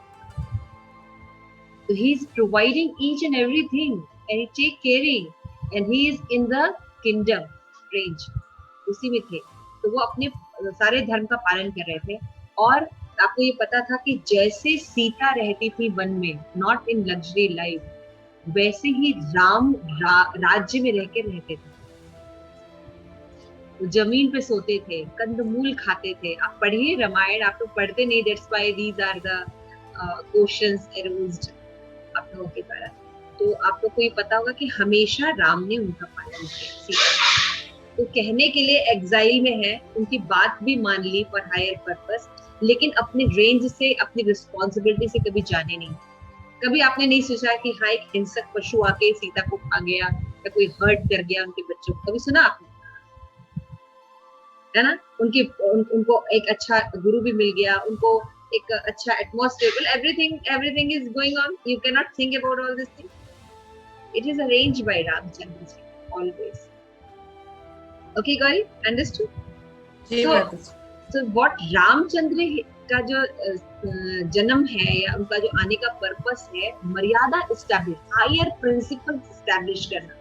Speaker 2: So he is providing each and everything and he take caring and he is in the kingdom range, उसी में थे। तो वो अपने सारे धर्म का पालन कर रहे थे। और आपको ये पता था कि जैसे सीता रहती थी वन में, नॉट इन लग्जरी लाइफ, वैसे ही राम राज्य में रह के रहते थे। वो जमीन पे सोते थे, कंदमूल खाते थे। आप पढ़िए रामायण, आप तो पढ़ते नहीं, that's why these are the questions arosed आप लोगों के द्वारा। तो आप लोग को ये पता होगा कि हमेशा राम ने उनका पालन किया, सीता का। तो कहने के लिए एग्जाइल में है, उनकी बात भी मान ली फॉर हायर पर्पस, लेकिन अपने रेंज से, अपनी रिस्पॉन्सिबिलिटी से कभी जाने नहीं। कभी आपने नहीं सोचा कि हाँ एक हिंसक पशु आके सीता को खा गया या कोई हर्ट कर गया उनके बच्चों को, कभी सुना आपने? है ना? उनको एक अच्छा गुरु भी मिल गया, उनको एक अच्छा atmosphere, everything is going on, you can not think about all this thing, it is arranged by Ramchandra ji always. Okay Gauri, understood?
Speaker 3: जी
Speaker 2: So-
Speaker 3: माताजी।
Speaker 2: So what रामचंद्र का जो जन्म है या उनका जो आने का पर्पस है, मर्यादा इस्टेब्लिश, हायर प्रिंसिपल्स इस्टेब्लिश करना,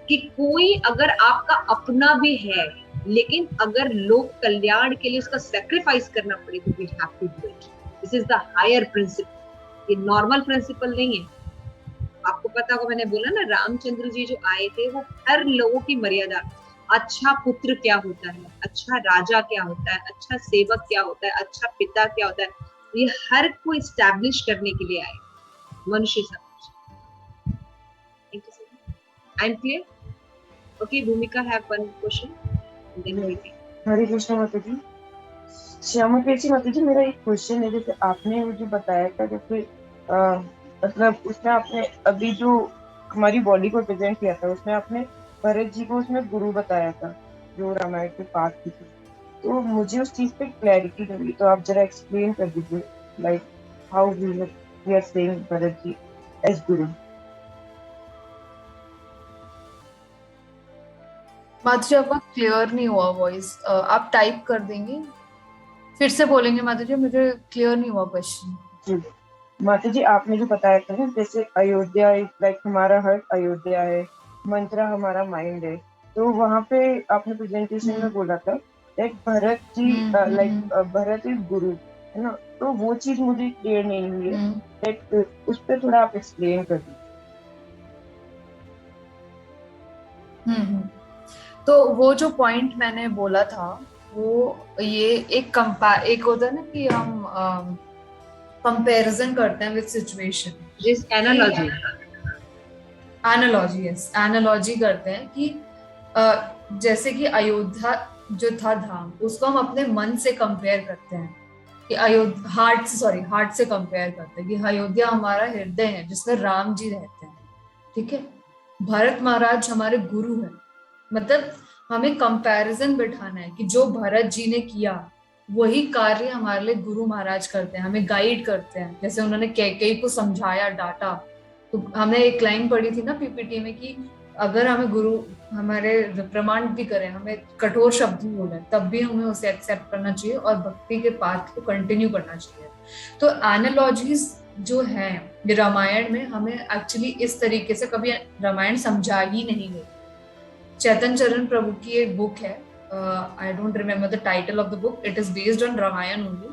Speaker 2: कि कोई अगर आपका अपना भी है लेकिन अगर लोक कल्याण के लिए उसका सेक्रीफाइस करना पड़े तो we have to do it. This is the higher principle, ये नॉर्मल प्रिंसिपल नहीं है। आपको पता होगा, मैंने बोला ना रामचंद्र जी जो आए थे वो हर लोगों की मर्यादा, अच्छा पुत्र क्या होता है, अच्छा राजा क्या होता है, अच्छा सेवक क्या होता है, अच्छा पिता क्या होता है, ये हर को इस्टेब्लिश करने के लिए आए मनुष्य समाज। Thank you so much. I am clear? Okay, Bhumika have one question then we can.
Speaker 4: Hare Krishna Mata ji. Shyama प्रिया माता जी, मेरा एक क्वेश्चन है। जैसे आपने मुझे बताया था, जैसे मतलब उसमें आपने अभी जो हमारी बॉडी को प्रेजेंट किया था, उसमें आपने भरत जी को उसमें गुरु बताया था जो रामायण के पाठ की थी। तो मुझे उस चीज पे क्लैरिटी मिली, तो आप जरा एक्सप्लेन कर दीजिए, like how we are saying Bharat ji as guru.
Speaker 1: माता जी आपका क्लियर नहीं हुआ वॉइस, आप टाइप कर देंगे, फिर से बोलेंगे माता जी, मुझे क्लियर नहीं हुआ क्वेश्चन।
Speaker 4: जी माता जी, आपने जो बताया था ना, जैसे अयोध्या लाइक हमारा हर्ट अयोध्या है, मंत्रा हमारा माइंड है, तो वहाँ पे आपने प्रेजेंटेशन में बोला था like Bharat ji, like Bharat is guru, है ना? तो वो चीज मुझे क्लियर नहीं हुई है, लाइक उस पर थोड़ा आप एक्सप्लेन कर दीजिए।
Speaker 1: तो वो जो पॉइंट मैंने बोला था वो ये एक होता है ना कि हम कंपैरिजन करते हैं with situation,
Speaker 2: this analogy
Speaker 1: analogy करते हैं कि जैसे कि अयोध्या जो था धाम, उसको हम अपने मन से कंपेयर करते हैं कि हार्ट से कंपेयर करते हैं कि अयोध्या हमारा हृदय है जिसमें राम जी रहते हैं, ठीक है? भरत महाराज हमारे गुरु हैं, मतलब हमें कंपैरिजन बिठाना है कि जो भरत जी ने किया वही कार्य हमारे लिए गुरु महाराज करते हैं, हमें गाइड करते हैं। जैसे उन्होंने कैकेयी को समझाया, डांटा, तो हमने एक लाइन पढ़ी थी ना पीपीटी में कि अगर हमें गुरु हमारे रिप्रिमांड भी करें, हमें कठोर शब्द भी बोले, तब भी हमें उसे एक्सेप्ट करना चाहिए और भक्ति के पाथ को कंटिन्यू करना चाहिए। तो एनालॉजीज जो है ये रामायण में, हमें एक्चुअली इस तरीके से कभी रामायण समझा ही नहीं गई। चैतन्य चरण प्रभु की एक बुक है, I don't remember the title of the book, it is based on Ramayana only.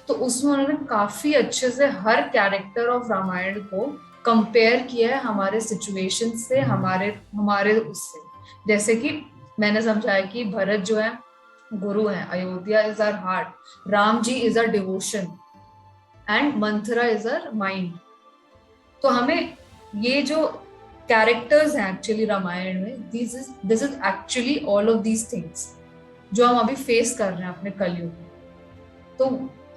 Speaker 1: तो उसमें उन्होंने काफी अच्छे से हर कैरेक्टर ऑफ रामायण को कंपेयर किया है हमारे सिचुएशन से, हमारे उससे। जैसे कि मैंने समझाया कि भरत जो है गुरु है, Ayodhya is our heart, Ram ji is our devotion and Manthara is our mind. तो हमें ये जो कैरेक्टर्स हैं एक्चुअली रामायण में, this is actually all of these things जो हम अभी फेस कर रहे हैं अपने कलयुग में। तो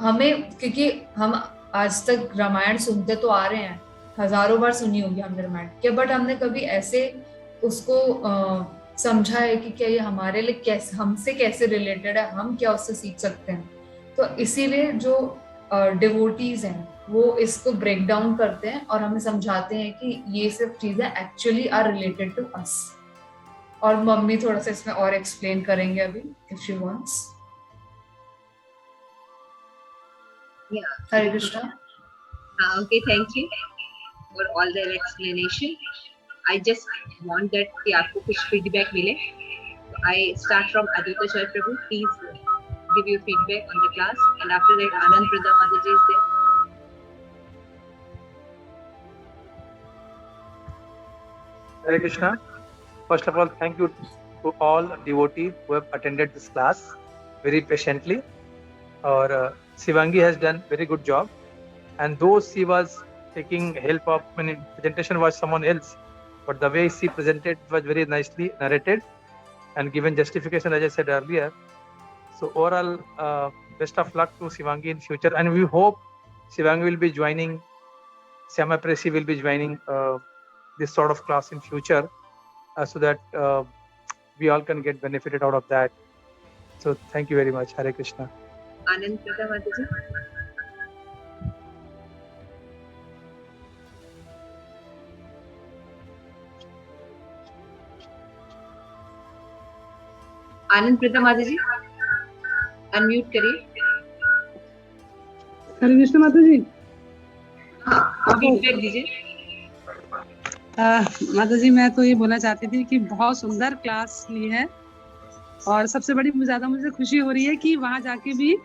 Speaker 1: हमें, क्योंकि हम आज तक रामायण सुनते तो आ रहे हैं, हजारों बार सुनी होगी हमने रामायण के, बट हमने कभी ऐसे उसको समझा है कि क्या ये हमारे लिए कैसे, हमसे कैसे रिलेटेड है, हम क्या उससे सीख सकते हैं। तो इसीलिए जो डिवोटीज हैं वो इसको ब्रेक डाउन करते हैं और हमें समझाते हैं कि ये सब चीजें actually are related to us. और मम्मी थोड़ा सा इसमें और एक्सप्लेन करेंगे अभी if she wants. Hare Krishna.
Speaker 2: Okay, thank you for all the explanation. I just want that कि आपको कुछ feedback मिले. I start from Aditya Chai Prabhu. Please give your feedback on the class, and after that Anand Prada Mataji is there.
Speaker 6: Hare Krishna. First of all, thank you to all devotees who have attended this class very patiently. Or Shivangi has done very good job, and though she was taking help of, I mean, presentation was someone else, but the way she presented was very nicely narrated and given justification, as I said earlier. So overall, best of luck to Shivangi in future, and we hope Shivangi will be joining, Syama Presi will be joining this sort of class in future, so that we all can get benefited out of that. So thank you very much. Hare Krishna.
Speaker 2: आनंद प्रथा माता जी। आनंद प्रथा माता जी, unmute करिए।
Speaker 8: हरे कृष्ण माता जी।
Speaker 2: हाँ, feedback दीजिए।
Speaker 8: माता जी, मैं तो ये बोलना चाहती थी कि बहुत सुंदर क्लास ली है, और सबसे बड़ी ज्यादा मुझे खुशी हो रही है कि वहां जाके भी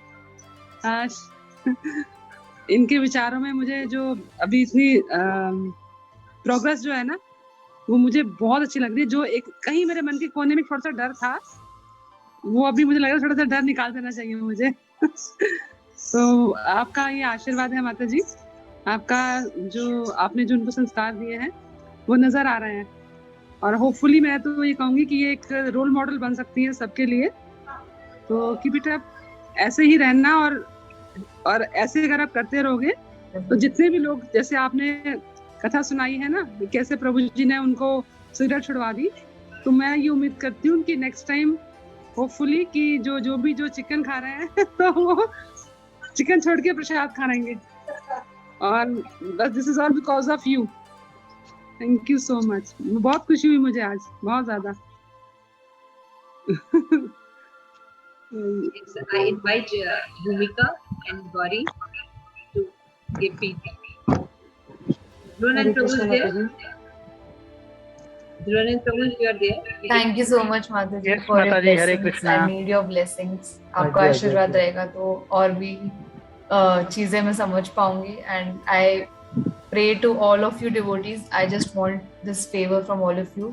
Speaker 8: इनके विचारों में मुझे जो अभी इतनी प्रोग्रेस जो है ना, वो मुझे बहुत अच्छी लग रही है। जो एक कहीं मेरे मन के कोने में थोड़ा सा डर था, वो अभी मुझे लग रहा है थोड़ा सा डर निकाल देना चाहिए मुझे। तो आपका ये आशीर्वाद है माता जी, आपका जो आपने जो उनको संस्कार दिए हैं वो नजर आ रहे हैं, और होपफुली मैं तो ये कहूंगी कि ये एक रोल मॉडल बन सकती है सबके लिए। तो कीप इट अप, ऐसे ही रहना, और ऐसे अगर आप करते रहोगे तो जितने भी लोग, जैसे आपने कथा सुनाई है ना, कैसे प्रभु जी ने उनको सिगरेट छुड़वा दी, तो मैं ये उम्मीद करती हूँ कि नेक्स्ट टाइम होपफुली कि जो चिकन खा रहे हैं तो वो चिकन छोड़ के प्रसाद खाएंगे। और बस this is all because of you. Thank you so much. बहुत खुशी हुई मुझे आज, बहुत ज्यादा।
Speaker 2: I invite Bhumika and Gauri to give feedback. Dhruvan and Prabhu is there. Dhruvan and Prabhu, you are there.
Speaker 1: Thank you so much, Mataji,
Speaker 6: Yes,
Speaker 1: for your
Speaker 6: Mataji, Hare
Speaker 1: blessings.
Speaker 6: Krishna.
Speaker 1: I need your blessings. आपका
Speaker 6: जय, जय,
Speaker 1: आशीर्वाद
Speaker 6: जय।
Speaker 1: रहेगा तो और भी चीजें मैं समझ पाऊंगी। And I pray to all of you devotees. I just want this favor from all of you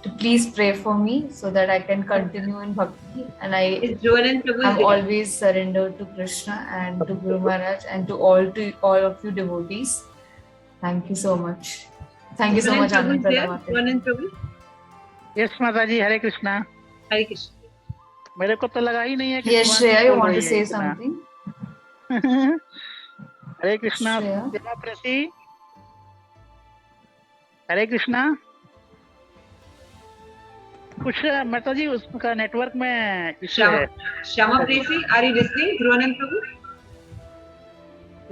Speaker 1: to please pray for me so that I can continue in bhakti, and
Speaker 2: Is Dhruvan and Prabhu is
Speaker 1: I'm
Speaker 2: there?
Speaker 1: always surrendered to Krishna and to Guru Maharaj and to all of you devotees. Thank you so much. Thank you so
Speaker 2: Dhruvan
Speaker 1: much,
Speaker 2: and Prabhu
Speaker 1: Anand
Speaker 2: is there?
Speaker 1: Pradha
Speaker 2: Dhruvan and Prabhu?
Speaker 9: Yes माता जी, हरे Krishna.
Speaker 2: Hare Krishna.
Speaker 9: मेरे को तो लगा ही नहीं है कि
Speaker 1: Yes,
Speaker 9: Shivangi
Speaker 1: Shreya, you
Speaker 9: बोल
Speaker 1: want
Speaker 9: रही
Speaker 1: to
Speaker 9: है
Speaker 1: say
Speaker 9: इतना।
Speaker 1: something?
Speaker 9: हरे कृष्णा।
Speaker 1: Shreya?
Speaker 9: सेवा प्रेसी। हरे कृष्णा। कुछ माता जी उसका नेटवर्क में इश्यू है।
Speaker 2: Shama Presi, are you listening? Dhruvan and Prabhu?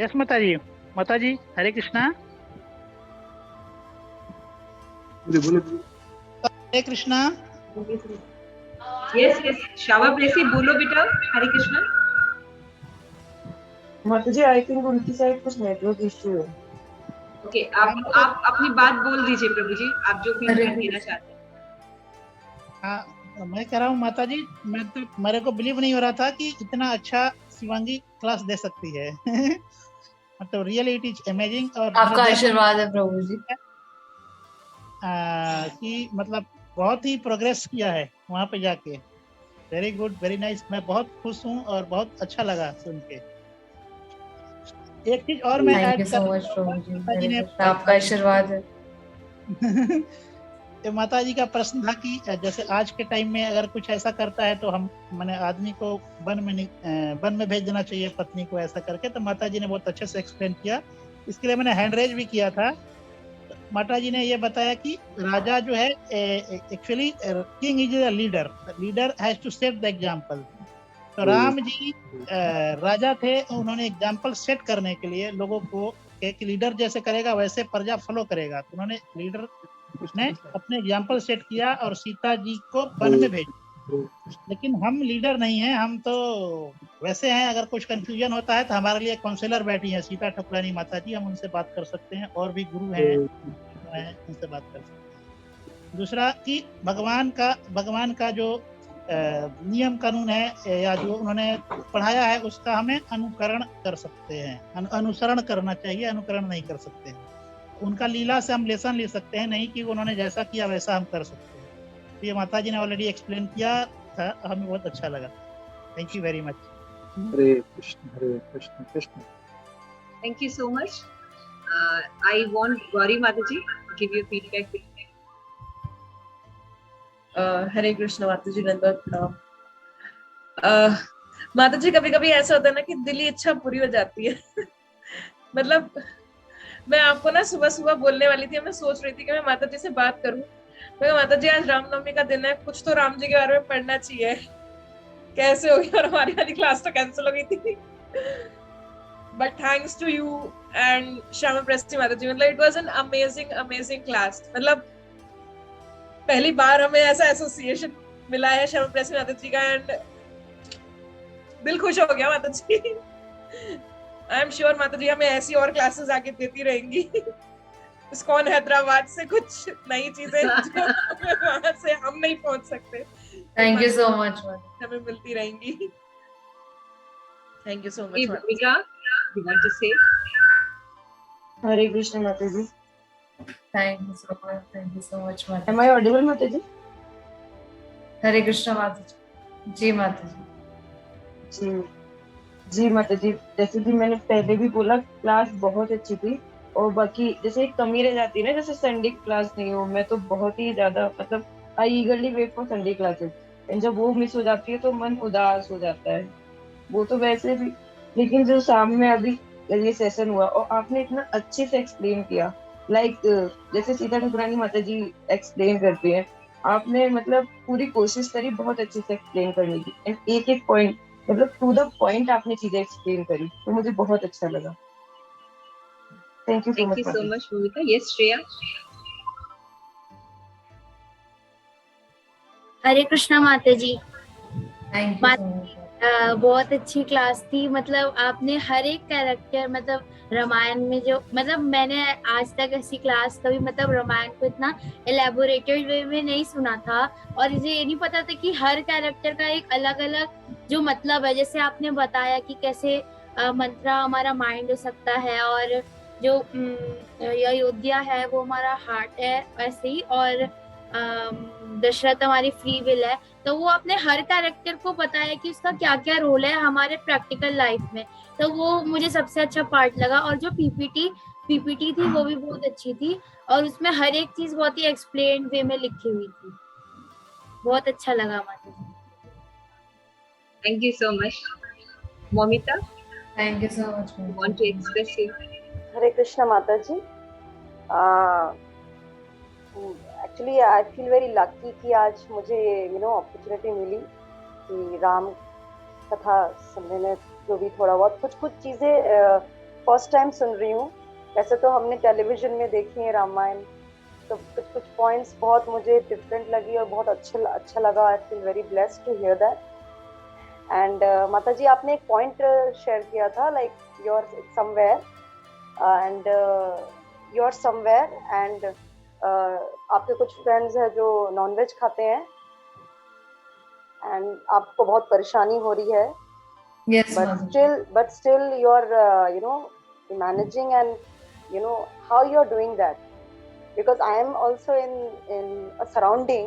Speaker 9: Yes माता जी। माता जी, हरे कृष्णा। हरे Krishna.
Speaker 2: Yes, yes. Shama Presi, बोलो बेटा। Hare Krishna.
Speaker 4: माता जी, आई थिंक उनकी साइड कुछ नेटवर्क इश्यू है।
Speaker 2: Okay, आप अपनी बात बोल दीजिए प्रभु जी, आप जो फीडबैक देना चाहते हैं।
Speaker 9: हाँ, मैं कह रहा हूँ माता जी, मेरे को बिलीव नहीं हो रहा था कि इतना अच्छा शिवांगी क्लास दे सकती है। मतलब रियली इट इज अमेजिंग। और
Speaker 1: आपका आशीर्वाद है प्रभु जी।
Speaker 9: कि मतलब बहुत ही प्रोग्रेस किया है वहाँ पे जाके। Very good, very nice. मैं बहुत खुश हूँ और बहुत अच्छा लगा सुन के। एक चीज और मैं
Speaker 1: thank
Speaker 9: add
Speaker 1: you so much Prabhu ji.
Speaker 9: Mata ji ने
Speaker 1: आपका आशीर्वाद है।
Speaker 9: तो माता जी का प्रश्न था कि जैसे आज के टाइम में अगर कुछ ऐसा करता है तो हम माने आदमी को वन में भेज देना चाहिए पत्नी को, ऐसा करके। तो माता जी ने बहुत अच्छे से एक्सप्लेन किया। इसके लिए मैंने हैंड रेज भी किया था। माता जी ने ये बताया कि राजा जो है actually king is a leader has to set the example. तो राम जी राजा थे, उन्होंने एग्जांपल सेट करने के लिए लोगों को कि लीडर जैसे करेगा वैसे प्रजा फॉलो करेगा। तो उन्होंने लीडर उसने अपने एग्जांपल सेट किया और सीता जी को वन में भेजा। लेकिन हम लीडर नहीं हैं, हम तो वैसे हैं। अगर कुछ कंफ्यूजन होता है तो हमारे लिए काउंसलर बैठी हैं सीता ठकुरानी माता जी, हम उनसे बात कर सकते हैं। और भी गुरु हैं उनसे बात कर सकते हैं। दूसरा कि भगवान का जो नियम कानून है या जो उन्होंने पढ़ाया है उसका हमें अनुकरण कर सकते हैं, अनुसरण करना चाहिए, अनुकरण नहीं कर सकते हैं। उनका लीला से हम लेसन ले सकते हैं, नहीं कि उन्होंने जैसा किया वैसा हम कर सकते हैं। तो ये माता जी ने ऑलरेडी एक्सप्लेन किया था, हमें बहुत अच्छा लगा। Thank you very much.
Speaker 6: Hare Krishna Krishna.
Speaker 2: Thank you so much. I want Gauri Mataji to give you feedback.
Speaker 3: हरे कृष्ण माता जी, दंडवत प्रणाम। माता जी, कभी कभी ऐसा होता है ना कि दिली इच्छा पूरी हो जाती है। मतलब मैं आपको ना सुबह सुबह बोलने वाली थी, मैं सोच रही थी कि मैं माता जी से बात करूं। मैं माता जी, आज रामनवमी का दिन है, कुछ तो राम जी के बारे में पढ़ना चाहिए। कैसे हो गया, और हमारी वाली क्लास तो कैंसिल हो गई थी। But thanks to you and Shyama प्रेस्टी माता जी, मतलब it was an amazing class. मतलब पहली बार हमें ऐसा एसोसिएशन मिला है श्यामा प्रेस्टी माता जी का, एंड दिल खुश हो गया माता जी। आई एम श्योर माता जी हमें ऐसी और क्लासेस आगे देती रहेंगी। इस्कॉन हैदराबाद से कुछ नई चीजें जो वहां से हम नहीं पहुंच सकते,
Speaker 1: थैंक यू सो मच,
Speaker 3: हमें मिलती रहेंगी। Thank you so
Speaker 2: Hey,
Speaker 3: much.
Speaker 2: Bhumika, you want to say?
Speaker 4: Hare Krishna Mata ji.
Speaker 1: Thank you so much माता
Speaker 4: एम आई ऑडिबल माता जी?
Speaker 1: हरे कृष्ण माता जी। जी माता जी।
Speaker 4: जी जी माता जी, जैसे कि मैंने पहले भी बोला, क्लास बहुत अच्छी थी। और बाकी जैसे एक कमी रह जाती है ना, जैसे संडे क्लास नहीं हो, मैं तो बहुत ही ज्यादा मतलब I eagerly wait for Sunday classes, and जब वो मिस हो जाती है तो मन उदास हो जाता है। वो तो वैसे भी, लेकिन जो सामने अभी ये सेशन हुआ और आपने इतना अच्छे से एक्सप्लेन किया, लाइक जैसे सीता ठाकुरानी माता जी एक्सप्लेन करती है, आपने मतलब पूरी कोशिश करी बहुत अच्छे से एक्सप्लेन करने की, एंड एक एक पॉइंट मतलब टू द पॉइंट आपने चीजें एक्सप्लेन करी, तो मुझे बहुत अच्छा लगा। Thank you so
Speaker 2: Thank
Speaker 4: much
Speaker 2: you so
Speaker 4: माता जी।
Speaker 2: much, Bhumika. Yes, Shreya.
Speaker 5: Hare Krishna Mata ji.
Speaker 1: Thank you so much.
Speaker 5: बहुत अच्छी क्लास थी। मतलब आपने हर एक कैरेक्टर, मतलब रामायण में जो, मतलब मैंने आज तक ऐसी क्लास कभी मतलब रामायण को इतना एलेबोरेटेड वे में नहीं सुना था, और मुझे ये नहीं पता था कि हर कैरेक्टर का एक अलग अलग जो मतलब है। जैसे आपने बताया कि कैसे मंत्रा हमारा माइंड हो सकता है, और जो अयोध्या है वो हमारा हार्ट है वैसे ही, और दशरथ हमारी फ्री विल है। तो वो अपने हर कैरेक्टर को बताया कि उसका क्या क्या रोल है हमारे प्रैक्टिकल लाइफ में। तो वो मुझे सबसे अच्छा पार्ट लगा। और जो पीपीटी थी वो भी बहुत अच्छी थी, और उसमें हर एक चीज बहुत ही एक्सप्लेन वे में लिखी हुई थी। बहुत अच्छा लगा Mata ji.
Speaker 2: Thank you so much. Momita,
Speaker 1: thank you so much.
Speaker 2: you want to express your
Speaker 10: Hare Krishna Mata ji. Actually I feel very lucky कि आज मुझे अपॉर्चुनिटी मिली कि राम कथा सुनने में, जो भी थोड़ा बहुत कुछ चीज़ें फर्स्ट टाइम सुन रही हूँ। वैसे तो हमने टेलीविजन में देखी है रामायण, तो कुछ पॉइंट्स बहुत मुझे डिफरेंट लगी और बहुत अच्छा लगा। I feel very blessed to hear that. And माता जी, आपने एक पॉइंट शेयर किया था, like you are somewhere and आपके कुछ फ्रेंड्स हैं जो नॉनवेज खाते हैं, एंड आपको बहुत परेशानी हो रही है।
Speaker 1: Yes,
Speaker 10: but still you are managing, and how you are doing that, because I am also in a surrounding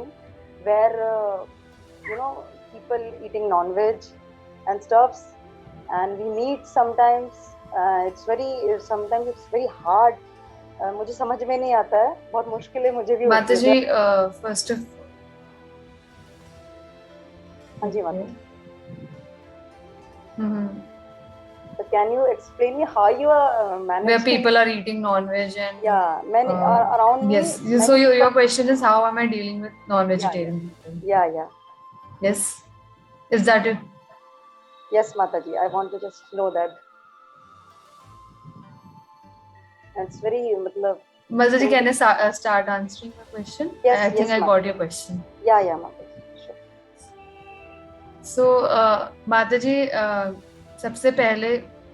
Speaker 10: where people eating non-veg and stuffs, and we meet sometimes. Sometimes it's very hard. मुझे समझ में नहीं आता है, बहुत मुश्किल है मुझे भी।
Speaker 1: माता जी, फर्स्ट ऑफ
Speaker 10: हाँ जी माता जी। So can you explain me how you are managing?
Speaker 1: Where people are eating non-veg and
Speaker 10: many are around me.
Speaker 1: Yes. So your question is how am I dealing with non-vegetarian people?
Speaker 10: Yeah.
Speaker 1: Yes. Is that it?
Speaker 10: Yes, Mataji. I want to just know that. It's very,
Speaker 1: Mataji, can I start answering the question?
Speaker 10: Yes,
Speaker 1: I think I got your question.
Speaker 10: Yeah, Mataji. Sure.
Speaker 1: So, Mataji, सबसे पहले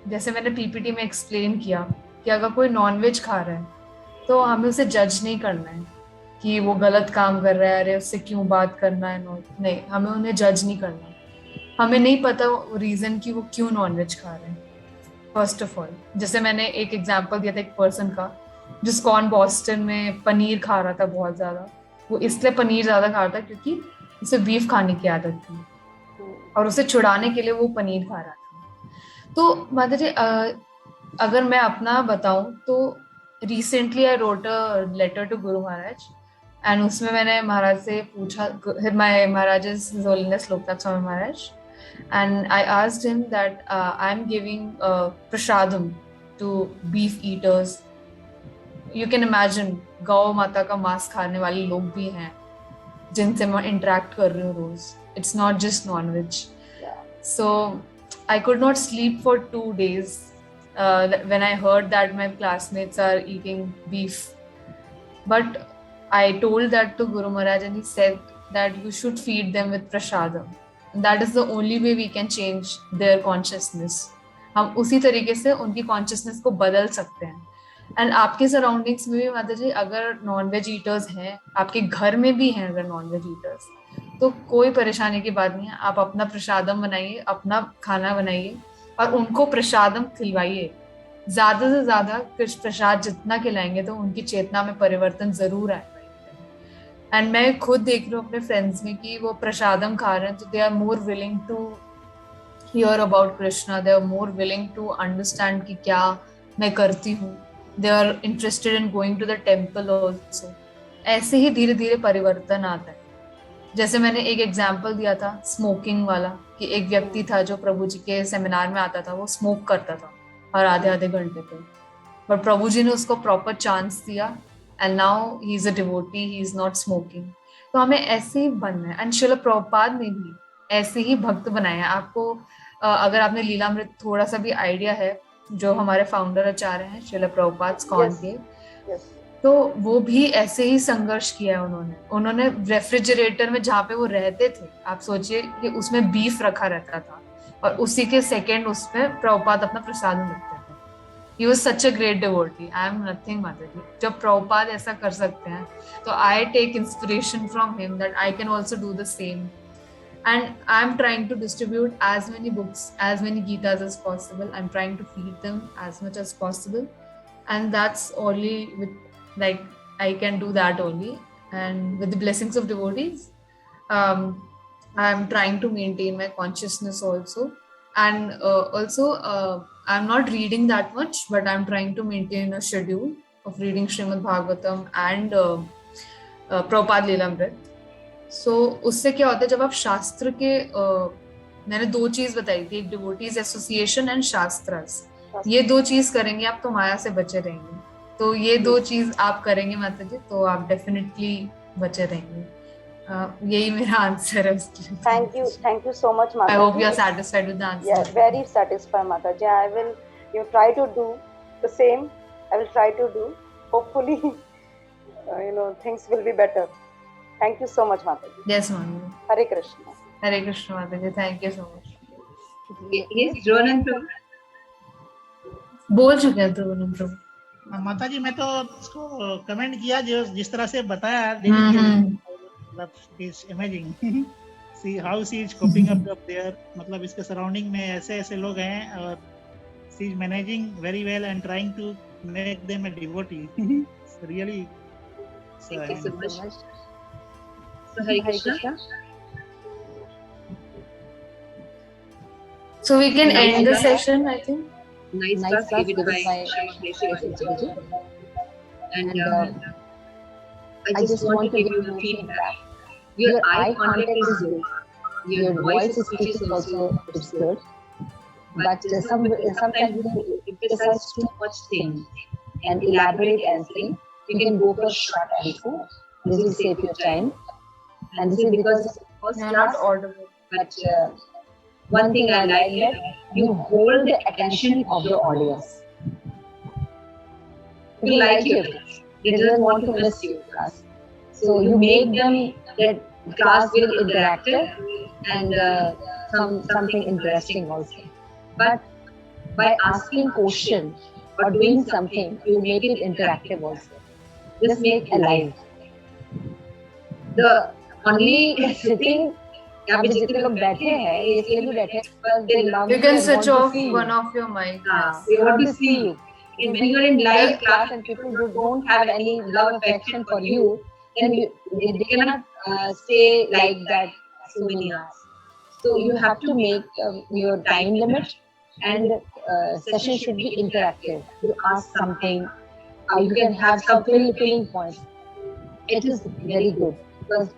Speaker 1: जैसे मैंने PPT में explain किया कि अगर कोई nonveg खा रहा है तो हमें उसे जज नहीं करना है कि वो गलत काम कर रहा है, अरे उससे क्यों बात करना है। नहीं, हमें उन्हें जज नहीं करना। हमें नहीं पता रीजन कि वो क्यों नॉनवेज खा रहे हैं। फर्स्ट ऑफ ऑल, जैसे मैंने एक एग्जांपल दिया था एक पर्सन का जो इस्कॉन बॉस्टन में पनीर खा रहा था बहुत ज्यादा, वो इसलिए पनीर ज्यादा खा रहा था क्योंकि उसे बीफ खाने की आदत थी और उसे छुड़ाने के लिए वो पनीर खा रहा था। तो माता जी अगर मैं अपना बताऊं तो recently I wrote a letter to Guru Maharaj and उसमें मैंने महाराज से पूछा, my Maharaj is his holiness Lokanath Swami Maharaj, and I asked him that I'm giving prashadam to beef eaters. You can imagine गौ माता का मांस खाने वाले लोग भी हैं जिनसे मैं इंटरेक्ट कर रही हूँ रोज. It's not just non-veg. So I could not sleep for 2 days when I heard that my classmates are eating beef. But I told that to Guru Maharaj and he said that you should feed them with prashadam. That is the only way we can change their consciousness. हम उसी तरीके से उनकी consciousness को बदल सकते हैं. And आपके सराउंडिंग्स में भी माता जी अगर नॉन वेज ईटर्स हैं, आपके घर में भी हैं अगर नॉन वेज ईटर्स, तो कोई परेशानी की बात नहीं है. आप अपना प्रसादम बनाइए, अपना खाना बनाइए और उनको प्रसादम खिलवाइए. ज्यादा से ज्यादा प्रसाद जितना खिलाएंगे तो उनकी चेतना में परिवर्तन जरूर आएगा. एंड मैं खुद देख रही हूँ अपने फ्रेंड्स में कि वो प्रसादम खा रहे हैं तो they are more willing to hear about Krishna, they are more willing to understand कि क्या मैं करती हूँ. They are interested in going to the temple also. ऐसे ही धीरे धीरे परिवर्तन आता है. जैसे मैंने एक एग्जाम्पल दिया था स्मोकिंग वाला कि एक व्यक्ति था जो प्रभु जी के सेमिनार में आता था, वो स्मोक करता था और आधे घंटे पे, पर प्रभु जी ने उसको प्रॉपर चांस दिया and now he is a devotee, he is not smoking. तो हमें ऐसे ही बनना है. एंड श्रील प्रभुपाद ने भी ऐसे ही भक्त बनाए हैं. आपको अगर आपने लीलामृत थोड़ा सा भी आइडिया है, जो हमारे फाउंडर आचार्य हैं श्रील प्रभुपाद स्कॉन के, तो वो भी ऐसे ही संघर्ष किया है उन्होंने रेफ्रिजरेटर में जहाँ पे वो रहते थे, आप सोचिए कि उसमें बीफ रखा रहता था और उसी के सेकेंड उसमें प्रभुपाद अपना प्रसाद लिखते थे. He was such a great devotee. I am nothing, Mataji. जब प्रभुपाद ऐसा कर सकते हैं तो I take inspiration from him that I can also do the same. And I am trying to distribute as many books, as many Gitas as possible. I'm trying to feed them as much as possible. And that's only with, like, I can do that only. And with the blessings of devotees, I'm trying to maintain my consciousness also. And also, I'm not reading that much, but I'm trying to maintain a schedule of reading Srimad Bhagavatam and Prabhupada Lilamrit. So उससे क्या होता है जब आप शास्त्र के मैंने 2 चीज बताई थी, एक डिवोटीज एसोसिएशन एंड शास्त्रस. ये 2 चीज करेंगे आप तो माया से बचे रहेंगे. तो ये 2 चीज आप करेंगे माता जी तो आप डेफिनेटली बचे रहेंगे. यही मेरा आंसर है उसके लिए.
Speaker 10: Thank you so much, Mataji.
Speaker 1: I hope you are satisfied with the answer.
Speaker 10: Yeah, very satisfied, Mataji. I will try to do the same. I will try to do. Hopefully, things will be better. Thank you so much, Mataji.
Speaker 1: Yes, Mataji.
Speaker 10: Hare Krishna.
Speaker 1: Hare Krishna, Mataji. Thank you so much.
Speaker 2: Yes, Ronan Prabhu.
Speaker 1: बोल चुके हैं तो Ronan प्रभु.
Speaker 9: माताजी मैं तो इसको comment किया जिस तरह से बताया. It's amazing. See how she is coping up there. मतलब इसके सराउंडिंग में ऐसे लोग हैं और she is managing very well and trying to make them a devotee. It's really.
Speaker 2: Thank you so much. So Hare Krishna.
Speaker 1: So we can end the session, I think.
Speaker 2: Nice class given by Shri. And I just want to give you a feedback. Your eye contact is good. Your voice speech is also good. But sometimes you emphasize too much things and elaborate answering. You can go for short answer. This will save your time. And this is because first class,
Speaker 1: audible.
Speaker 2: But one thing I like is you hold the attention of the audience. You like your class. They don't want to miss your class. So you make them that class will interactive and something interesting also. But by asking question or doing something, you make it interactive also. Just make alive. The only sitting यहाँ पे जितने लोग बैठे हैं ये इसलिए भी बैठे हैं
Speaker 1: you can switch off one of your mic.
Speaker 2: They want to see you. When you are in live class and people who don't have any love affection for you, then they cannot stay like that so many hours. So you have to make your time limit, and session should be interactive. You ask something, you can have some filling points. It is very good because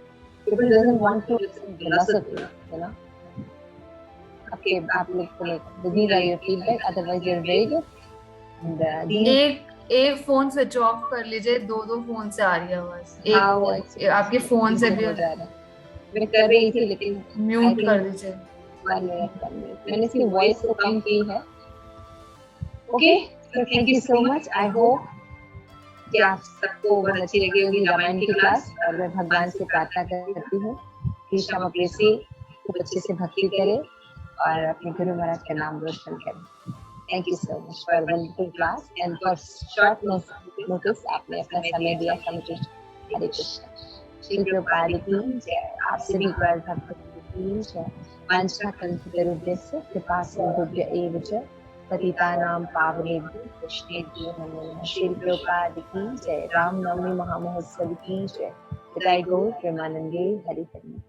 Speaker 2: people doesn't want to listen philosophy, you know. Okay, आप लोग को these are your feedback. Otherwise, you're very good. And
Speaker 1: एक phone switch off कर लीजिए, दो phone से आ रही है आवाज। एक आपके फोन से भी
Speaker 2: मैं कर रही थी लेकिन
Speaker 1: म्यूट कर दीजिए।
Speaker 2: मैंने इसकी वॉइस को कम की है। Okay, so thank you so much. I hope कि आप सबको बहुत अच्छी लगी होगी रामायण की क्लास, और मैं भगवान से प्रार्थना करती हूँ कि श्यामा प्रेसी खूब अच्छे से भक्ति करे और अपने गुरु महाराज का नाम रोशन करे। Thank you so much for a wonderful class and for short notice आपने अपना समय दिया समुचित। हरे कृष्ण। श्री प्रभुपाद की जय। आप सभी पर भक्त की जय। वांछा कल्पतरुभ्यस्य कृपा सिंधुभ्य एव च पतितानां पावनेभ्यो वैष्णवेभ्यो नमो नमः। श्री प्रभुपाद की जय। रामनवमी महामहोत्सव की जय। जय गौर प्रेमानंदे हरि हरि।